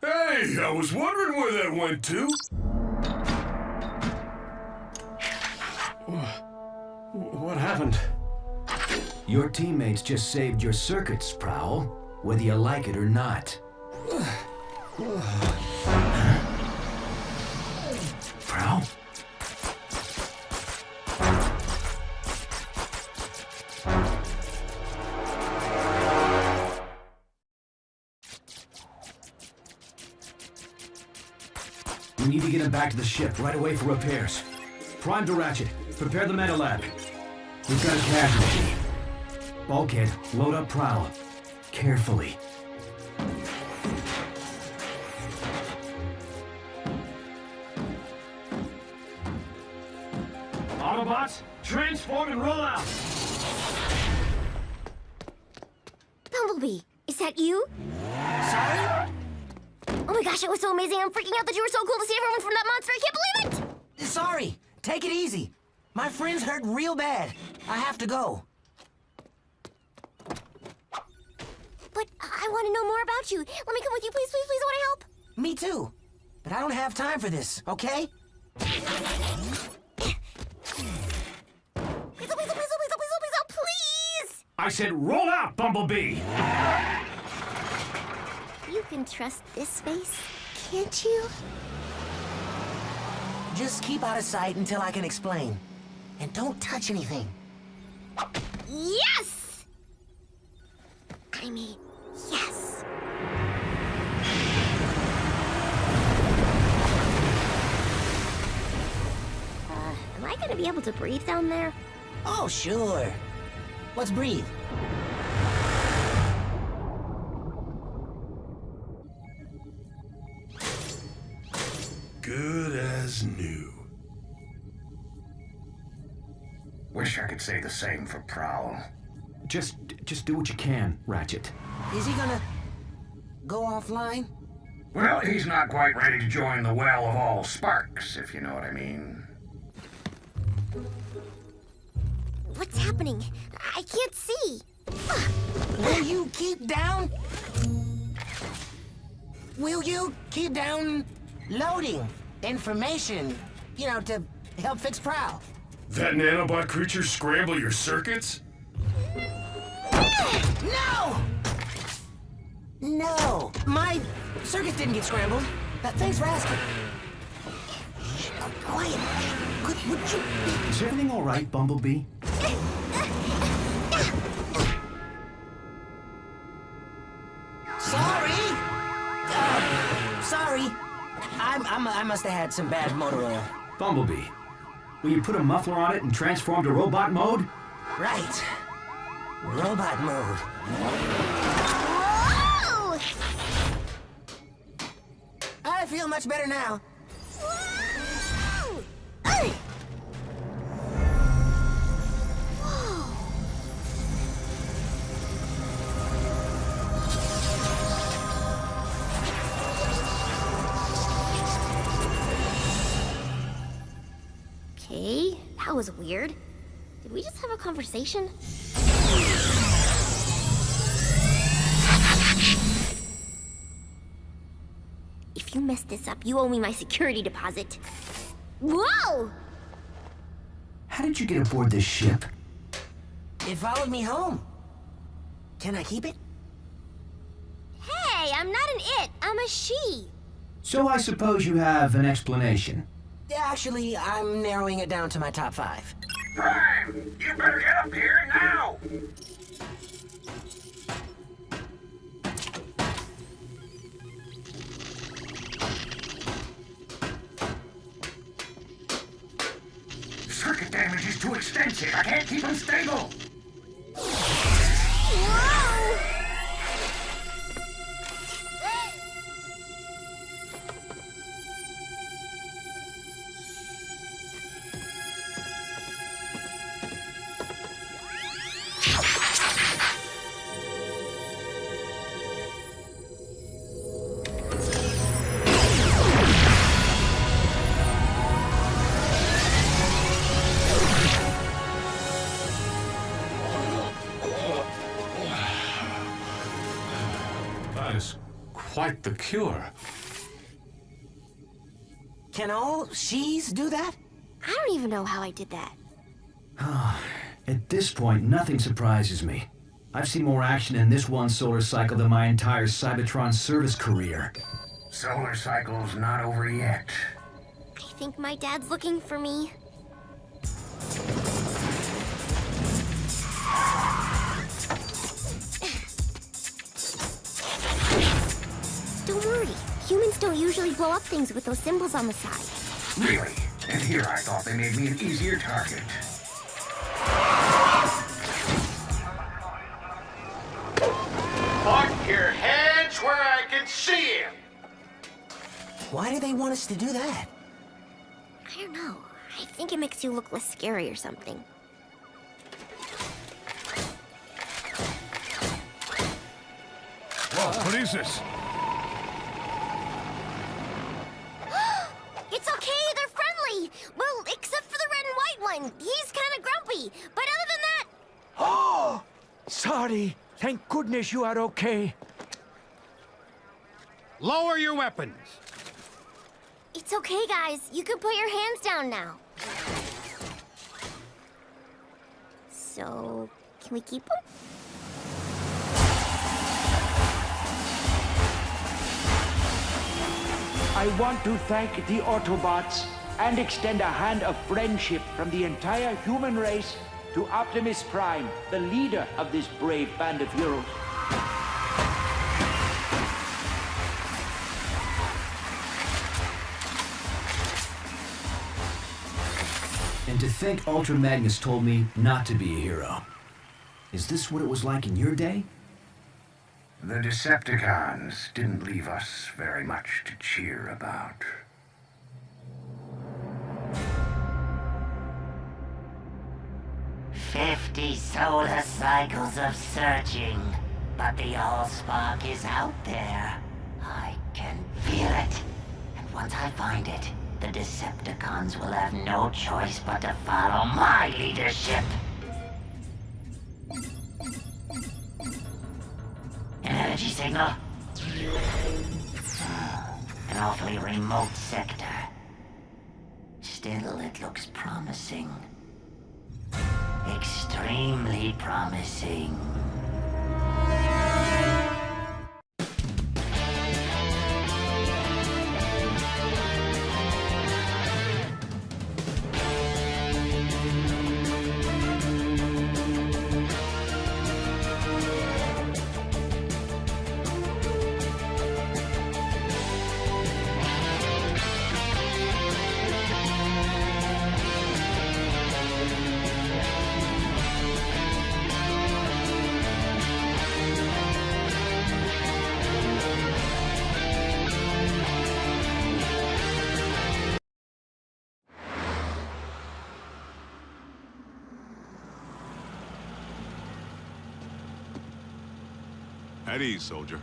Hey, I was wondering where that went to. What happened? Your teammates just saved your circuits, Prowl, whether you like it or not. Prowl? We need to get him back to the ship right away for repairs. Prime to Ratchet. Prepare the meta lab. We've got a casualty. Bulkhead, load up Prowl. Carefully. Autobots, transform and roll out! Bumblebee, is that you? Sorry? Oh my gosh, it was so amazing. I'm freaking out that you were so cool to see everyone from that monster. I can't believe it! Sorry. Take it easy. My friend's hurt real bad. I have to go. But I want to know more about you. Let me come with you, please, please, please. I want to help. Me too. But I don't have time for this, okay? Please! I said roll out, Bumblebee! You can trust this face, can't you? Just keep out of sight until I can explain. And don't touch anything. Yes! I mean, yes. Am I gonna be able to breathe down there? Oh, sure. Let's breathe. Good as new. Wish I could say the same for Prowl. Just do what you can, Ratchet. Is he gonna go offline? Well, he's not quite ready to join the well of all sparks, if you know what I mean. What's happening? I can't see. Will you keep down? Will you keep down loading information, you know, to help fix Prowl? That nanobot creature scramble your circuits? No! No, my circuits didn't get scrambled. Thanks for asking. Shh, quiet. Would you... Is everything all right, Bumblebee? Sorry. Sorry. I must have had some bad motor oil. Bumblebee, will you put a muffler on it and transform to robot mode? Right. Robot mode. Whoa! I feel much better now. Whoa! Okay, that was weird. Did we just have a conversation? If you mess this up, you owe me my security deposit. Whoa! How did you get aboard this ship? It followed me home. Can I keep it? Hey, I'm not an it, I'm a she. So I suppose you have an explanation. Actually, I'm narrowing it down to my top 5. Prime, you better get up here now! Circuit damage is too extensive. I can't keep them stable. Whoa! That is quite the cure. Can all she's do that? I don't even know how I did that. At this point, nothing surprises me. I've seen more action in this one solar cycle than my entire Cybertron service career. Solar cycle's not over yet. I think my dad's looking for me. Don't worry. Humans don't usually blow up things with those symbols on the side. Really? And here I thought they made me an easier target. Put your hands where I can see him. Why do they want us to do that? I don't know. I think it makes you look less scary or something. Whoa, what is this? It's okay, they're friendly! Well, except for the red and white one. He's kind of grumpy. But other than that... Oh! Sorry. Thank goodness you are okay. Lower your weapons. It's okay, guys. You can put your hands down now. So, can we keep them? I want to thank the Autobots and extend a hand of friendship from the entire human race to Optimus Prime, the leader of this brave band of heroes. And to think Ultra Magnus told me not to be a hero. Is this what it was like in your day? The Decepticons didn't leave us very much to cheer about. "50 solar cycles of searching, but the Allspark is out there. I can feel it. And once I find it, the Decepticons will have no choice but to follow my leadership." An energy signal? An awfully remote sector. Still, it looks promising. Extremely promising. At ease, soldier.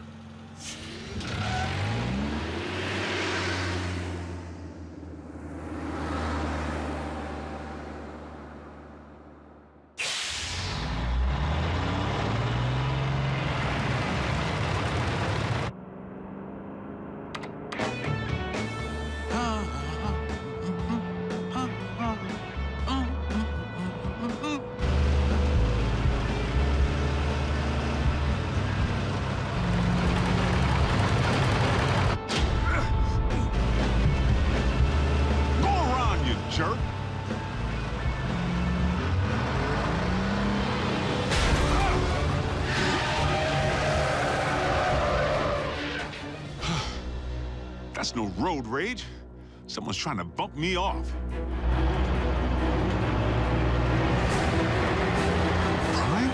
Jerk. That's no road rage. Someone's trying to bump me off. Prime?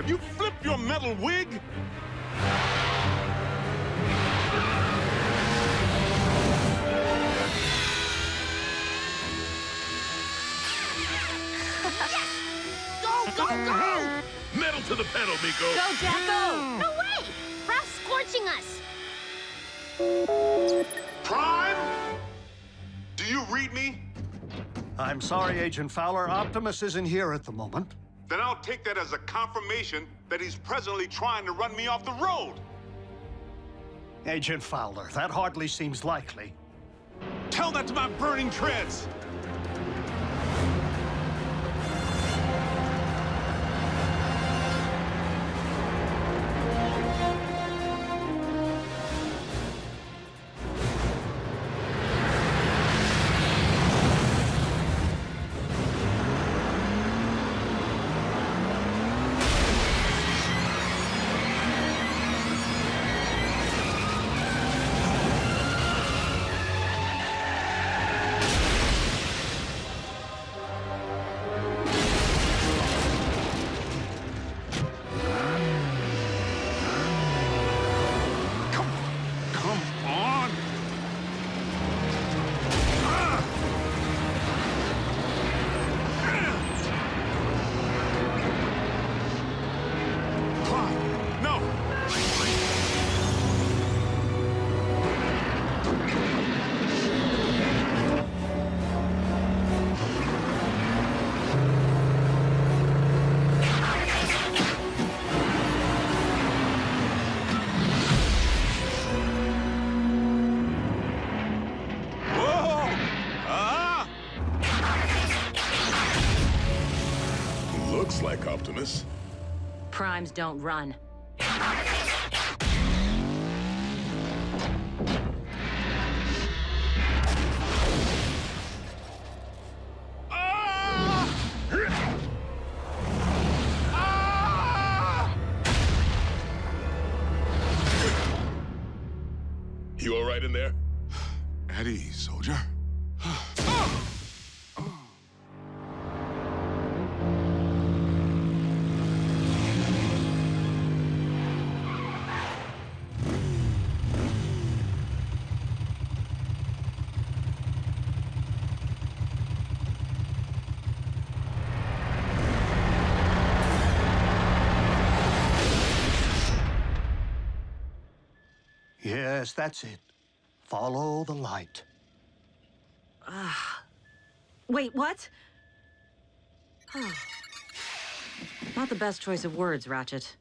You flip your metal wig? Go, go, go! Metal to the pedal, Miko. Go, Jack, go! No way! Ralph's scorching us! Prime? Do you read me? I'm sorry, Agent Fowler. Optimus isn't here at the moment. Then I'll take that as a confirmation that he's presently trying to run me off the road. Agent Fowler, that hardly seems likely. Tell that to my burning treads! looks like, Optimus. Primes don't run. You all right in there? At ease, soldier. Yes, that's it. Follow the light. Wait, what? Oh. Not the best choice of words, Ratchet.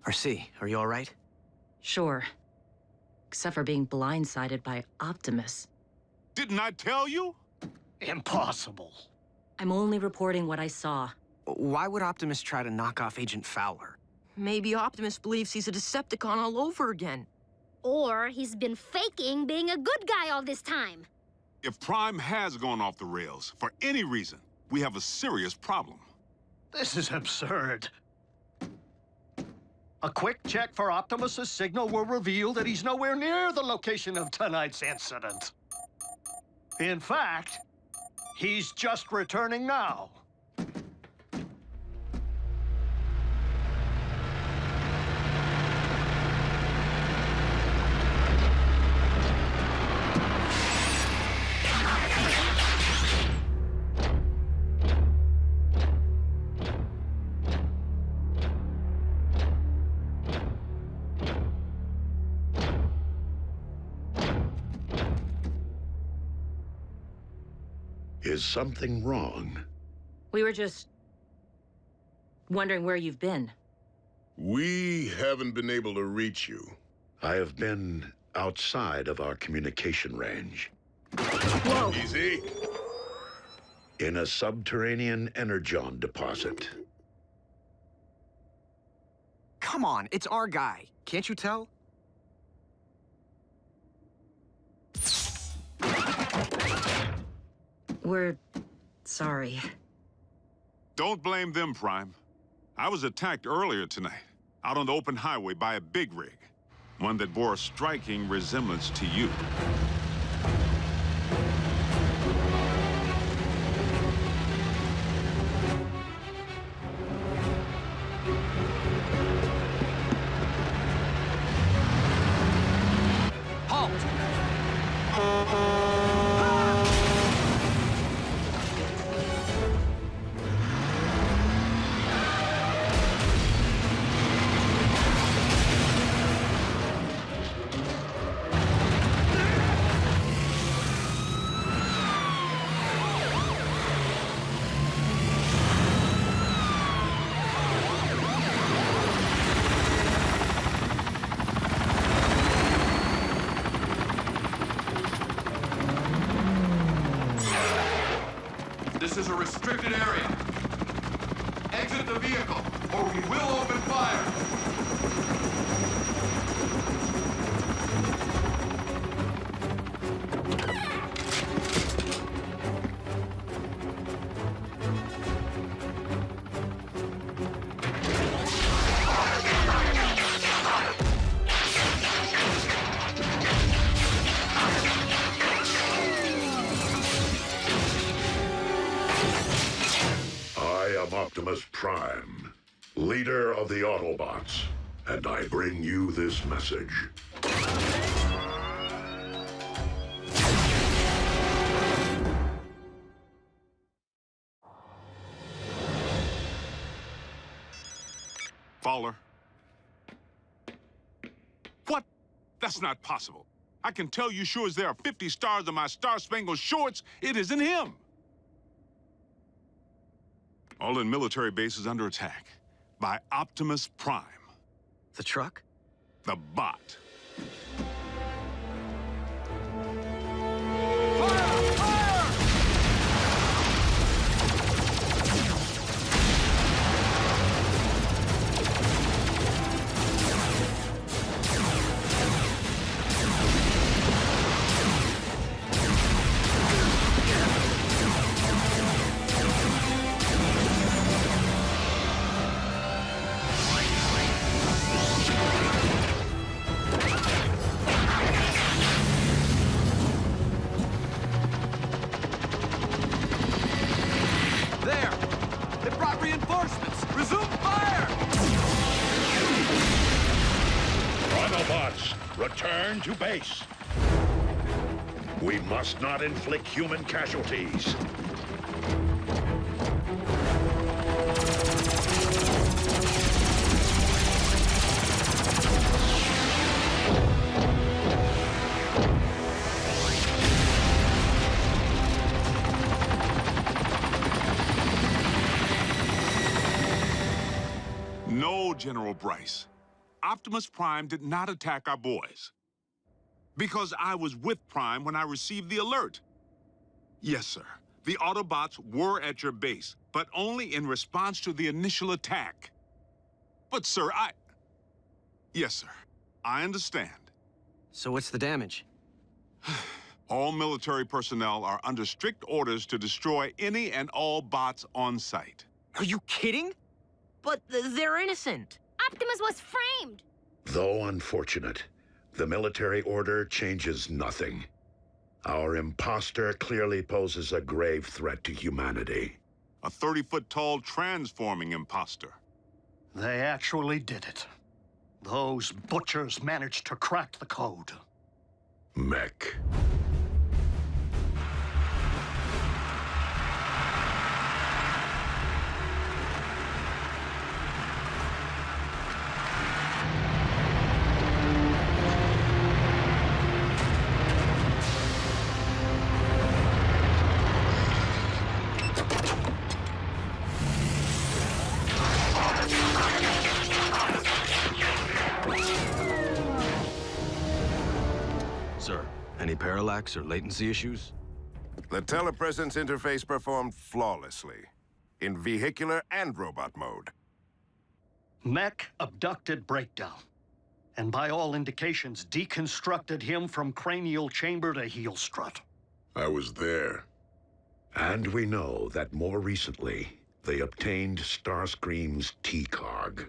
RC, are you all right? Sure. Except for being blindsided by Optimus. Didn't I tell you? Impossible. I'm only reporting what I saw. Why would Optimus try to knock off Agent Fowler? Maybe Optimus believes he's a Decepticon all over again. Or he's been faking being a good guy all this time. If Prime has gone off the rails, for any reason, we have a serious problem. This is absurd. A quick check for Optimus's signal will reveal that he's nowhere near the location of tonight's incident. In fact, he's just returning now. Is something wrong? We were just wondering where you've been. We haven't been able to reach you. I have been outside of our communication range. Whoa! Easy. In a subterranean Energon deposit. Come on, it's our guy. Can't you tell? We're sorry. Don't blame them, Prime. I was attacked earlier tonight, out on the open highway by a big rig. One that bore a striking resemblance to you. This is a restricted area. Exit the vehicle, or we will open fire. Optimus Prime, leader of the Autobots, and I bring you this message. Fowler. What? That's not possible. I can tell you sure as there are 50 stars on my Star-Spangled Shorts, it isn't him. All in military bases under attack by Optimus Prime. The truck? The bot. Return to base. We must not inflict human casualties. No, General Bryce. Optimus Prime did not attack our boys. Because I was with Prime when I received the alert. Yes, sir. The Autobots were at your base, but only in response to the initial attack. But, sir, Yes, sir. I understand. So what's the damage? All military personnel are under strict orders to destroy any and all bots on site. Are you kidding? But they're innocent. Optimus was framed. Though unfortunate, the military order changes nothing. Our imposter clearly poses a grave threat to humanity. A 30-foot-tall transforming imposter. They actually did it. Those butchers managed to crack the code. Mech. Sir, any parallax or latency latency The telepresence interface performed flawlessly, in vehicular and robot mode. Mech abducted Breakdown, and by all indications, deconstructed him from cranial chamber to heel strut. I was there. And we know that more recently, they obtained Starscream's T-Cog.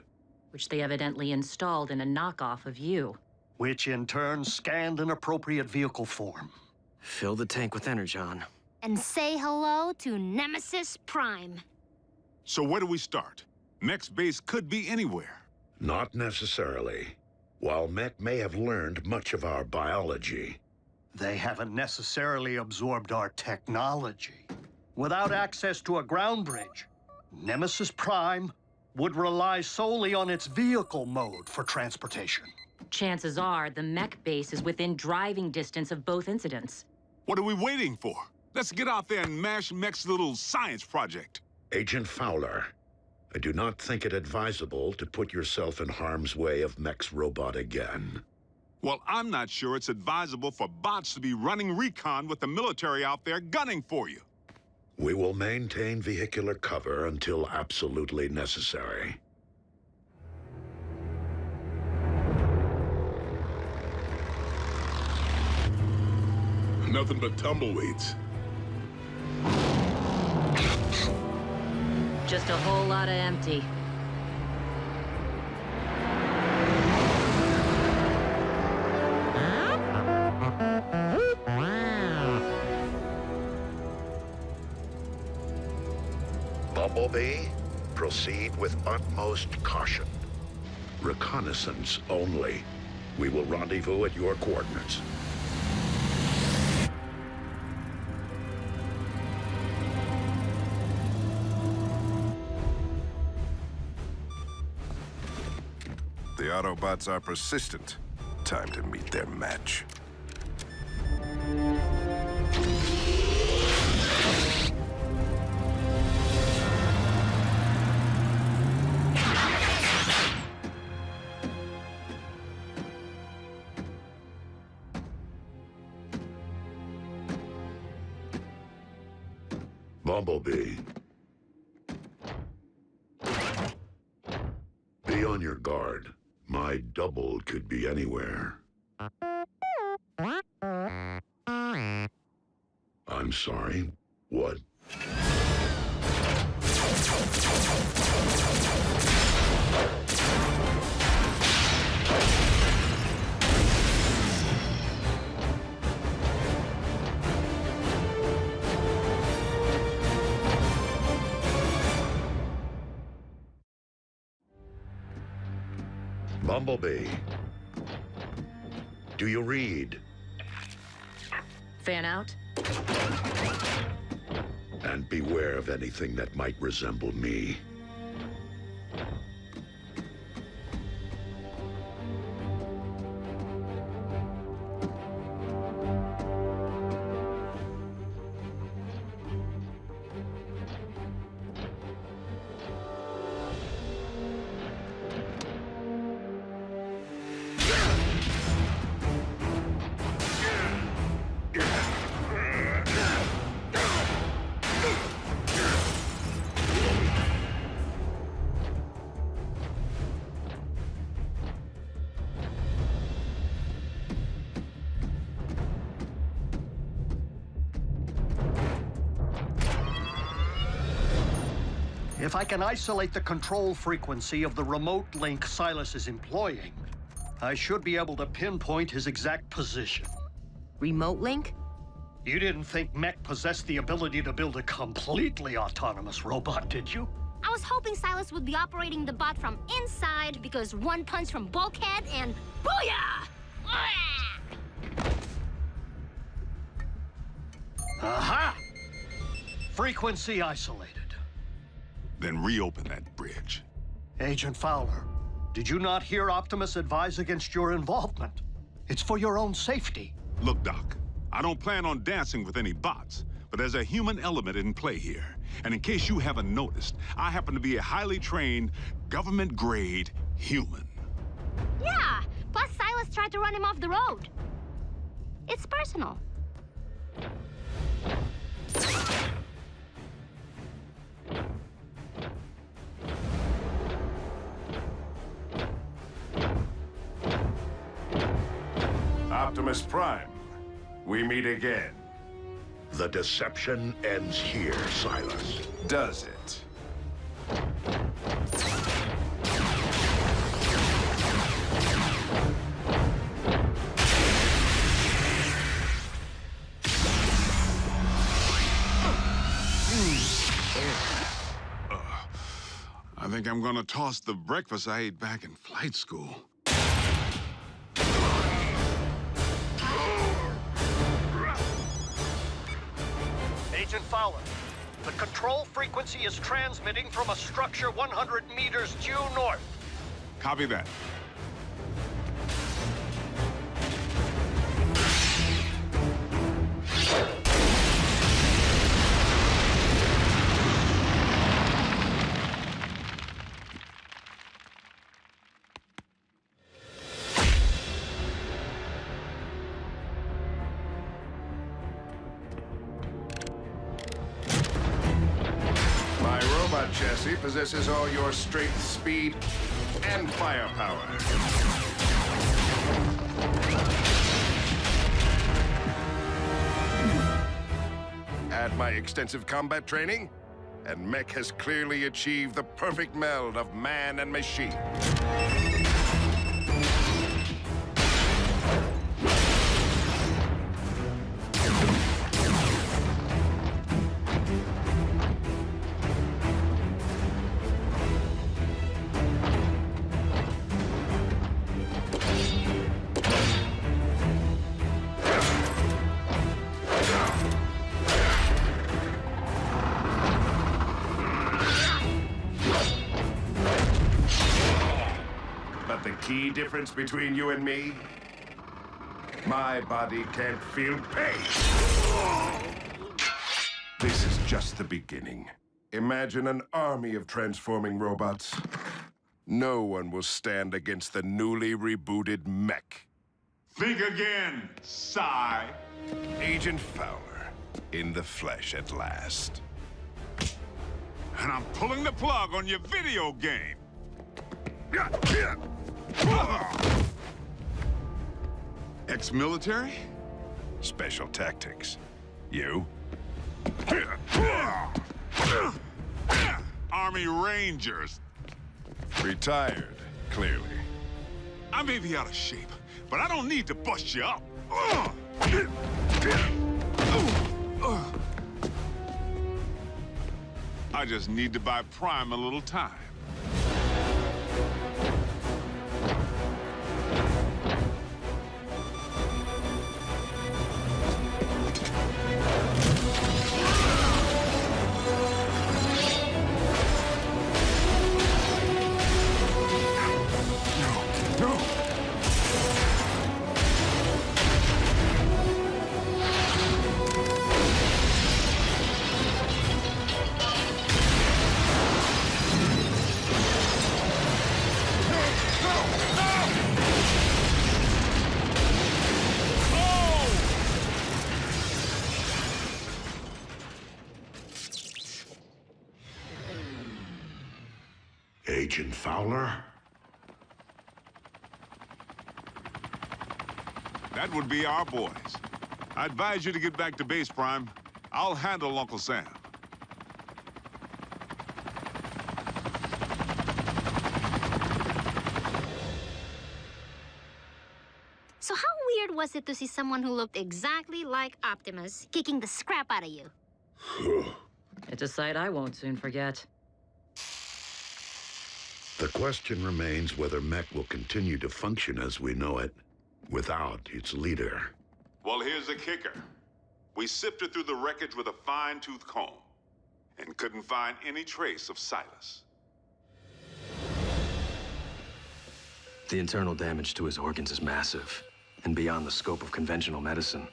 Which they evidently installed in a knockoff of you. Which in turn scanned an appropriate vehicle form. Fill the tank with Energon. And say hello to Nemesis Prime. So where do we start? Mech's base could be anywhere. Not necessarily. While Mech may have learned much of our biology, they haven't necessarily absorbed our technology. Without access to a ground bridge, Nemesis Prime would rely solely on its vehicle mode for transportation. Chances are the mech base is within driving distance of both incidents. What are we waiting for? Let's get out there and mash Mech's little science project. Agent Fowler, I do not think it advisable to put yourself in harm's way of Mech's robot again. Well, I'm not sure it's advisable for bots to be running recon with the military out there gunning for you. We will maintain vehicular cover until absolutely necessary. Nothing but tumbleweeds. Just a whole lot of empty. Bumblebee, proceed with utmost caution. Reconnaissance only. We will rendezvous at your coordinates. The Autobots are persistent. Time to meet their match. Bumblebee. Be on your guard. My double could be anywhere. I'm sorry. What? Bumblebee. Do you read? Fan out? And beware of anything that might resemble me. If I can isolate the control frequency of the remote link Silas is employing, I should be able to pinpoint his exact position. Remote link? You didn't think Mech possessed the ability to build a completely autonomous robot, did you? I was hoping Silas would be operating the bot from inside because one punch from Bulkhead and booyah! Aha! Frequency isolated. Then reopen that bridge. Agent Fowler, did you not hear Optimus advise against your involvement? It's for your own safety. Look, Doc, I don't plan on dancing with any bots, but there's a human element in play here. And in case you haven't noticed, I happen to be a highly trained, government-grade human. Yeah, plus Silas tried to run him off the road. It's personal. Optimus Prime, we meet again. The deception ends here, Silas. Does it? I think I'm gonna toss the breakfast I ate back in flight school. Agent Fowler, the control frequency is transmitting from a structure 100 meters due north. Copy that. Chassis possesses all your strength, speed, and firepower. Add my extensive combat training, and Mech has clearly achieved the perfect meld of man and machine. Key difference between you and me? My body can't feel pain. This is just the beginning. Imagine an army of transforming robots. No one will stand against the newly rebooted Mech. Think again, sigh. Agent Fowler, in the flesh at last. And I'm pulling the plug on your video game. Ex-military? Special tactics. You? Army Rangers. Retired, clearly. I may be out of shape, but I don't need to bust you up. I just need to buy Prime a little time. Agent Fowler? That would be our boys. I advise you to get back to base, Prime. I'll handle Uncle Sam. So how weird was it to see someone who looked exactly like Optimus kicking the scrap out of you? It's a sight I won't soon forget. The question remains whether mech will continue to function as we know it without its leader. Well, here's the kicker. We sifted through the wreckage with a fine-tooth comb and couldn't find any trace of Silas. The internal damage to his organs is massive and beyond the scope of conventional medicine.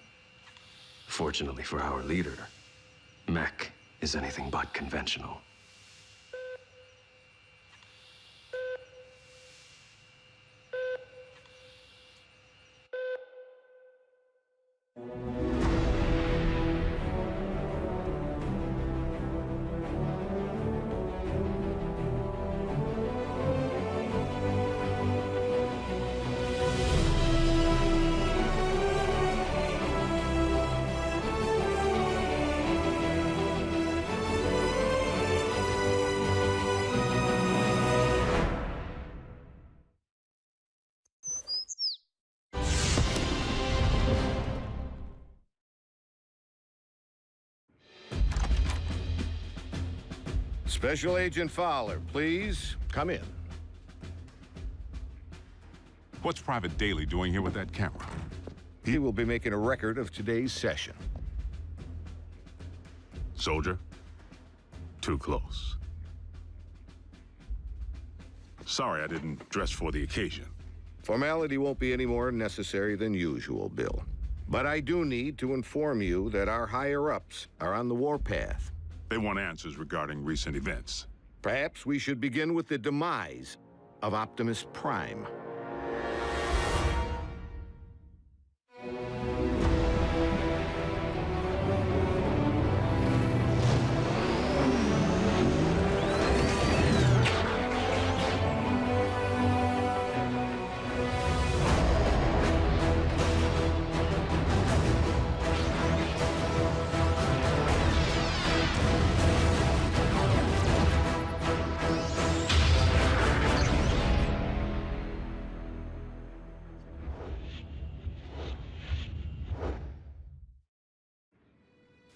Fortunately for our leader, mech is anything but conventional. Special Agent Fowler, please come in. What's Private Daly doing here with that camera? He will be making a record of today's session. Soldier, too close. Sorry I didn't dress for the occasion. Formality won't be any more necessary than usual, Bill. But I do need to inform you that our higher-ups are on the warpath. They want answers regarding recent events. Perhaps we should begin with the demise of Optimus Prime.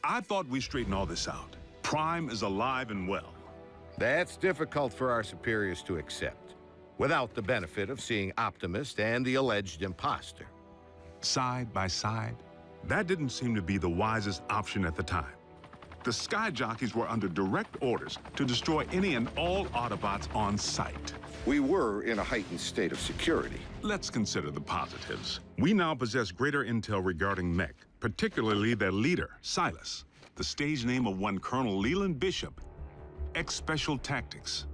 I thought we straightened all this out. Prime is alive and well. That's difficult for our superiors to accept, without the benefit of seeing Optimus and the alleged imposter. Side by side, that didn't seem to be the wisest option at the time. The Sky Jockeys were under direct orders to destroy any and all Autobots on sight. We were in a heightened state of security. Let's consider the positives. We now possess greater intel regarding mech, particularly their leader, Silas, the stage name of one Colonel Leland Bishop, ex-Special Tactics.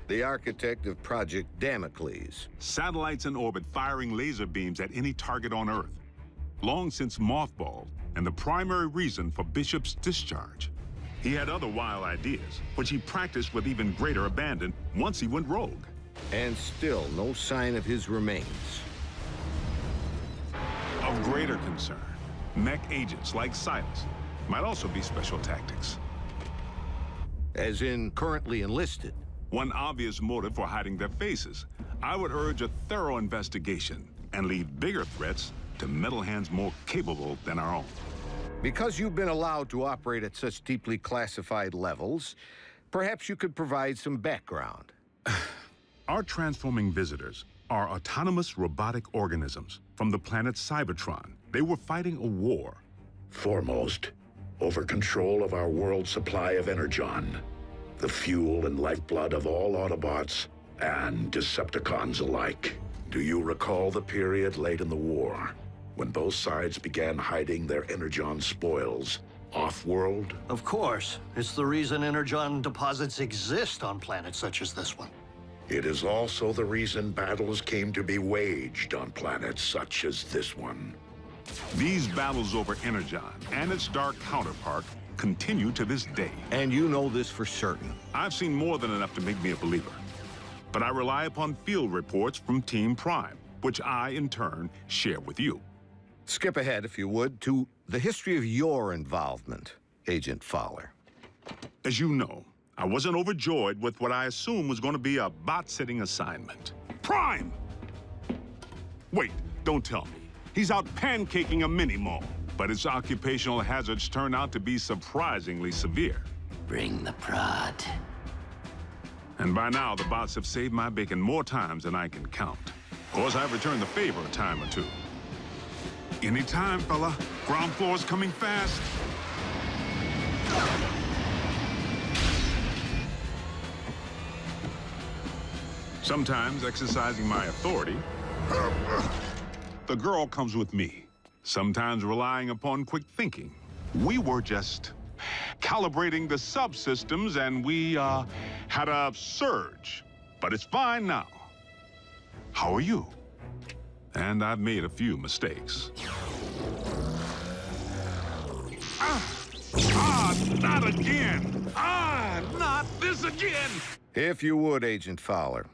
The architect of Project Damocles. Satellites in orbit firing laser beams at any target on Earth. Long since mothballed, and the primary reason for Bishop's discharge. He had other wild ideas, which he practiced with even greater abandon once he went rogue. And still no sign of his remains. Of greater concern, mech agents like Silas might also be Special Tactics. As in currently enlisted. One obvious motive for hiding their faces. I would urge a thorough investigation and leave bigger threats to metal hands more capable than our own. Because you've been allowed to operate at such deeply classified levels, perhaps you could provide some background. Our transforming visitors are autonomous robotic organisms from the planet Cybertron. They were fighting a war. Foremost, over control of our world's supply of Energon, the fuel and lifeblood of all Autobots and Decepticons alike. Do you recall the period late in the war, when both sides began hiding their Energon spoils off-world? Of course. It's the reason Energon deposits exist on planets such as this one. It is also the reason battles came to be waged on planets such as this one. These battles over Energon and its dark counterpart continue to this day. And you know this for certain. I've seen more than enough to make me a believer. but I rely upon field reports from Team Prime, which I, in turn, share with you. Skip ahead, if you would, to the history of your involvement, Agent Fowler. As you know, I wasn't overjoyed with what I assumed was going to be a bot-sitting assignment. Prime! Wait, don't tell me. He's out pancaking a mini-mall, but its occupational hazards turn out to be surprisingly severe. Bring the prod. And by now, the bots have saved my bacon more times than I can count. Of course, I've returned the favor a time or two. Anytime, fella. Ground floor's coming fast. Sometimes, exercising my authority, the girl comes with me. Sometimes relying upon quick thinking. We were just calibrating the subsystems and we had a surge. But it's fine now. How are you? And I've made a few mistakes. Not again! Not this again! If you would, Agent Fowler,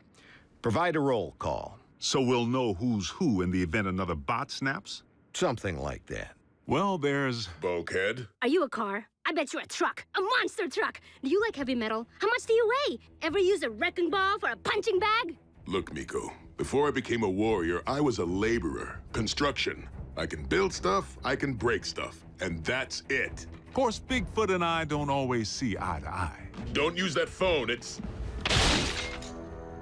provide a roll call. So we'll know who's who in the event another bot snaps? Something like that. Well, there's... Bulkhead? Are you a car? I bet you're a truck. A monster truck. Do you like heavy metal? How much do you weigh? Ever use a wrecking ball for a punching bag? Look, Miko, before I became a warrior, I was a laborer. Construction. I can build stuff, I can break stuff, and that's it. Of course, Bigfoot and I don't always see eye to eye. Don't use that phone, it's...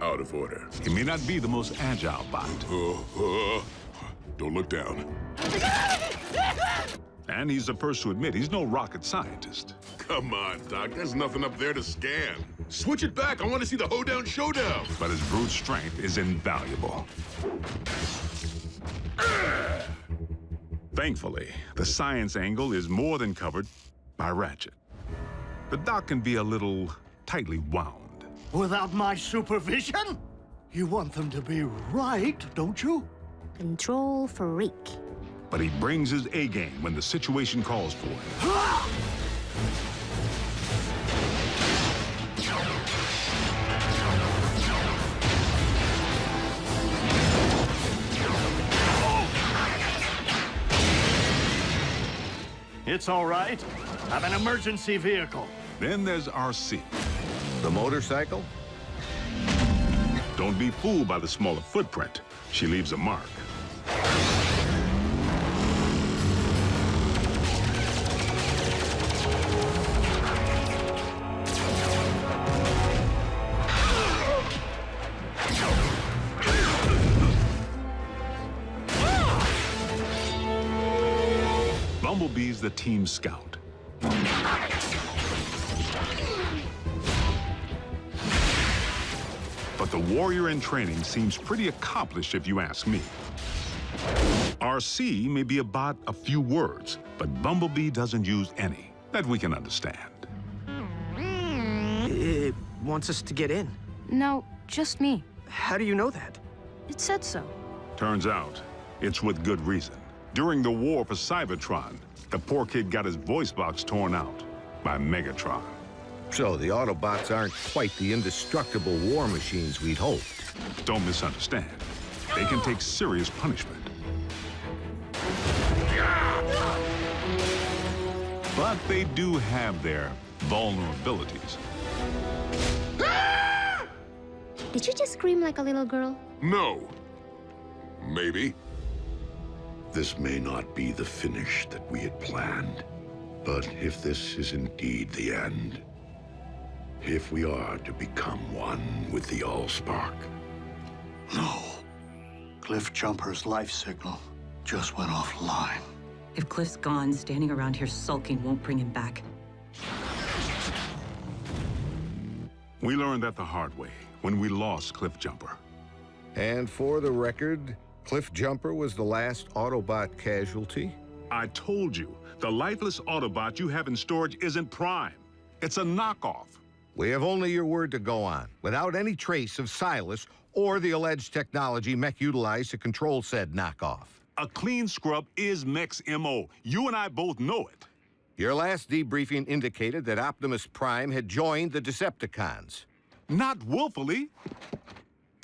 out of order. He may not be the most agile bot. Don't look down. And he's the first to admit he's no rocket scientist. Come on, Doc, there's nothing up there to scan. Switch it back, I want to see the hoedown showdown. But his brute strength is invaluable. Thankfully, the science angle is more than covered by Ratchet. The doc can be a little tightly wound. Without my supervision? You want them to be right, don't you? Control freak. But he brings his A-game when the situation calls for it. It's all right. I'm an emergency vehicle. Then there's RC. The motorcycle? Don't be fooled by the smaller footprint. She leaves a mark. Bumblebee's the team scout. But the warrior in training seems pretty accomplished if you ask me. RC may be about a few words, but Bumblebee doesn't use any that we can understand. It wants us to get in. No, just me. How do you know that? It said so. Turns out, it's with good reason. During the war for Cybertron, the poor kid got his voice box torn out by Megatron. So the Autobots aren't quite the indestructible war machines we'd hoped. Don't misunderstand. They can take serious punishment. But they do have their vulnerabilities. Did you just scream like a little girl? No. Maybe. This may not be the finish that we had planned, but if this is indeed the end, if we are to become one with the Allspark. No. Cliff Jumper's life signal just went offline. If Cliff's gone, standing around here sulking won't bring him back. We learned that the hard way when we lost Cliff Jumper. And for the record, Cliff Jumper was the last Autobot casualty? I told you, the lifeless Autobot you have in storage isn't Prime. It's a knockoff. We have only your word to go on, without any trace of Silas or the alleged technology Mech utilized to control said knockoff. A clean scrub is Mech's MO. You and I both know it. Your last debriefing indicated that Optimus Prime had joined the Decepticons. Not willfully.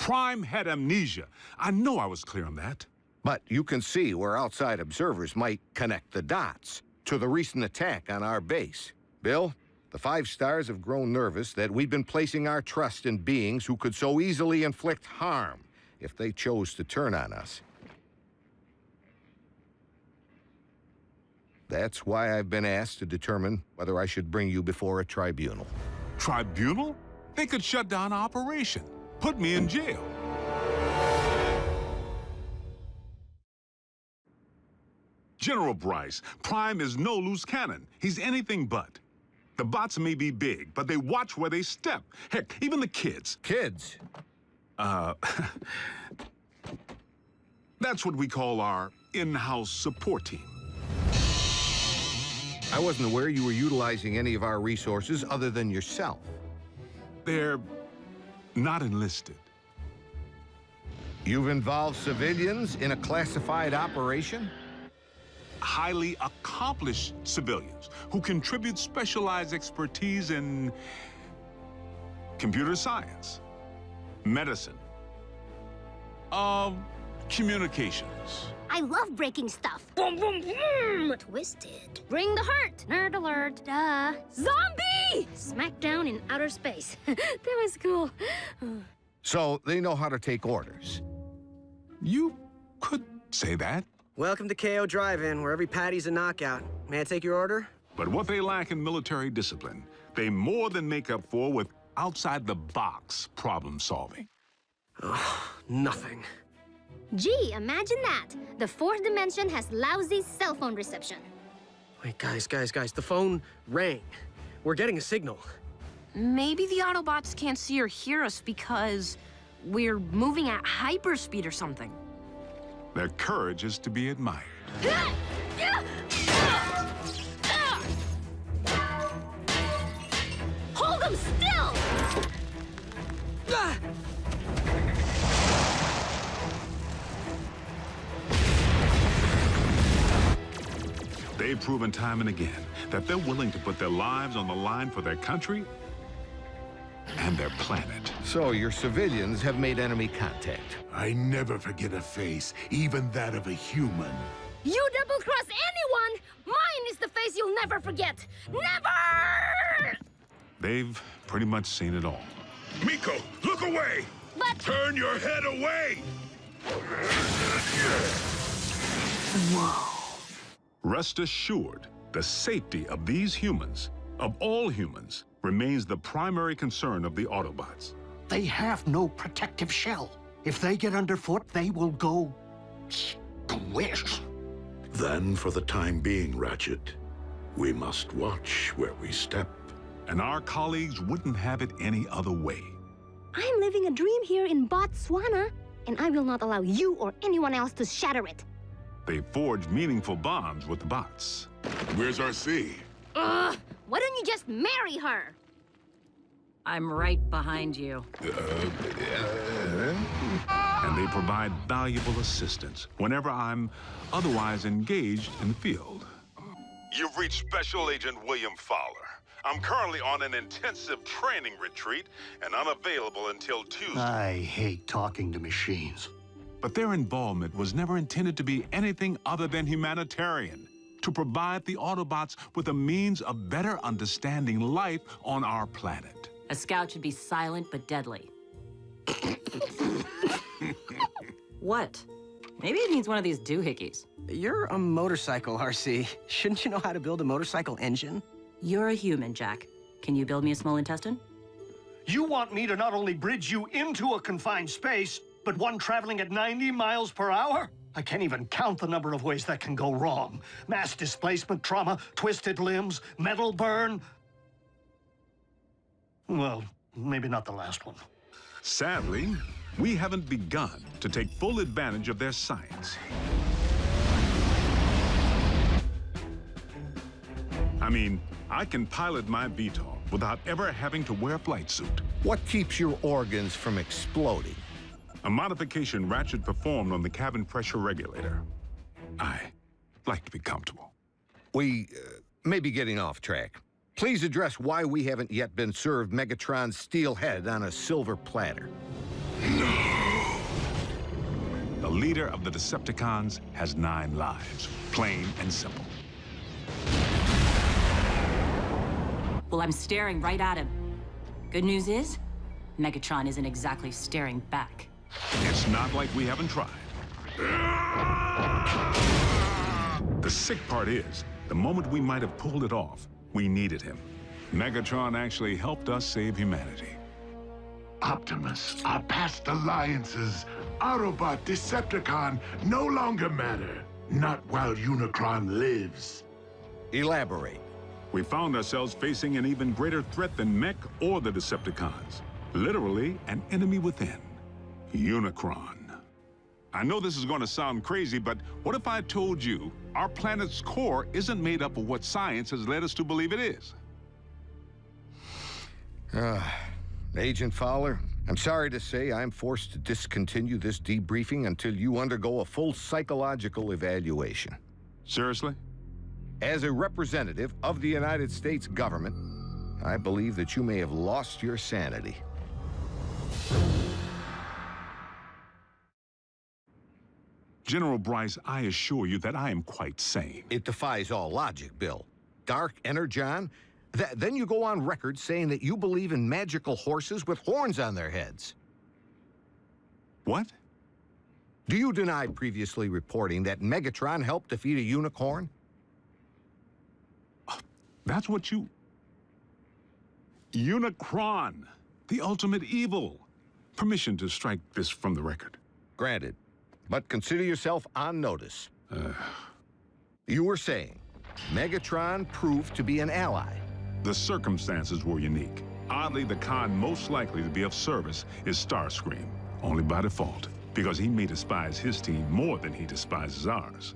Prime had amnesia. I know I was clear on that. But you can see where outside observers might connect the dots to the recent attack on our base. Bill, the 5 stars have grown nervous that we've been placing our trust in beings who could so easily inflict harm if they chose to turn on us. That's why I've been asked to determine whether I should bring you before a tribunal. Tribunal? They could shut down operation. Put me in jail. General Bryce, Prime is no loose cannon. He's anything but. The bots may be big, but they watch where they step. Heck, even the kids. Kids? That's what we call our in-house support team. I wasn't aware you were utilizing any of our resources other than yourself. They're not enlisted. You've involved civilians in a classified operation? Highly accomplished civilians who contribute specialized expertise in computer science, medicine, communications. I love breaking stuff. Boom, boom, boom! Twisted. Bring the hurt. Nerd alert. Duh. Zombie! Smackdown in outer space. That was cool. So they know how to take orders. You could say that. Welcome to KO Drive-In, where every patty's a knockout. May I take your order? But what they lack in military discipline, they more than make up for with outside-the-box problem solving. Oh, nothing. Gee, imagine that. The 4th dimension has lousy cell phone reception. Wait, guys, the phone rang. We're getting a signal. Maybe the Autobots can't see or hear us because we're moving at hyperspeed or something. Their courage is to be admired. Hold them still! They've proven time and again that they're willing to put their lives on the line for their country and their planet. So your civilians have made enemy contact. I never forget a face, even that of a human. You double-cross anyone, mine is the face you'll never forget. Never! They've pretty much seen it all. Miko, look away! But... Turn your head away! Whoa. Rest assured, the safety of these humans, of all humans, remains the primary concern of the Autobots. They have no protective shell. If they get underfoot, they will go... squish. Then, for the time being, Ratchet, we must watch where we step. And our colleagues wouldn't have it any other way. I'm living a dream here in Botswana, and I will not allow you or anyone else to shatter it. They forged meaningful bonds with the bots. Where's RC? Why don't you just marry her? I'm right behind you. And they provide valuable assistance whenever I'm otherwise engaged in the field. You've reached Special Agent William Fowler. I'm currently on an intensive training retreat and unavailable until Tuesday. I hate talking to machines. But their involvement was never intended to be anything other than humanitarian, to provide the Autobots with a means of better understanding life on our planet. A scout should be silent but deadly. What? Maybe it needs one of these doohickeys. You're a motorcycle, RC. Shouldn't you know how to build a motorcycle engine? You're a human, Jack. Can you build me a small intestine? You want me to not only bridge you into a confined space, but one traveling at 90 miles per hour? I can't even count the number of ways that can go wrong. Mass displacement, trauma, twisted limbs, metal burn. Well, maybe not the last one. Sadly, we haven't begun to take full advantage of their science. I mean, I can pilot my VTOL without ever having to wear a flight suit. What keeps your organs from exploding? A modification Ratchet performed on the cabin pressure regulator. I like to be comfortable. We may be getting off track. Please address why we haven't yet been served Megatron's steel head on a silver platter. No. leader of the Decepticons has 9 lives. Plain and simple. Well, I'm staring right at him. Good news is, Megatron isn't exactly staring back. It's not like we haven't tried. The sick part is, the moment we might have pulled it off, we needed him. Megatron actually helped us save humanity. Optimus, our past alliances, Autobot, Decepticon, no longer matter. Not while Unicron lives. Elaborate. We found ourselves facing an even greater threat than Mech or the Decepticons. Literally, an enemy within. Unicron. I know this is going to sound crazy, but what if I told you our planet's core isn't made up of what science has led us to believe it is? Agent Fowler, I'm sorry to say I'm forced to discontinue this debriefing until you undergo a full psychological evaluation. Seriously? As a representative of the United States government, I believe that you may have lost your sanity. General Bryce, I assure you that I am quite sane. It defies all logic, Bill. Dark Energon? Then you go on record saying that you believe in magical horses with horns on their heads. What? Do you deny previously reporting that Megatron helped defeat a unicorn? That's what you... Unicron, the ultimate evil. Permission to strike this from the record. Granted, but consider yourself on notice. You were saying Megatron proved to be an ally. The circumstances were unique. Oddly, the con most likely to be of service is Starscream, only by default, because he may despise his team more than he despises ours.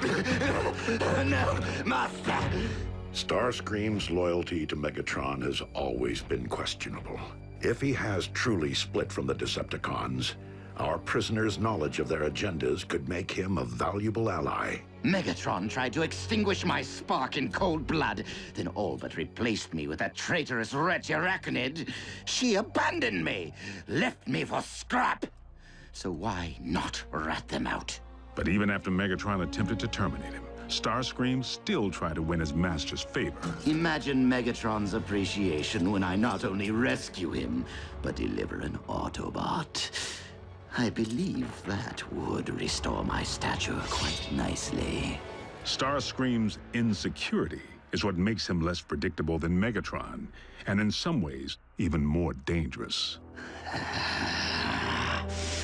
No, Master! Starscream's loyalty to Megatron has always been questionable. If he has truly split from the Decepticons, our prisoner's knowledge of their agendas could make him a valuable ally. Megatron tried to extinguish my spark in cold blood, then all but replaced me with that traitorous wretch Arachnid. She abandoned me, left me for scrap. So why not rat them out? But even after Megatron attempted to terminate him, Starscream still tried to win his master's favor. Imagine Megatron's appreciation when I not only rescue him, but deliver an Autobot. I believe that would restore my stature quite nicely. Starscream's insecurity is what makes him less predictable than Megatron, and in some ways, even more dangerous.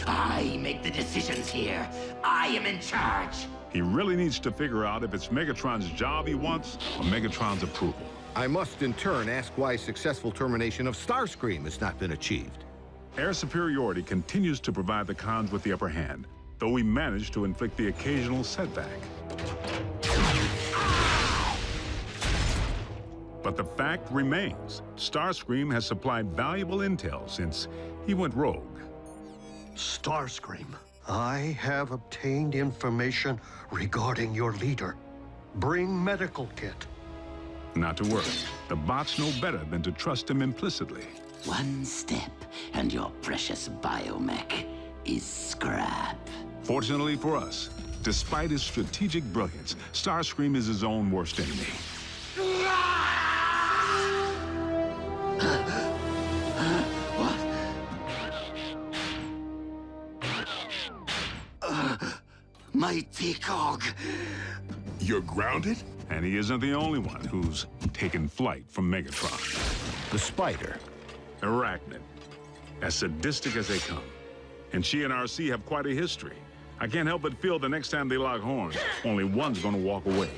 I make the decisions here. I am in charge. He really needs to figure out if it's Megatron's job he wants or Megatron's approval. I must in turn ask why successful termination of Starscream has not been achieved. Air superiority continues to provide the cons with the upper hand, though we manage to inflict the occasional setback. But the fact remains, Starscream has supplied valuable intel since he went rogue. Starscream, I have obtained information regarding your leader. Bring medical kit. Not to worry, the bots know better than to trust him implicitly. One step, and your precious biomech is scrap. Fortunately for us, despite his strategic brilliance, Starscream is his own worst enemy. Mighty Cog. You're grounded? And he isn't the only one who's taken flight from Megatron. The Spider. Arachnid. As sadistic as they come. And she and RC have quite a history. I can't help but feel the next time they lock horns, only one's gonna walk away.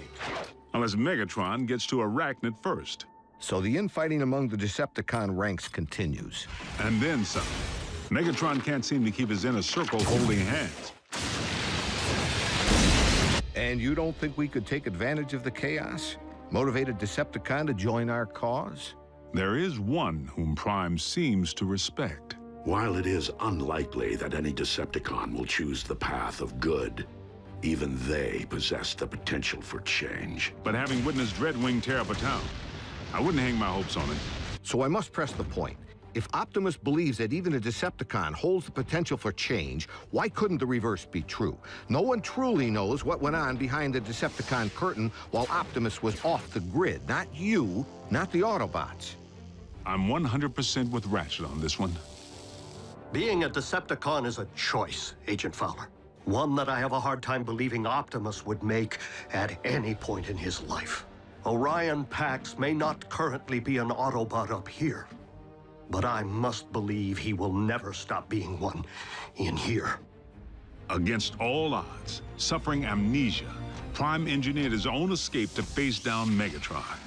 Unless Megatron gets to Arachnid first. So the infighting among the Decepticon ranks continues. And then some. Megatron can't seem to keep his inner circle holding hands. And you don't think we could take advantage of the chaos? Motivate a Decepticon to join our cause? There is one whom Prime seems to respect. While it is unlikely that any Decepticon will choose the path of good, even they possess the potential for change. But having witnessed Dreadwing tear up a town, I wouldn't hang my hopes on it. So I must press the point. If Optimus believes that even a Decepticon holds the potential for change, why couldn't the reverse be true? No one truly knows what went on behind the Decepticon curtain while Optimus was off the grid. Not you, not the Autobots. I'm 100% with Ratchet on this one. Being a Decepticon is a choice, Agent Fowler. One that I have a hard time believing Optimus would make at any point in his life. Orion Pax may not currently be an Autobot up here, but I must believe he will never stop being one in here. Against all odds, suffering amnesia, Prime engineered his own escape to face down Megatron.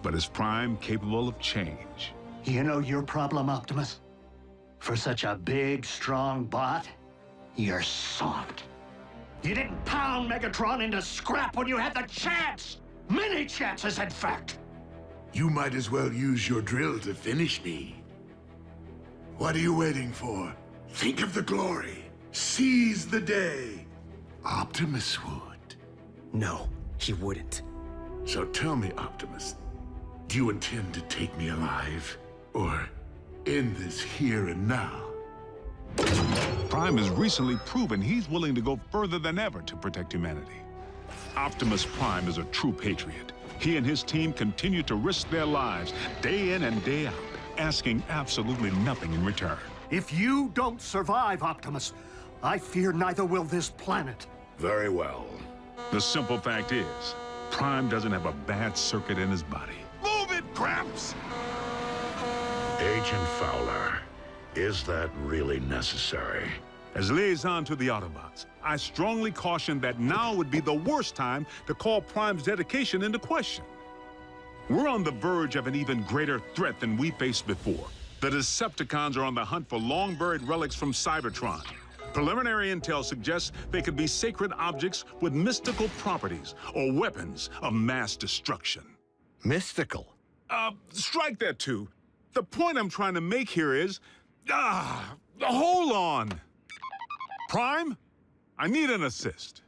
But is Prime capable of change? You know your problem, Optimus? For such a big, strong bot, you're soft. You didn't pound Megatron into scrap when you had the chance! Many chances, in fact! You might as well use your drill to finish me. What are you waiting for? Think of the glory. Seize the day. Optimus would. No, he wouldn't. So tell me, Optimus, do you intend to take me alive? Or end this here and now? Prime has recently proven he's willing to go further than ever to protect humanity. Optimus Prime is a true patriot. He and his team continue to risk their lives day in and day out, asking absolutely nothing in return. If you don't survive, Optimus, I fear neither will this planet. Very well. The simple fact is, Prime doesn't have a bad circuit in his body. Move it, Gramps! Agent Fowler, is that really necessary? As liaison to the Autobots, I strongly caution that now would be the worst time to call Prime's dedication into question. We're on the verge of an even greater threat than we faced before. The Decepticons are on the hunt for long-buried relics from Cybertron. Preliminary intel suggests they could be sacred objects with mystical properties or weapons of mass destruction. Mystical? Strike that too. The point I'm trying to make here is, hold on. Prime, I need an assist.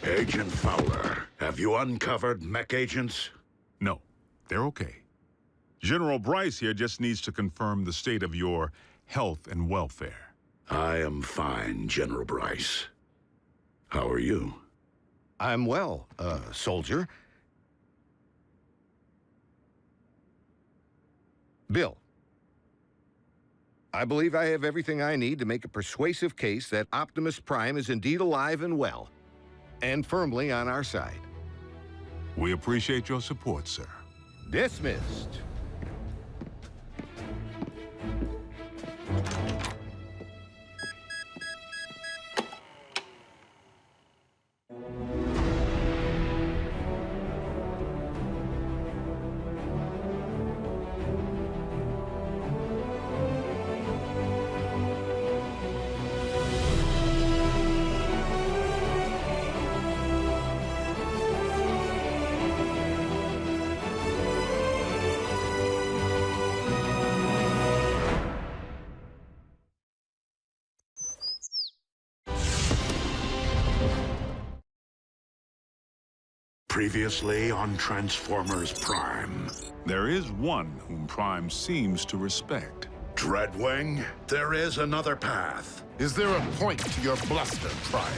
Agent Fowler, have you uncovered mech agents? No, they're okay. General Bryce here just needs to confirm the state of your health and welfare. I am fine, General Bryce. How are you? I'm well, soldier. Bill, I believe I have everything I need to make a persuasive case that Optimus Prime is indeed alive and well, and firmly on our side. We appreciate your support, sir. Dismissed. Previously on Transformers Prime. There is one whom Prime seems to respect. Dreadwing, there is another path. Is there a point to your bluster, Prime?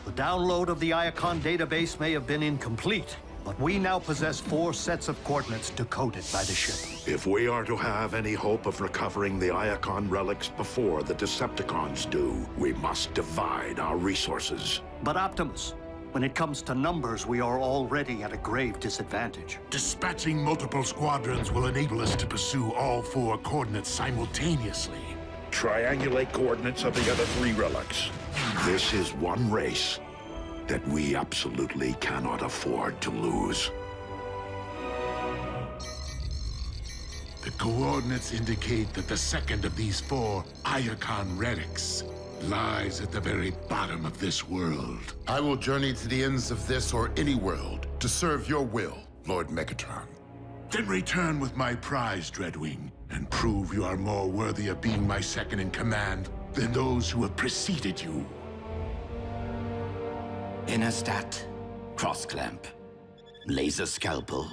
The download of the Iacon database may have been incomplete, but we now possess 4 sets of coordinates decoded by the ship. If we are to have any hope of recovering the Iacon relics before the Decepticons do, we must divide our resources. But Optimus, when it comes to numbers, we are already at a grave disadvantage. Dispatching multiple squadrons will enable us to pursue all 4 coordinates simultaneously. Triangulate coordinates of the other 3 relics. This is one race that we absolutely cannot afford to lose. The coordinates indicate that the second of these 4 Iacon relics lies at the very bottom of this world. I will journey to the ends of this or any world to serve your will, Lord Megatron. Then return with my prize, Dreadwing, and prove you are more worthy of being my second in command than those who have preceded you. Inner stat, cross clamp. laser scalpel,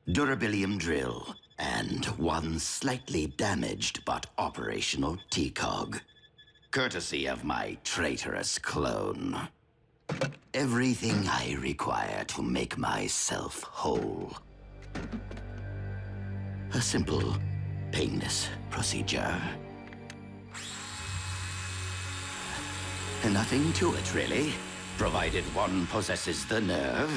durabilium drill, and one slightly damaged but operational T-cog. Courtesy of my traitorous clone. Everything I require to make myself whole. A simple, painless procedure. Nothing to it, really, provided one possesses the nerve.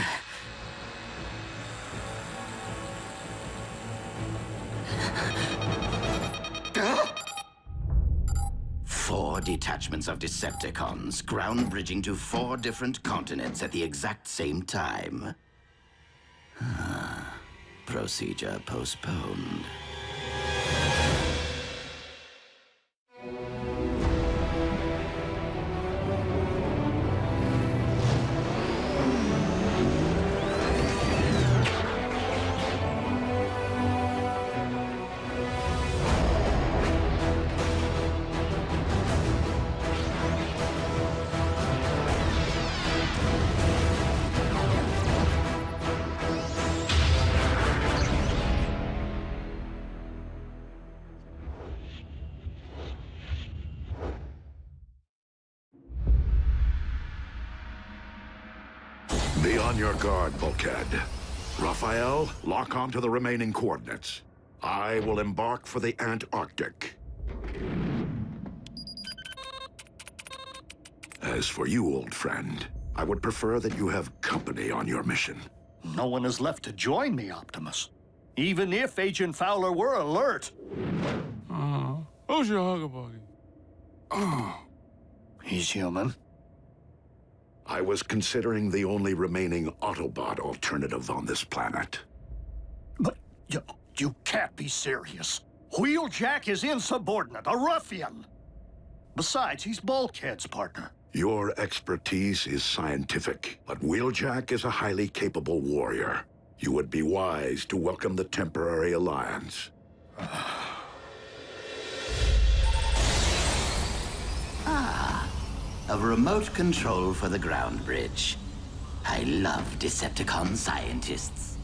4 detachments of Decepticons, ground bridging to 4 different continents at the exact same time. Procedure postponed. Be on your guard, Bulkhead. Raphael, lock on to the remaining coordinates. I will embark for the Antarctic. As for you, old friend, I would prefer that you have company on your mission. No one is left to join me, Optimus. Even if Agent Fowler were alert. Who's your hugger buddy? Oh, he's human. I was considering the only remaining Autobot alternative on this planet. But you can't be serious. Wheeljack is insubordinate, a ruffian. Besides, he's Bulkhead's partner. Your expertise is scientific, but Wheeljack is a highly capable warrior. You would be wise to welcome the temporary alliance. A remote control for the ground bridge. I love Decepticon scientists.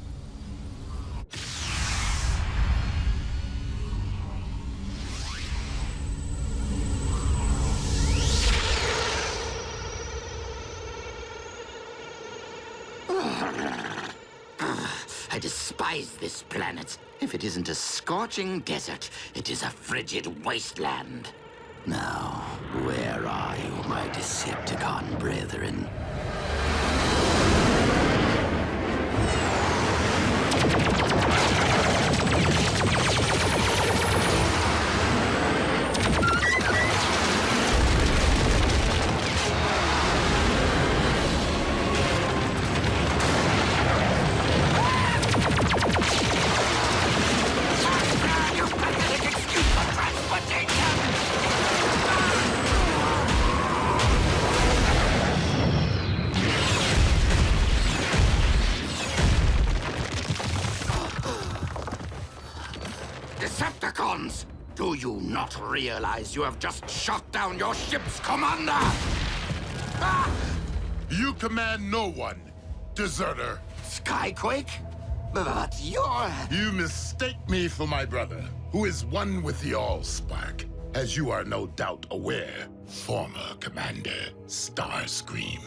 I despise this planet. If it isn't a scorching desert, it is a frigid wasteland. Now, where are you, my Decepticon brethren? Decepticons! Do you not realize you have just shot down your ship's commander? You command no one, deserter. Skyquake? But you're... You mistake me for my brother, who is one with the Allspark, as you are no doubt aware, former Commander Starscream.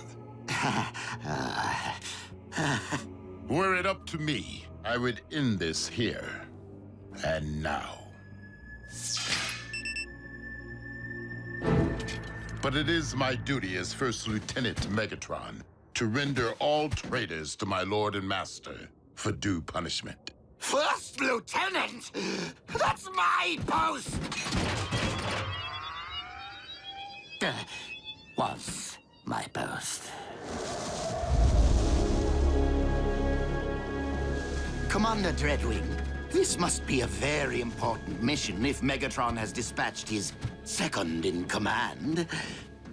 Were it up to me, I would end this here and now. But it is my duty as First Lieutenant Megatron to render all traitors to my Lord and Master for due punishment. First Lieutenant? That's my post! Was my post. Commander Dreadwing, this must be a very important mission if Megatron has dispatched his second-in-command.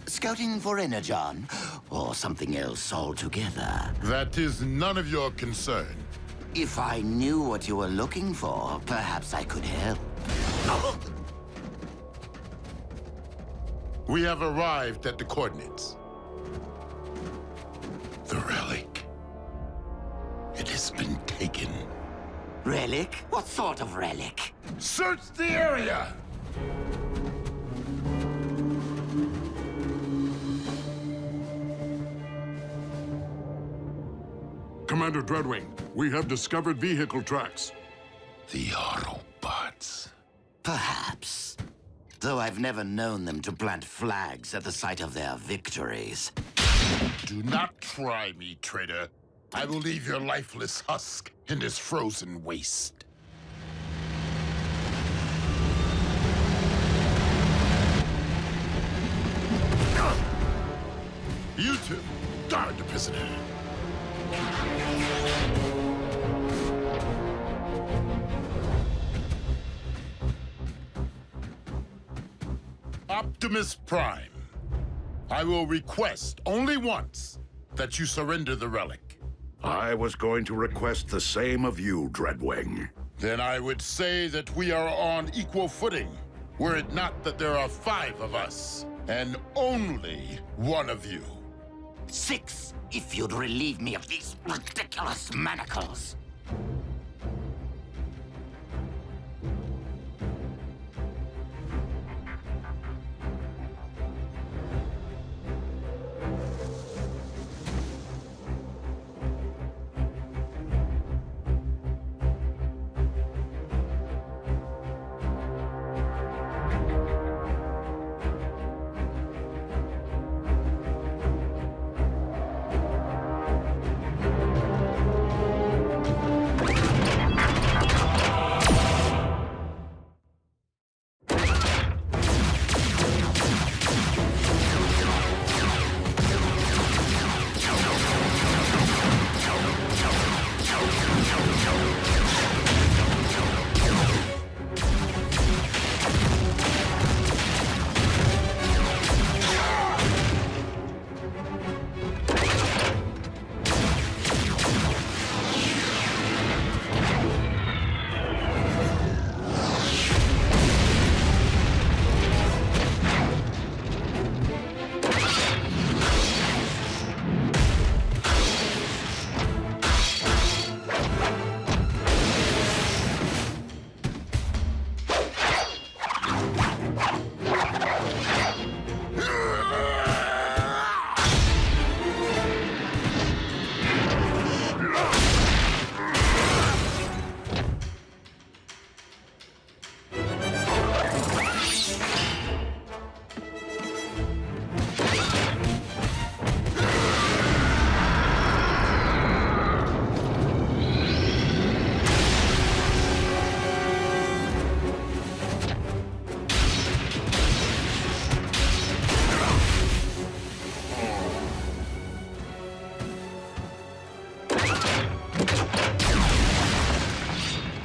Scouting for Energon, or something else altogether. That is none of your concern. If I knew what you were looking for, perhaps I could help. We have arrived at the coordinates. The relic. It has been taken. Relic? What sort of relic? Search the area! Commander Dreadwing, we have discovered vehicle tracks. The Autobots. Perhaps. Though I've never known them to plant flags at the site of their victories. Do not try me, traitor. I will leave your lifeless husk in this frozen waste. You two, guard the prisoner. Optimus Prime, I will request only once that you surrender the relic. I was going to request the same of you, Dreadwing. Then I would say that we are on equal footing, were it not that there are 5 of us, and only one of you. 6, if you'd relieve me of these ridiculous manacles.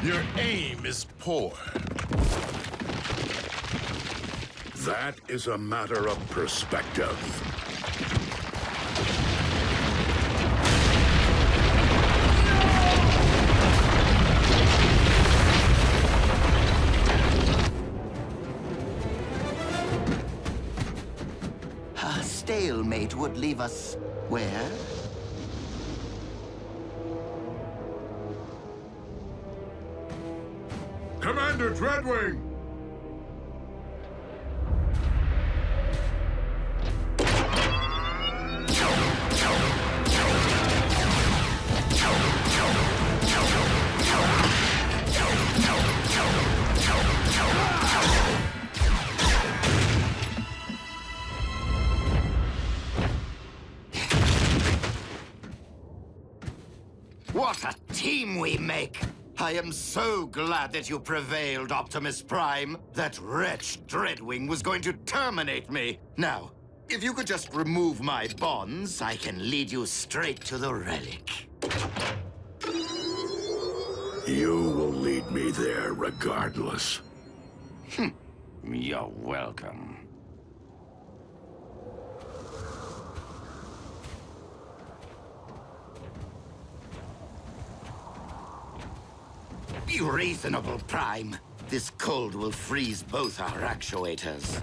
Your aim is poor. That is a matter of perspective. A stalemate would leave us where? Commander Dreadwing! What a team we make! I am so glad that you prevailed, Optimus Prime. That wretch Dreadwing was going to terminate me. Now, if you could just remove my bonds, I can lead you straight to the relic. You will lead me there regardless. You're welcome. Be reasonable, Prime. This cold will freeze both our actuators.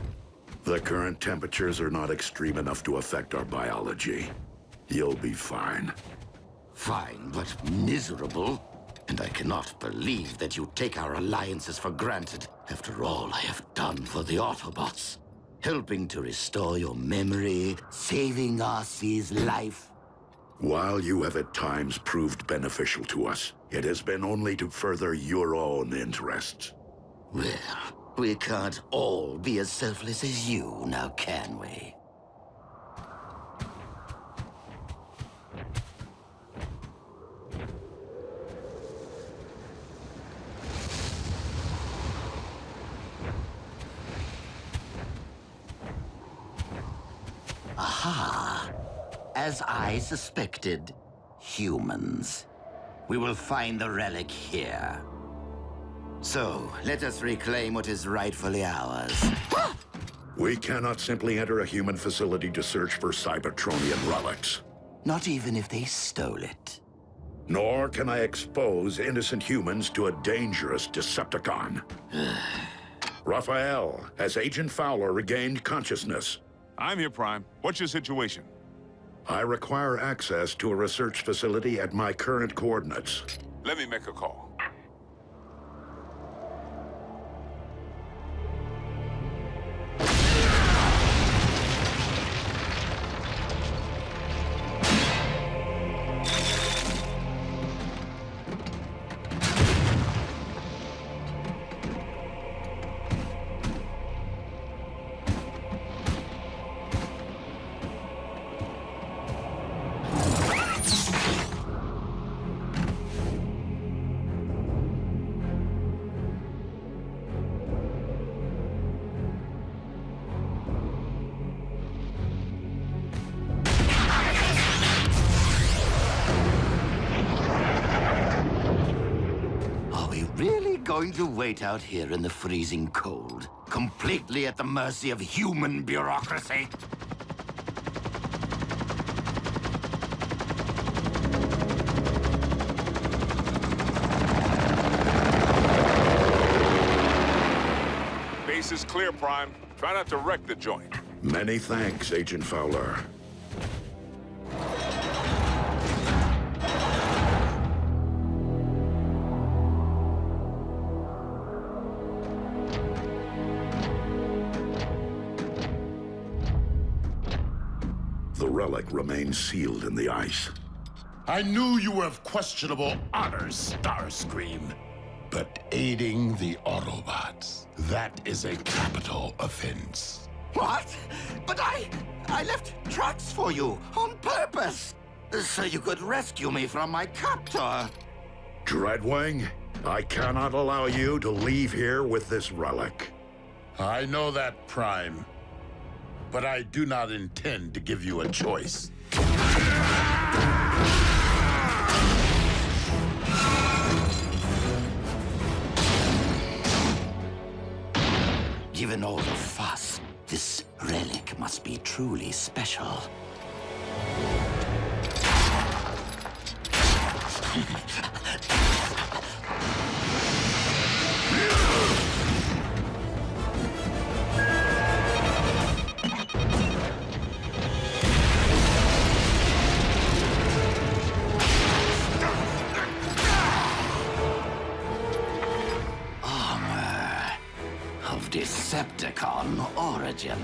The current temperatures are not extreme enough to affect our biology. You'll be fine. Fine, but miserable. And I cannot believe that you take our alliances for granted after all I have done for the Autobots. Helping to restore your memory, saving Arcee's life. While you have at times proved beneficial to us, it has been only to further your own interests. Well, we can't all be as selfless as you, now can we? Aha! As I suspected, humans. We will find the relic here. So, let us reclaim what is rightfully ours. We cannot simply enter a human facility to search for Cybertronian relics. Not even if they stole it. Nor can I expose innocent humans to a dangerous Decepticon. Raphael, has Agent Fowler regained consciousness? I'm here, Prime. What's your situation? I require access to a research facility at my current coordinates. Let me make a call. Going to wait out here in the freezing cold, completely at the mercy of human bureaucracy? Base is clear, Prime. Try not to wreck the joint. Many thanks, Agent Fowler. The relic remains sealed in the ice. I knew you were of questionable honor, Starscream. But aiding the Autobots, that is a capital offense. What? But I left tracks for you on purpose, so you could rescue me from my captor. Dreadwing, I cannot allow you to leave here with this relic. I know that, Prime. But I do not intend to give you a choice. Given all the fuss, this relic must be truly special. Decepticon origin.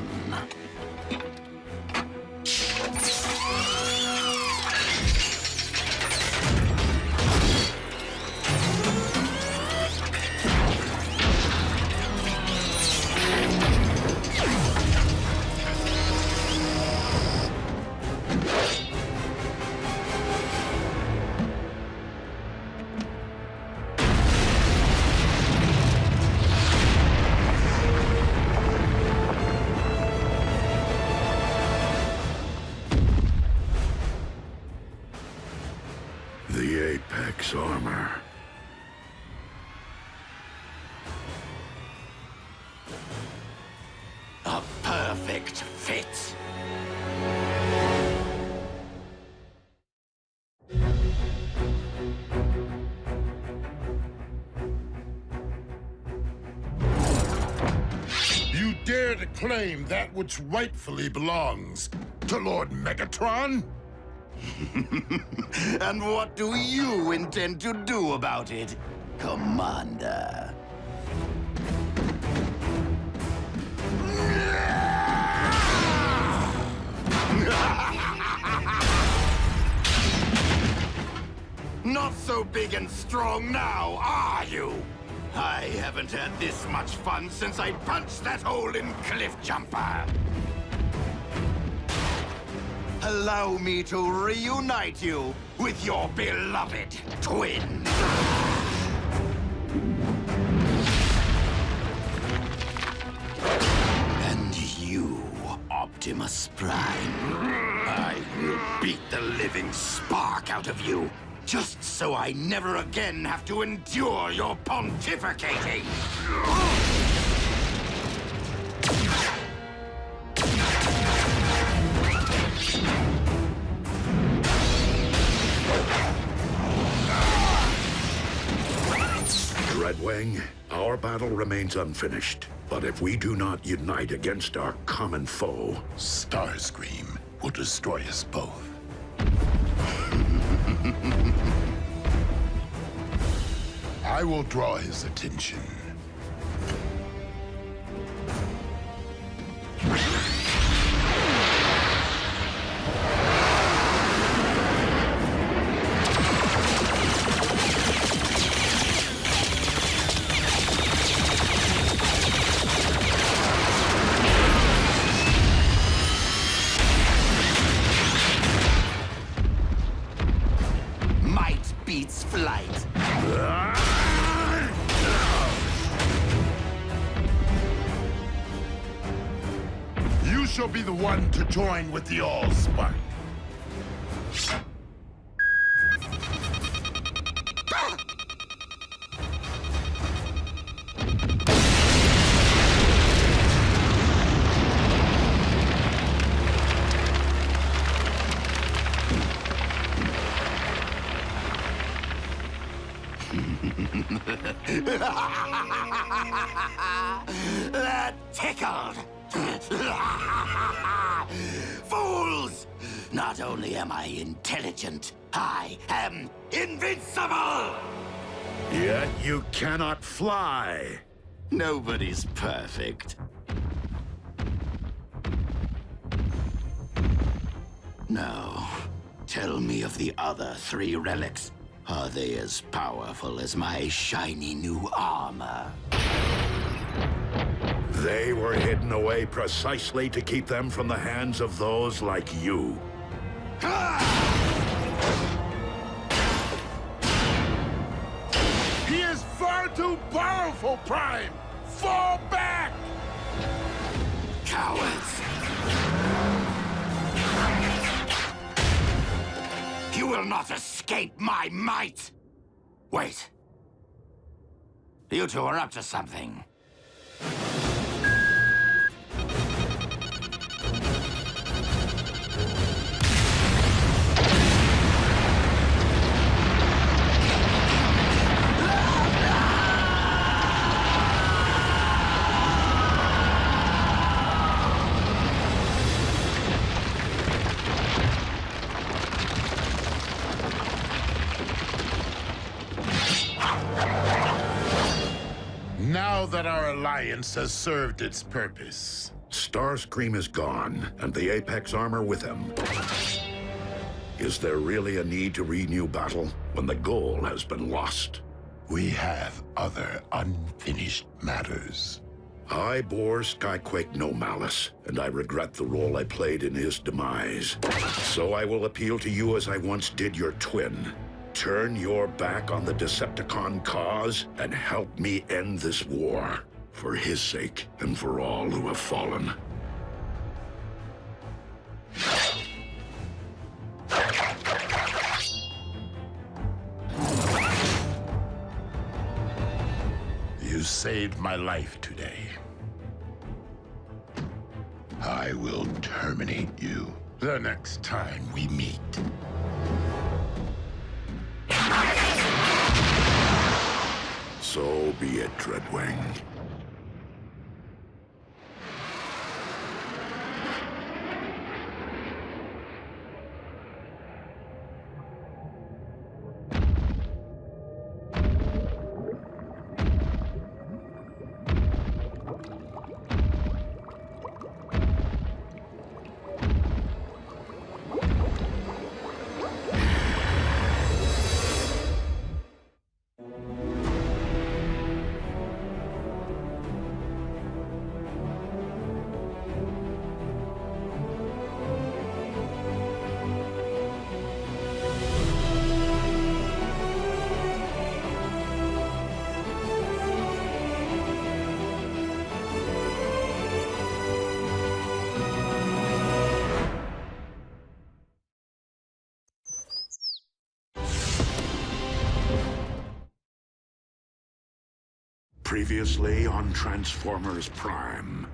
The Apex armor. A perfect fit. You dare to claim that which rightfully belongs to Lord Megatron? And what do you intend to do about it, Commander? Not so big and strong now, are you? I haven't had this much fun since I punched that hole in Cliff Jumper. Allow me to reunite you with your beloved twin. And you, Optimus Prime, I will beat the living spark out of you, just so I never again have to endure your pontificating. Dreadwing, our battle remains unfinished. But if we do not unite against our common foe, Starscream will destroy us both. I will draw his attention. Might beats flight. You shall be the one to join with the Allspark. That tickled. Fools! Not only am I intelligent, I am invincible! yet you cannot fly. Nobody's perfect. Now, tell me of the other 3 relics. Are they as powerful as my shiny new armor? They were hidden away precisely to keep them from the hands of those like you. He is far too powerful, Prime! Fall back! Cowards! You will not escape my might! Wait. You two are up to something. Now that our alliance has served its purpose. Starscream is gone, and the Apex armor with him. Is there really a need to renew battle when the goal has been lost? We have other unfinished matters. I bore Skyquake no malice, and I regret the role I played in his demise. So I will appeal to you as I once did your twin. Turn your back on the Decepticon cause and help me end this war. For his sake and for all who have fallen. You saved my life today. I will terminate you the next time we meet. So be it, Dreadwing. Previously on Transformers Prime.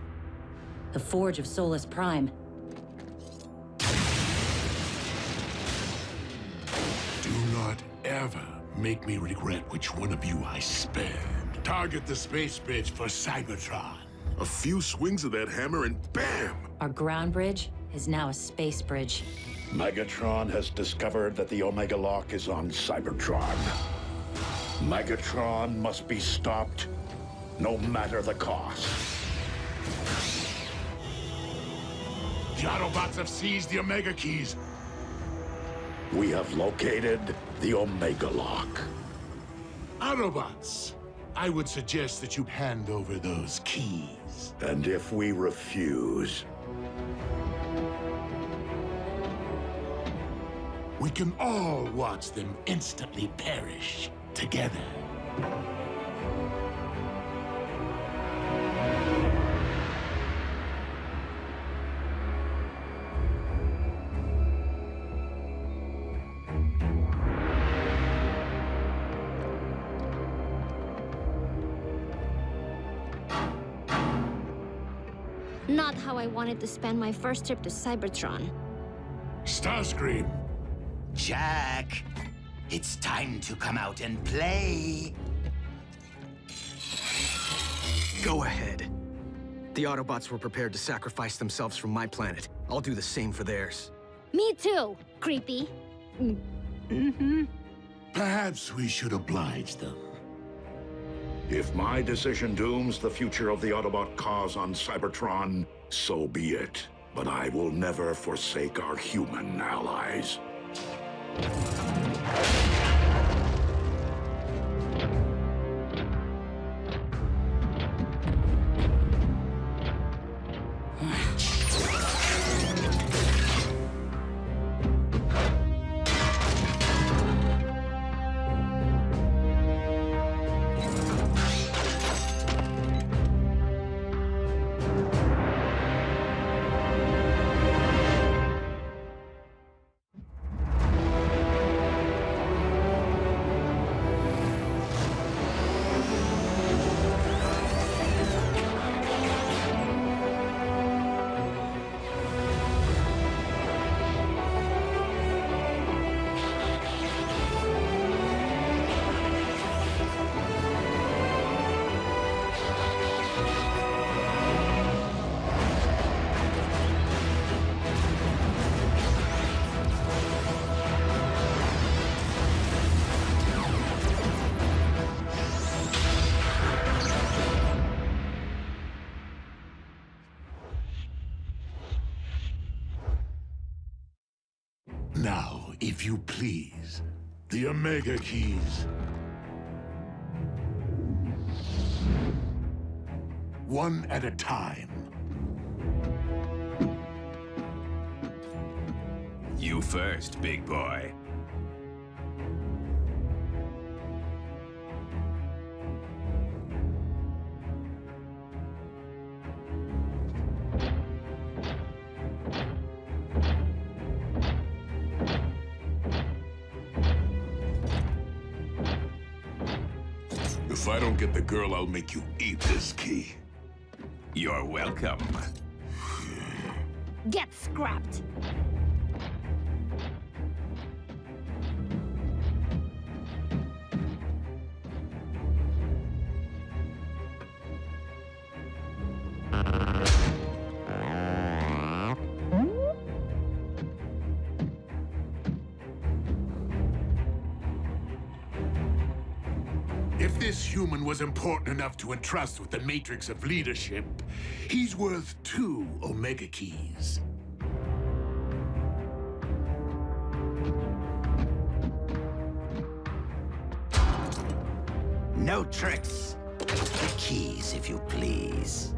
The Forge of Solus Prime. Do not ever make me regret which one of you I spared. Target the space bridge for Cybertron. A few swings of that hammer and bam! Our ground bridge is now a space bridge. Megatron has discovered that the Omega Lock is on Cybertron. Megatron must be stopped, no matter the cost. The Autobots have seized the Omega Keys. We have located the Omega Lock. Autobots, I would suggest that you hand over those keys. And if we refuse, we can all watch them instantly perish together. Not how I wanted to spend my first trip to Cybertron. Starscream. Jack, it's time to come out and play. Go ahead. The Autobots were prepared to sacrifice themselves for my planet. I'll do the same for theirs. Me too, creepy. Perhaps we should oblige them. if my decision dooms the future of the Autobot cause on Cybertron, so be it. But I will never forsake our human allies. Now, if you please, the Omega Keys. One at a time. You first, big boy. If I don't get the girl, I'll make you eat this key. You're welcome. Get scrapped. If this human was important enough to entrust with the matrix of leadership, he's worth 2 Omega Keys. No tricks. The keys, if you please.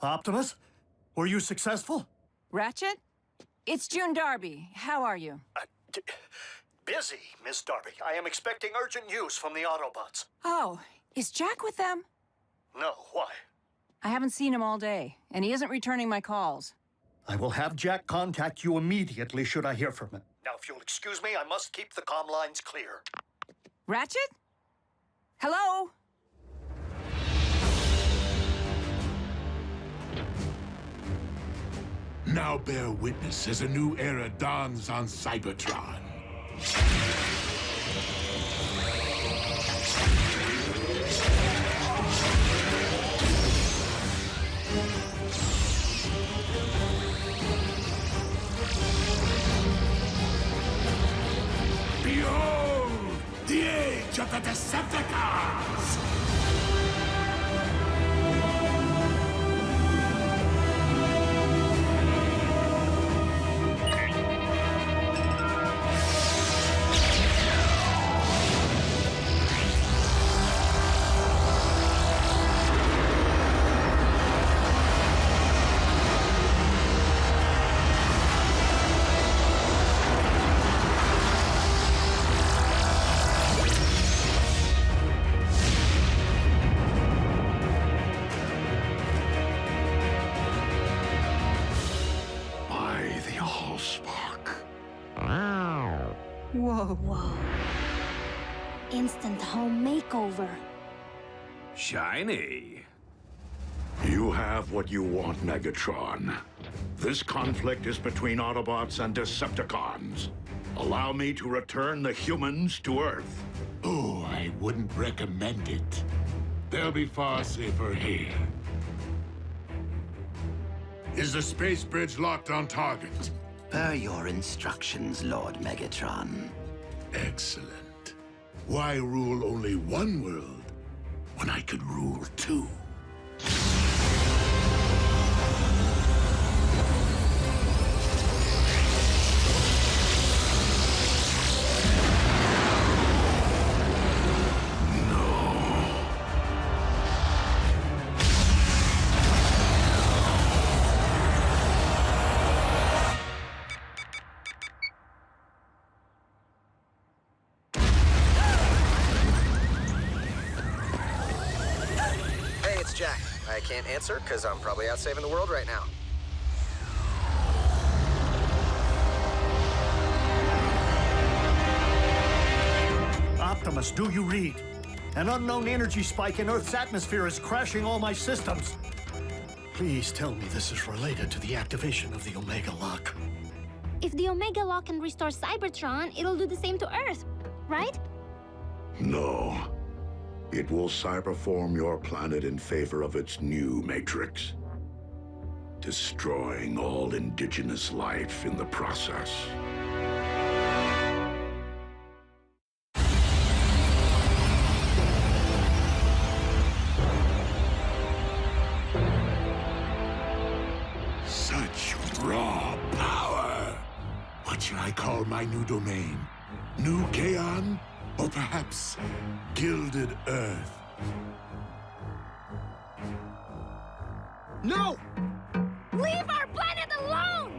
Optimus? Were you successful? Ratchet? It's June Darby. How are you? Busy, Miss Darby. I am expecting urgent news from the Autobots. Oh, is Jack with them? No, why? I haven't seen him all day, and he isn't returning my calls. I will have Jack contact you immediately should I hear from him. Now, if you'll excuse me, I must keep the comm lines clear. Ratchet? Hello? Now bear witness as a new era dawns on Cybertron. Behold, the age of the Decepticons! Whoa. Instant home makeover. Shiny. You have what you want, Megatron. This conflict is between Autobots and Decepticons. Allow me to return the humans to Earth. Oh, I wouldn't recommend it. They'll be far safer here. Is the space bridge locked on target? Per your instructions, Lord Megatron. Excellent. Why rule only one world when I could rule two? Jack. I can't answer because I'm probably out saving the world right now. Optimus, do you read? An unknown energy spike in Earth's atmosphere is crashing all my systems. Please tell me this is related to the activation of the Omega Lock. If the Omega Lock can restore Cybertron, it'll do the same to Earth, right? No. It will cyberform your planet in favor of its new matrix, destroying all indigenous life in the process. Such raw power! What should I call my new domain? New Kaon? Or perhaps Gilded Earth? No! Leave our planet alone!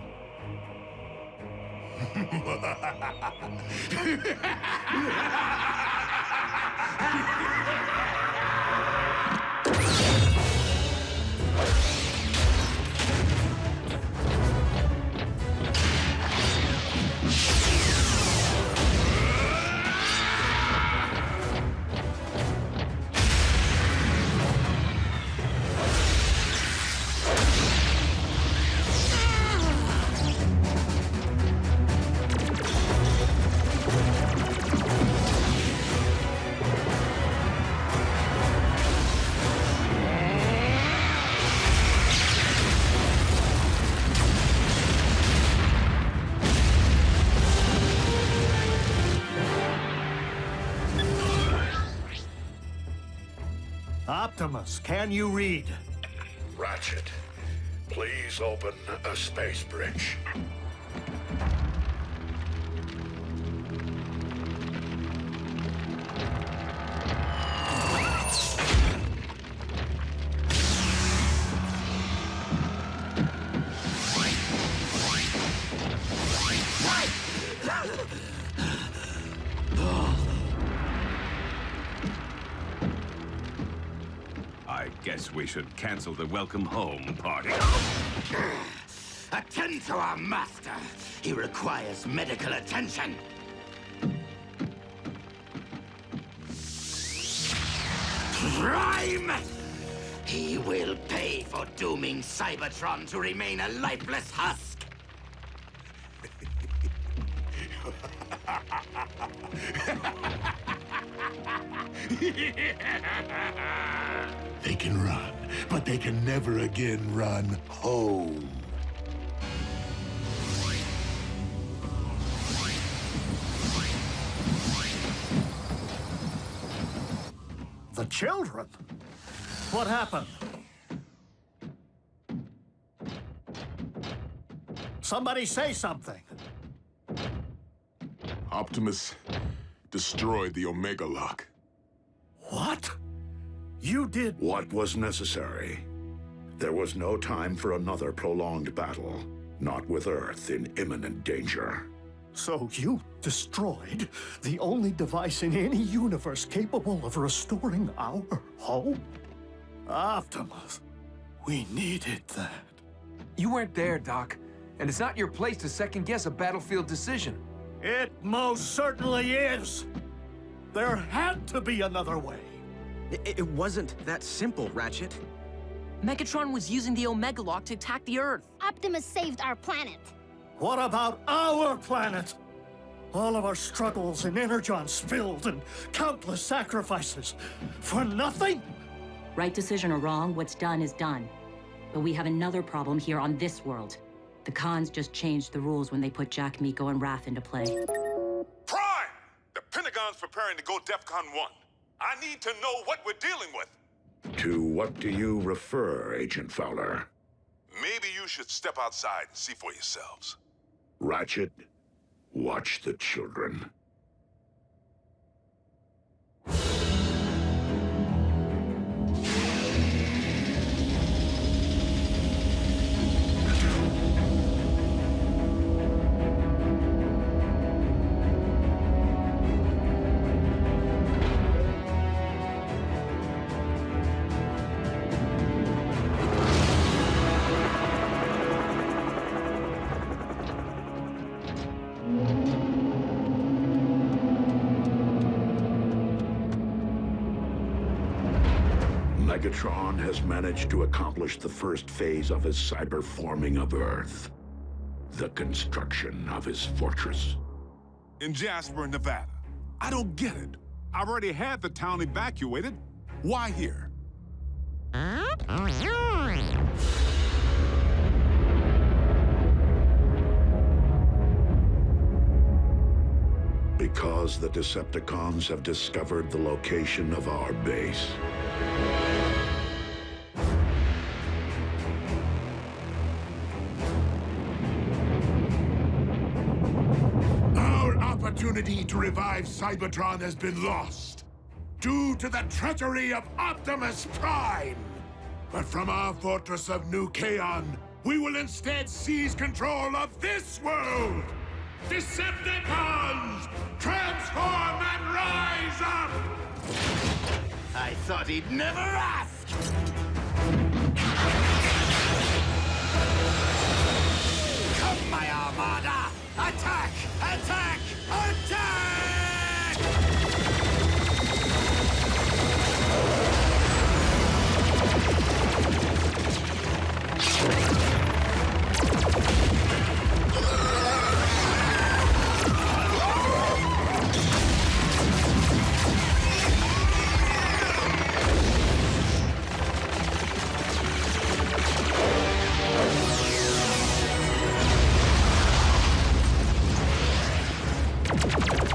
Optimus, can you read? Ratchet, please open a space bridge. Guess we should cancel the welcome home party. Attend to our master. He requires medical attention. Prime! He will pay for dooming Cybertron to remain a lifeless husk. They can run, but they can never again run home. The children? What happened? Somebody say something. Optimus destroyed the Omega Lock. What? You did... What was necessary? There was no time for another prolonged battle, not with Earth in imminent danger. So you destroyed the only device in any universe capable of restoring our home? Optimus, we needed that. You weren't there, Doc. And it's not your place to second-guess a battlefield decision. It most certainly is. There had to be another way. It wasn't that simple, Ratchet. Megatron was using the Omega Lock to attack the Earth. Optimus saved our planet. What about our planet? All of our struggles and Energon spilled and countless sacrifices. For nothing? Right decision or wrong, what's done is done. But we have another problem here on this world. The Khans just changed the rules when they put Jack, Miko, and Wrath into play. Prime! The Pentagon's preparing to go DEFCON 1. I need to know what we're dealing with. To what do you refer, Agent Fowler? Maybe you should step outside and see for yourselves. Ratchet, watch the children. Megatron has managed to accomplish the first phase of his cyber-forming of Earth. The construction of his fortress. In Jasper, Nevada. I don't get it. I've already had the town evacuated. Why here? Because the Decepticons have discovered the location of our base. Our opportunity to revive Cybertron has been lost due to the treachery of Optimus Prime. But from our fortress of New Kaon, we will instead seize control of this world! Decepticons! Transform and rise up! I thought he'd never ask! Come, my Armada! Attack! Attack! Attack!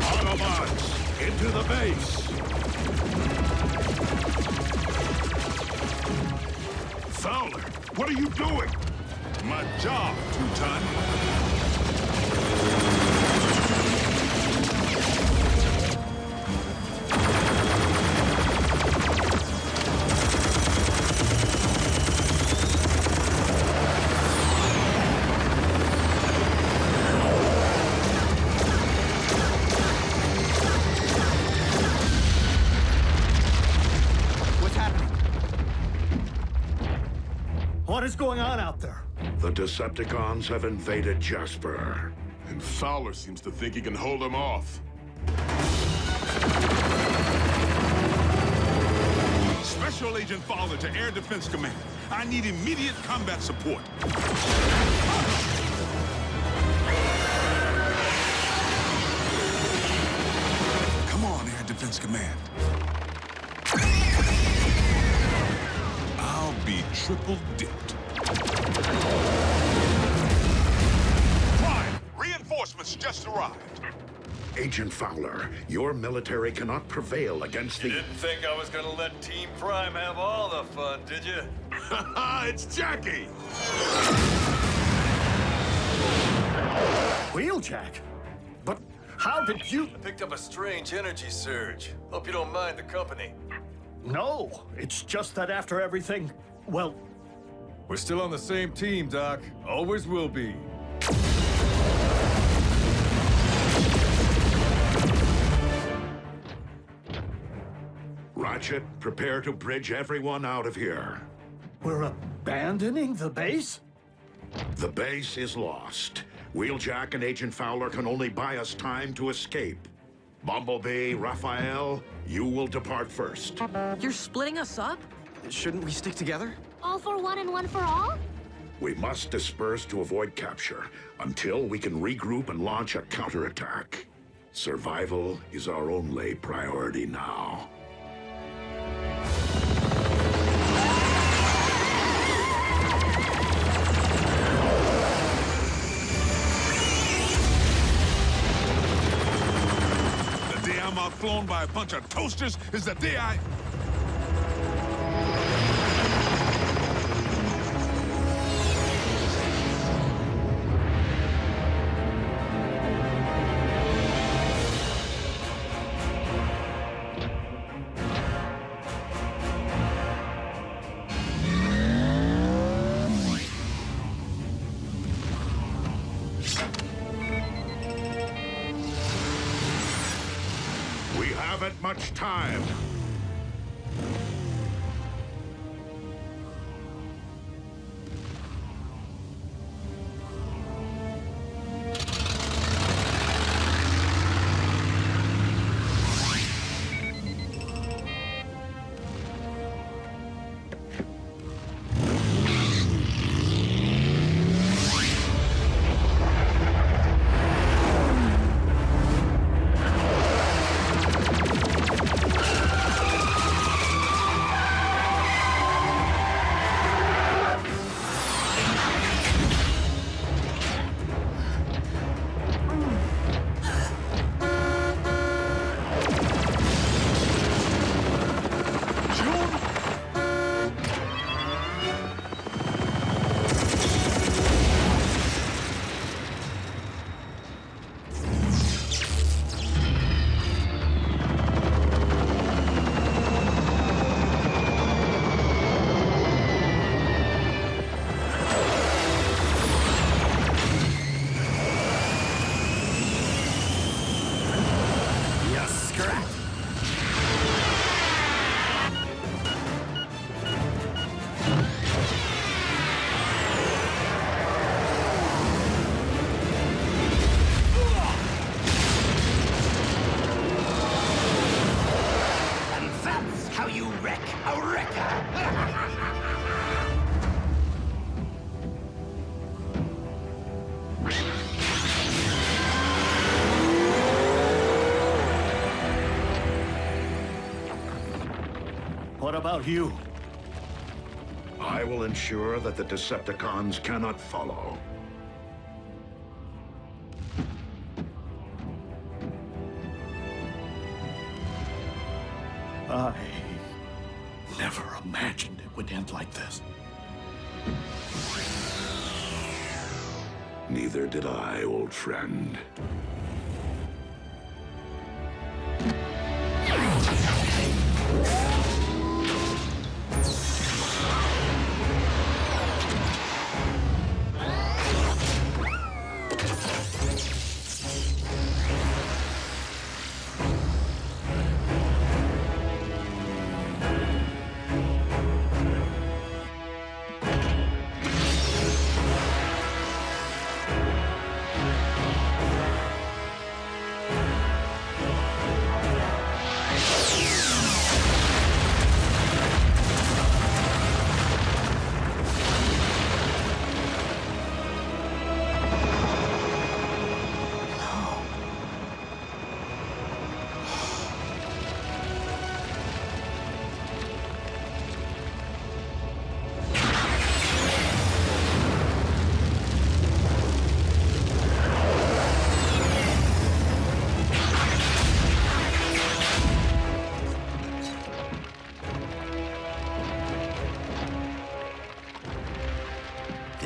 Autobots, into the base! Fowler, what are you doing? My job, Two-Ton. What is going on out there? The Decepticons have invaded Jasper. And Fowler seems to think he can hold them off. Special Agent Fowler to Air Defense Command. I need immediate combat support. Come on, Air Defense Command. I'll be triple dipped. Prime, reinforcements just arrived. Agent Fowler, your military cannot prevail against the... You didn't think I was gonna let Team Prime have all the fun, did you? It's Jackie! Wheeljack? But how did you... I picked up a strange energy surge. Hope you don't mind the company. No, it's just that after everything, well... We're still on the same team, Doc. Always will be. Ratchet, prepare to bridge everyone out of here. We're abandoning the base? The base is lost. Wheeljack and Agent Fowler can only buy us time to escape. Bumblebee, Raphael, you will depart first. You're splitting us up? Shouldn't we stick together? All for one and one for all? We must disperse to avoid capture until we can regroup and launch a counterattack. Survival is our only priority now. The day I'm outflown by a bunch of toasters is the day I... Haven't much time. What about you? I will ensure that the Decepticons cannot follow. I never imagined it would end like this. Neither did I, old friend.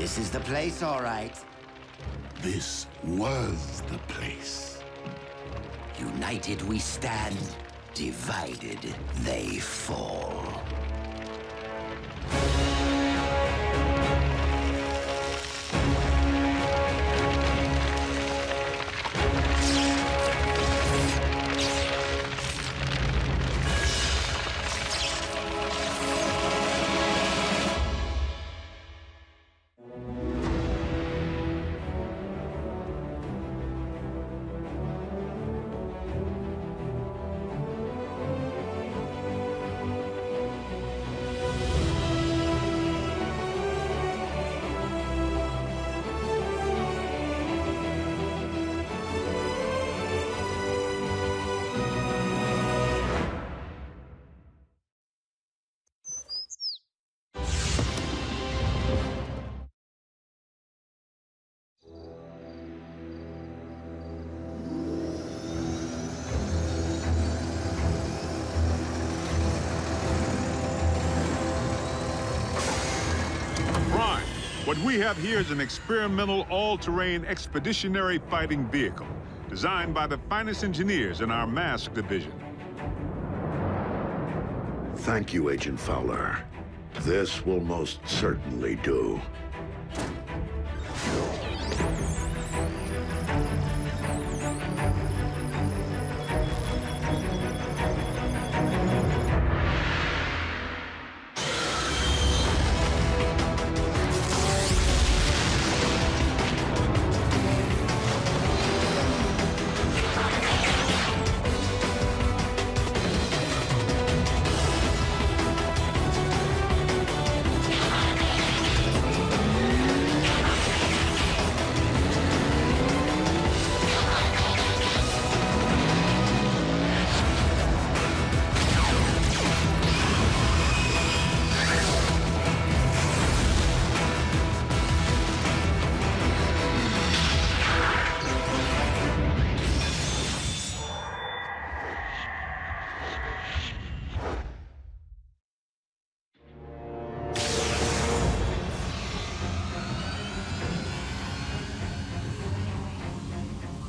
This is the place, all right. This was the place. United we stand, divided they fall. What we have here is an experimental, all-terrain expeditionary fighting vehicle designed by the finest engineers in our mask division. Thank you, Agent Fowler. This will most certainly do.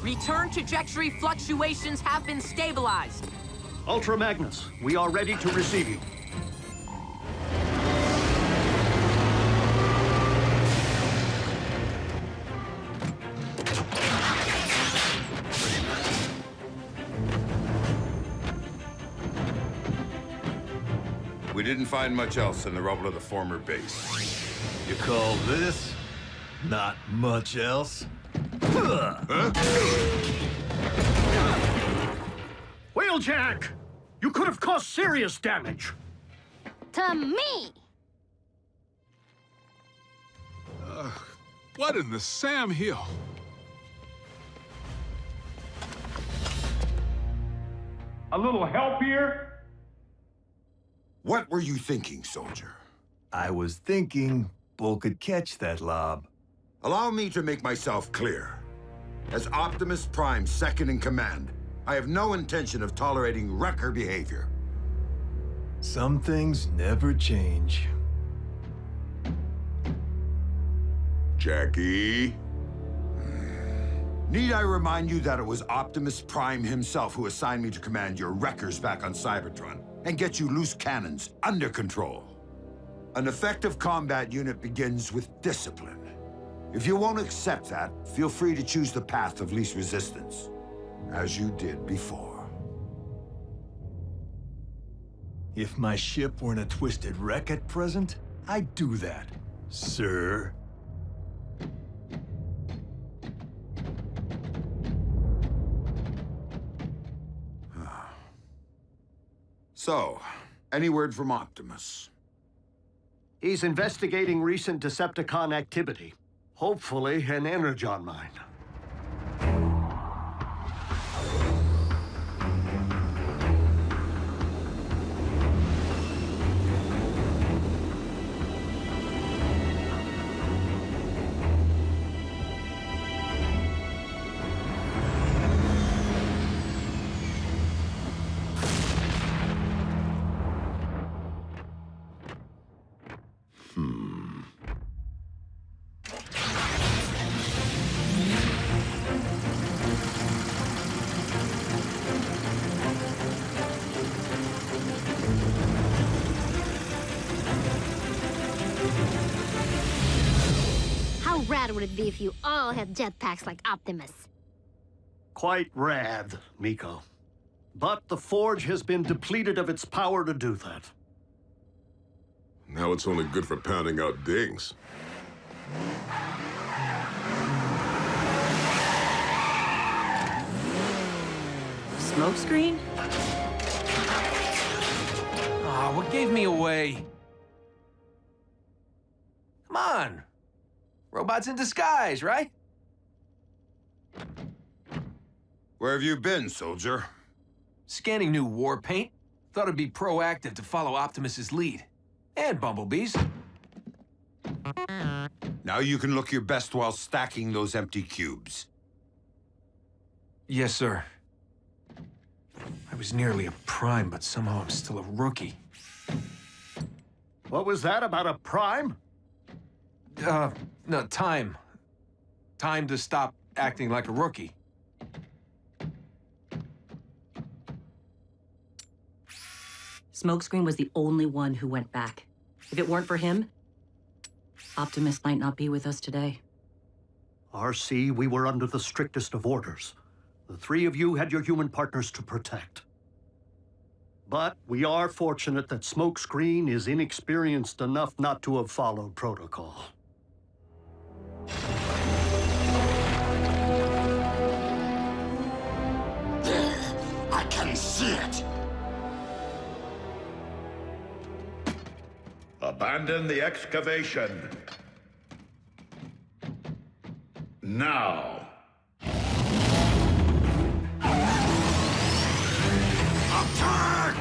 Return trajectory fluctuations have been stabilized. Ultra Magnus, we are ready to receive you. We didn't find much else in the rubble of the former base. You call this not much else? Wheeljack! You could have caused serious damage. To me! What in the Sam Hill? A little help here? What were you thinking, soldier? I was thinking Bull could catch that lob. Allow me to make myself clear. As Optimus Prime's second in command, I have no intention of tolerating wrecker behavior. Some things never change. Jackie? Need I remind you that it was Optimus Prime himself who assigned me to command your wreckers back on Cybertron and get you loose cannons under control? An effective combat unit begins with discipline. If you won't accept that, feel free to choose the path of least resistance, as you did before. If my ship were in a twisted wreck at present, I'd do that, sir. So, any word from Optimus? He's investigating recent Decepticon activity. Hopefully, an Energon mine. rad would it be if you all had jetpacks like Optimus? Quite rad, Miko. But the Forge has been depleted of its power to do that. Now it's only good for pounding out dings. Smokescreen? Ah, what gave me away? Come on. Robots in disguise, right? Where have you been, soldier? Scanning new war paint. Thought it'd be proactive to follow Optimus's lead. And Bumblebee's. Now you can look your best while stacking those empty cubes. Yes, sir. I was nearly a Prime, but somehow I'm still a rookie. What was that about a Prime? No, time. Time to stop acting like a rookie. Smokescreen was the only one who went back. If it weren't for him, Optimus might not be with us today. RC, we were under the strictest of orders. The three of you had your human partners to protect. But we are fortunate that Smokescreen is inexperienced enough not to have followed protocol. There! I can see it! Abandon the excavation. Now. Attack!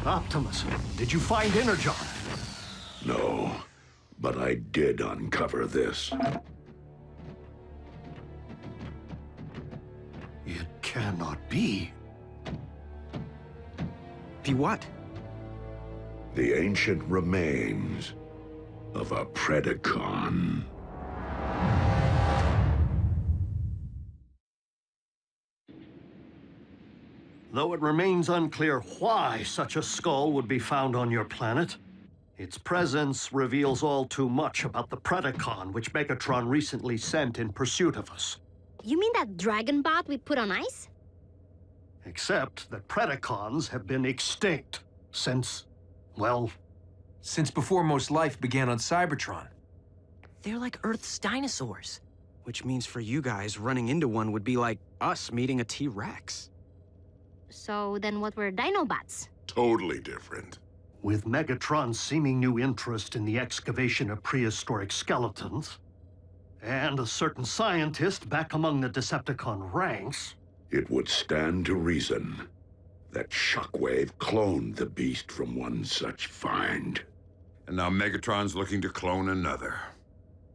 Optimus, did you find Energon? No, but I did uncover this. It cannot be. Be what? The ancient remains of a Predacon. Though it remains unclear why such a skull would be found on your planet, its presence reveals all too much about the Predacon which Megatron recently sent in pursuit of us. You mean that dragon bot we put on ice? Except that Predacons have been extinct since, well... Since before most life began on Cybertron. They're like Earth's dinosaurs. Which means for you guys, running into one would be like us meeting a T-Rex. So then what were Dinobots? Totally different. With Megatron's seeming new interest in the excavation of prehistoric skeletons, and a certain scientist back among the Decepticon ranks... It would stand to reason that Shockwave cloned the beast from one such find. And now Megatron's looking to clone another.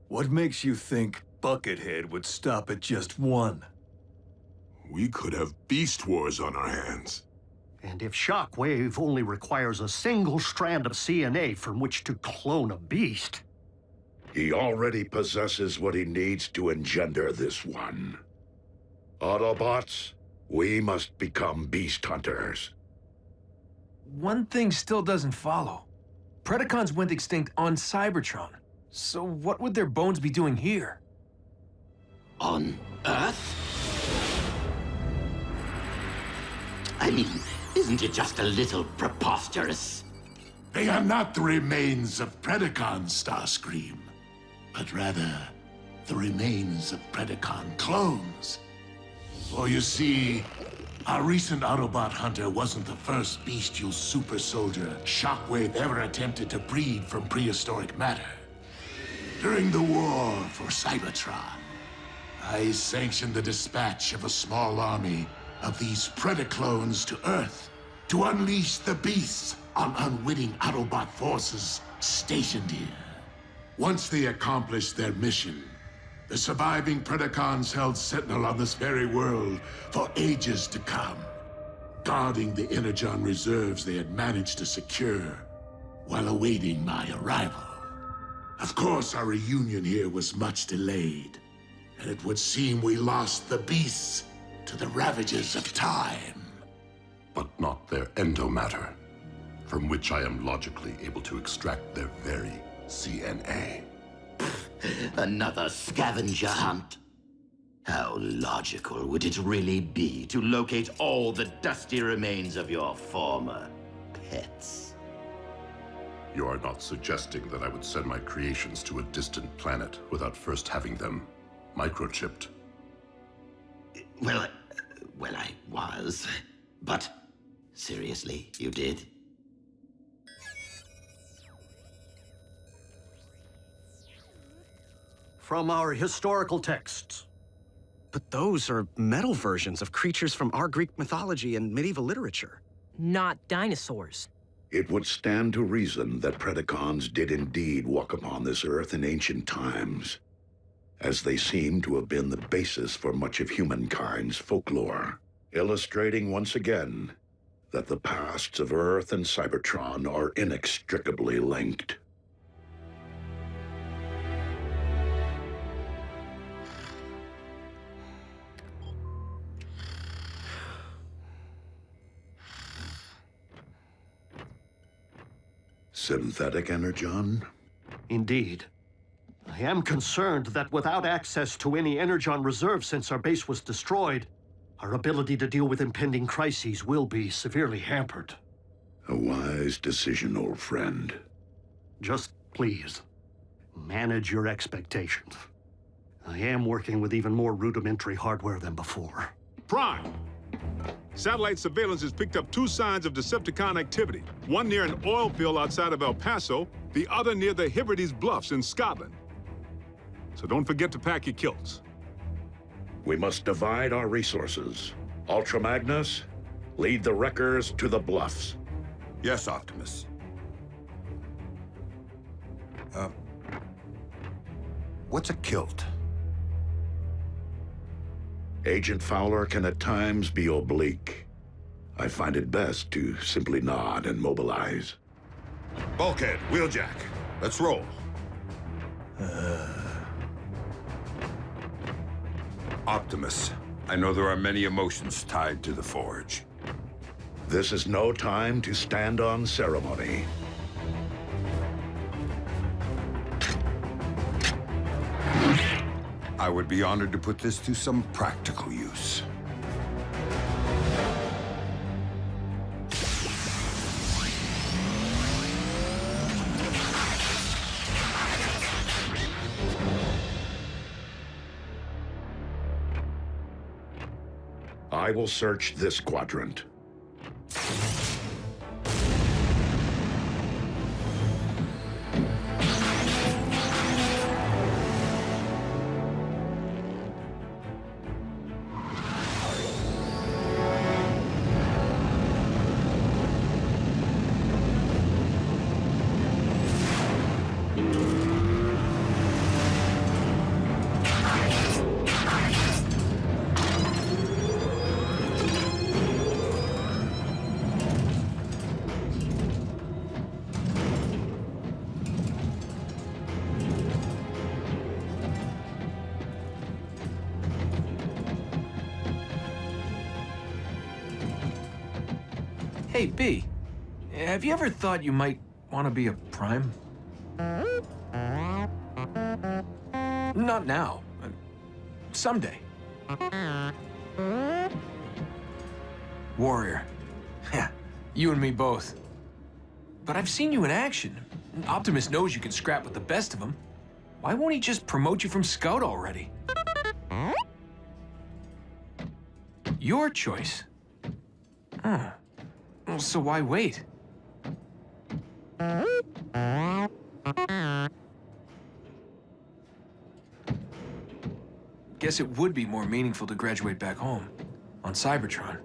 What makes you think Buckethead would stop at just one? We could have beast wars on our hands. And if Shockwave only requires a single strand of CNA from which to clone a beast... He already possesses what he needs to engender this one. Autobots, we must become beast hunters. One thing still doesn't follow. Predacons went extinct on Cybertron. So what would their bones be doing here? On Earth? I mean, isn't it just a little preposterous? They are not the remains of Predacon, Starscream, but rather the remains of Predacon clones. For you see, Our recent Autobot hunter wasn't the first bestial super soldier Shockwave ever attempted to breed from prehistoric matter. During the war for Cybertron, I sanctioned the dispatch of a small army of these Predacons to Earth to unleash the beasts on unwitting Autobot forces stationed here. Once they accomplished their mission, the surviving Predacons held sentinel on this very world for ages to come, guarding the Energon reserves they had managed to secure while awaiting my arrival. Of course, our reunion here was much delayed, and it would seem we lost the beasts to the ravages of time. But not their endomatter, from which I am logically able to extract their very CNA. Another scavenger hunt? How logical would it really be to locate all the dusty remains of your former pets? You are not suggesting that I would send my creations to a distant planet without first having them microchipped? Well, I was. But seriously, you did? From our historical texts. But those are metal versions of creatures from our Greek mythology and medieval literature. Not dinosaurs. It would stand to reason that Predacons did indeed walk upon this earth in ancient times, as they seem to have been the basis for much of humankind's folklore, illustrating once again that the pasts of Earth and Cybertron are inextricably linked. Synthetic Energon? Indeed. I am concerned that without access to any Energon reserve since our base was destroyed, our ability to deal with impending crises will be severely hampered. A wise decision, old friend. Just please, manage your expectations. I am working with even more rudimentary hardware than before. Prime! Satellite surveillance has picked up 2 signs of Decepticon activity. One near an oil field outside of El Paso, the other near the Hebrides Bluffs in Scotland. So don't forget to pack your kilts. We must divide our resources. Ultra Magnus, lead the wreckers to the bluffs. Yes, Optimus. What's a kilt? Agent Fowler can at times be oblique. I find it best to simply nod and mobilize. Bulkhead, Wheeljack, let's roll. Optimus, I know there are many emotions tied to the Forge. This is no time to stand on ceremony. I would be honored to put this to some practical use. I will search this quadrant. Hey, B, have you ever thought you might want to be a Prime? Not now. Someday. Warrior. Yeah, you and me both. But I've seen you in action. Optimus knows you can scrap with the best of them. Why won't he just promote you from Scout already? Your choice. Oh. Well, so why wait? Guess it would be more meaningful to graduate back home, on Cybertron.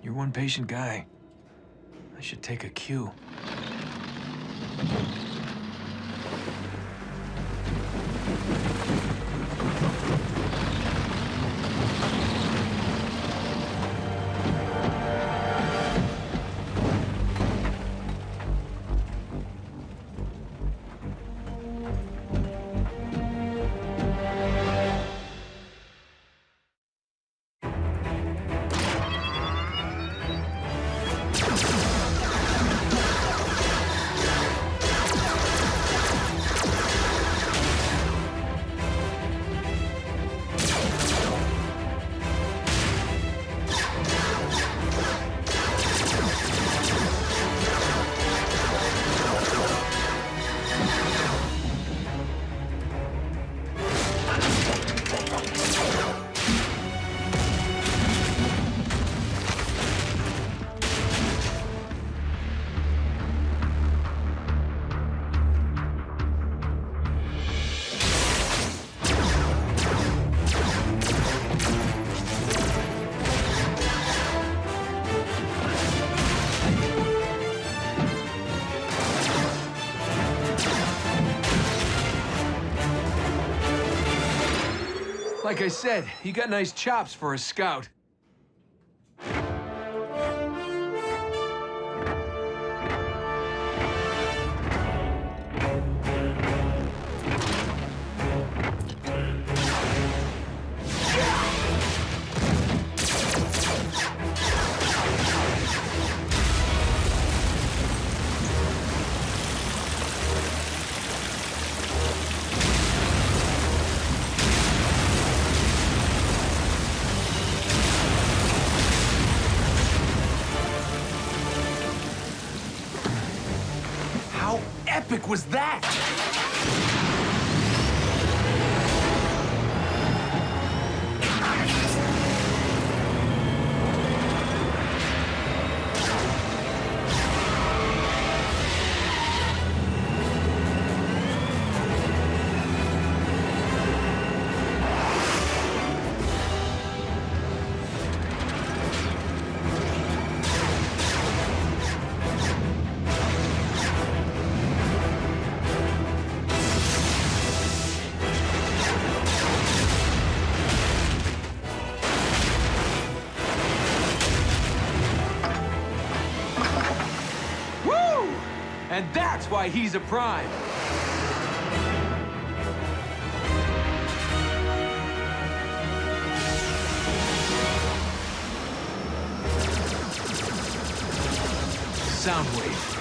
You're one patient guy. I should take a cue. Like I said, you got nice chops for a scout. How epic was that? And that's why he's a Prime. Soundwave.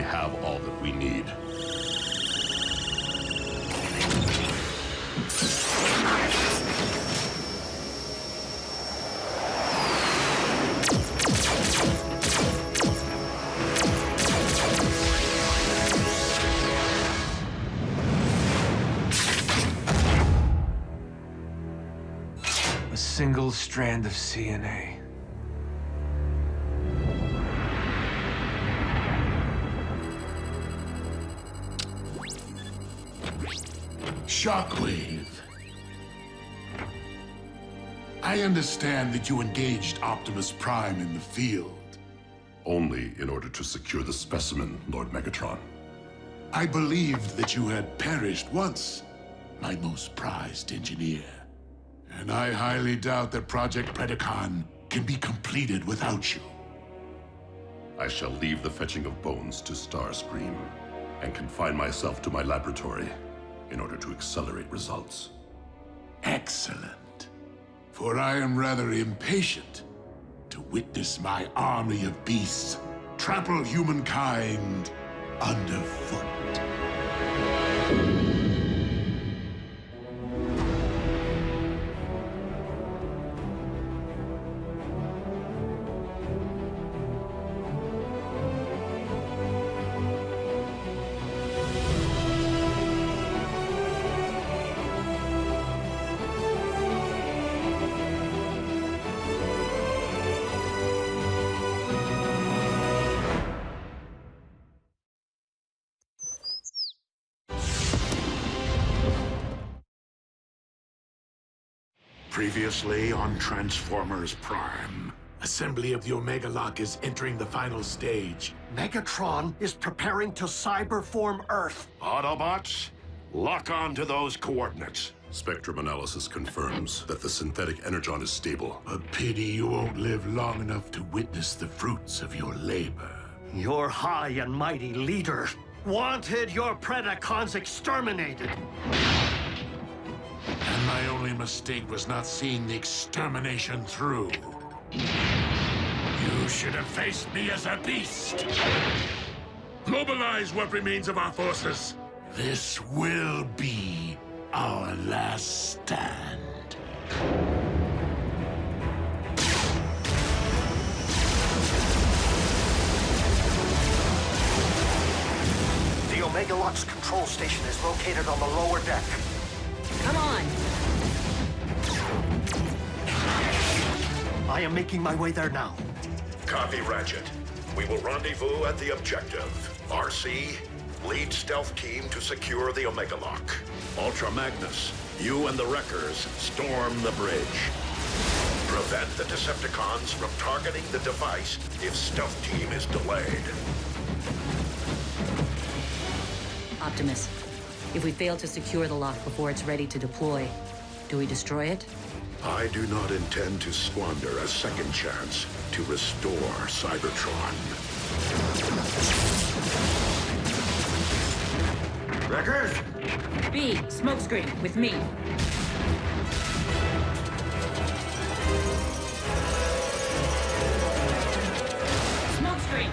have all that we need. A single strand of CNA. Shockwave. I understand that you engaged Optimus Prime in the field. Only in order to secure the specimen, Lord Megatron. I believed that you had perished once, my most prized engineer. And I highly doubt that Project Predacon can be completed without you. I shall leave the fetching of bones to Starscream and confine myself to my laboratory in order to accelerate results. Excellent. For I am rather impatient to witness my army of beasts trample humankind underfoot. Previously on Transformers Prime. Assembly of the Omega Lock is entering the final stage. Megatron is preparing to cyberform Earth. Autobots, lock on to those coordinates. Spectrum analysis confirms that the synthetic Energon is stable. A pity you won't live long enough to witness the fruits of your labor. Your high and mighty leader wanted your Predacons exterminated. And my only mistake was not seeing the extermination through. You should have faced me as a beast. Mobilize what remains of our forces. This will be our last stand. The Omega Lock's control station is located on the lower deck. Come on. I am making my way there now. Copy, Ratchet. We will rendezvous at the objective. RC, lead stealth team to secure the Omega Lock. Ultra Magnus, you and the Wreckers storm the bridge. Prevent the Decepticons from targeting the device if stealth team is delayed. Optimus, if we fail to secure the lock before it's ready to deploy, do we destroy it? I do not intend to squander a second chance to restore Cybertron. Wreckers! B, smokescreen, with me. Smokescreen!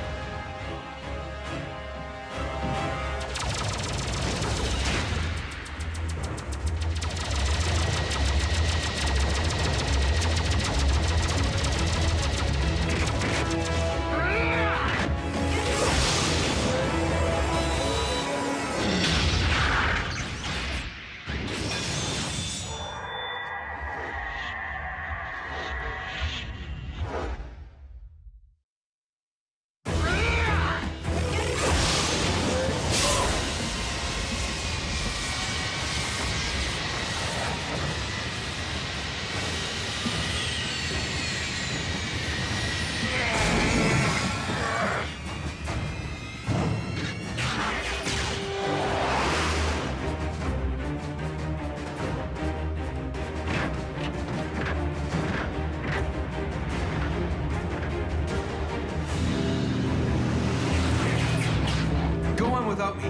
Without me.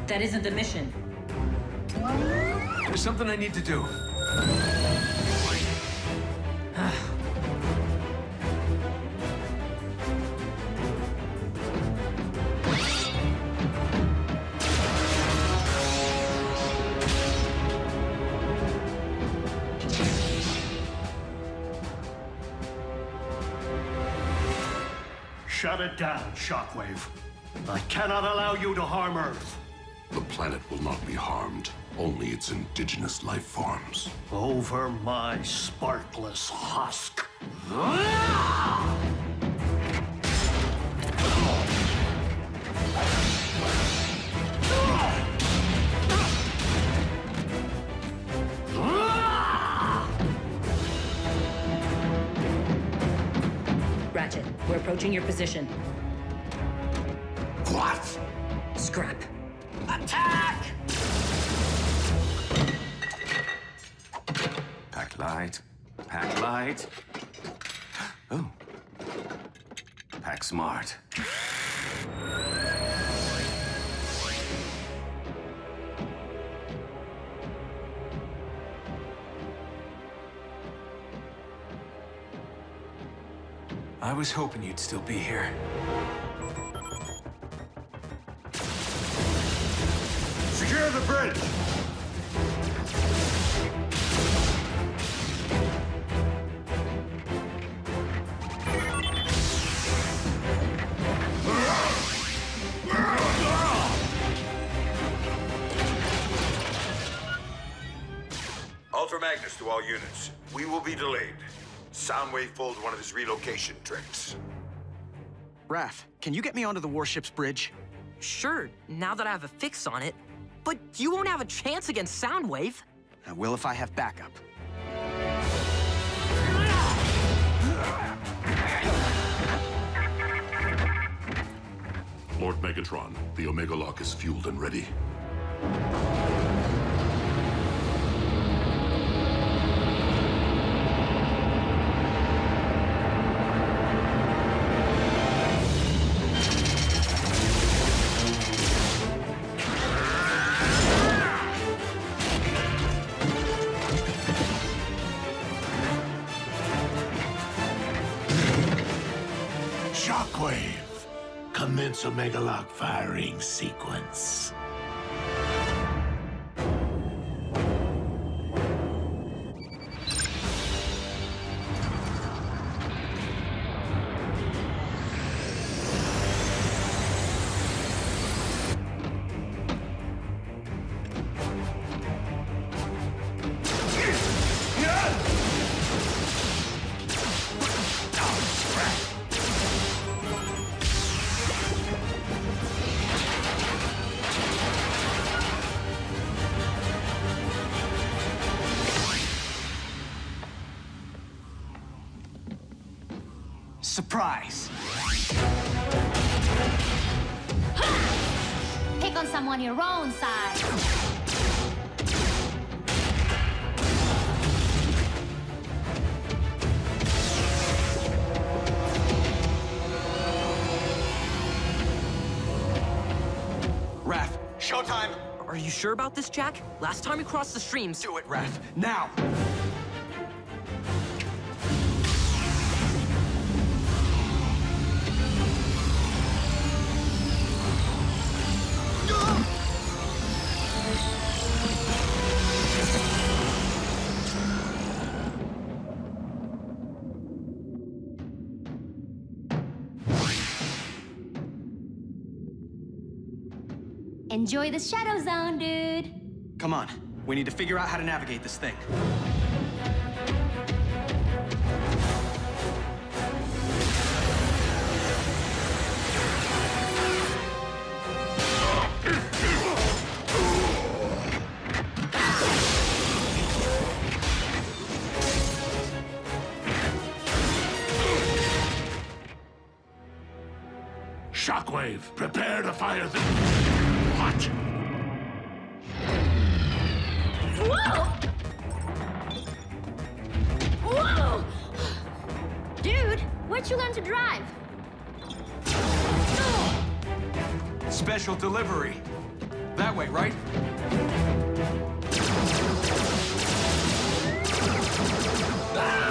That isn't the mission. There's something I need to do. Shut it down, Shockwave. I cannot allow you to harm Earth. The planet will not be harmed, only its indigenous life forms. Over my sparkless husk. Ratchet, we're approaching your position. What? Scrap. Attack! Pack light. Pack light. Oh. Pack smart. I was hoping you'd still be here. Secure the bridge! Ultra Magnus to all units. We will be delayed. Soundwave pulled one of his relocation tricks. Raph, can you get me onto the warship's bridge? Sure, now that I have a fix on it. But you won't have a chance against Soundwave. I will if I have backup. Lord Megatron, the Omega Lock is fueled and ready. Shockwave, commence Omega Lock firing sequence. Surprise! Pick on someone your own size. Raph, showtime! Are you sure about this, Jack? Last time we crossed the streams... Do it, Raph, now! Enjoy the Shadow Zone, dude. Come on, we need to figure out how to navigate this thing. Shockwave, prepare to fire the... What? Whoa! Whoa! Dude, where'd you learn to drive? Special delivery. That way, right? Ah!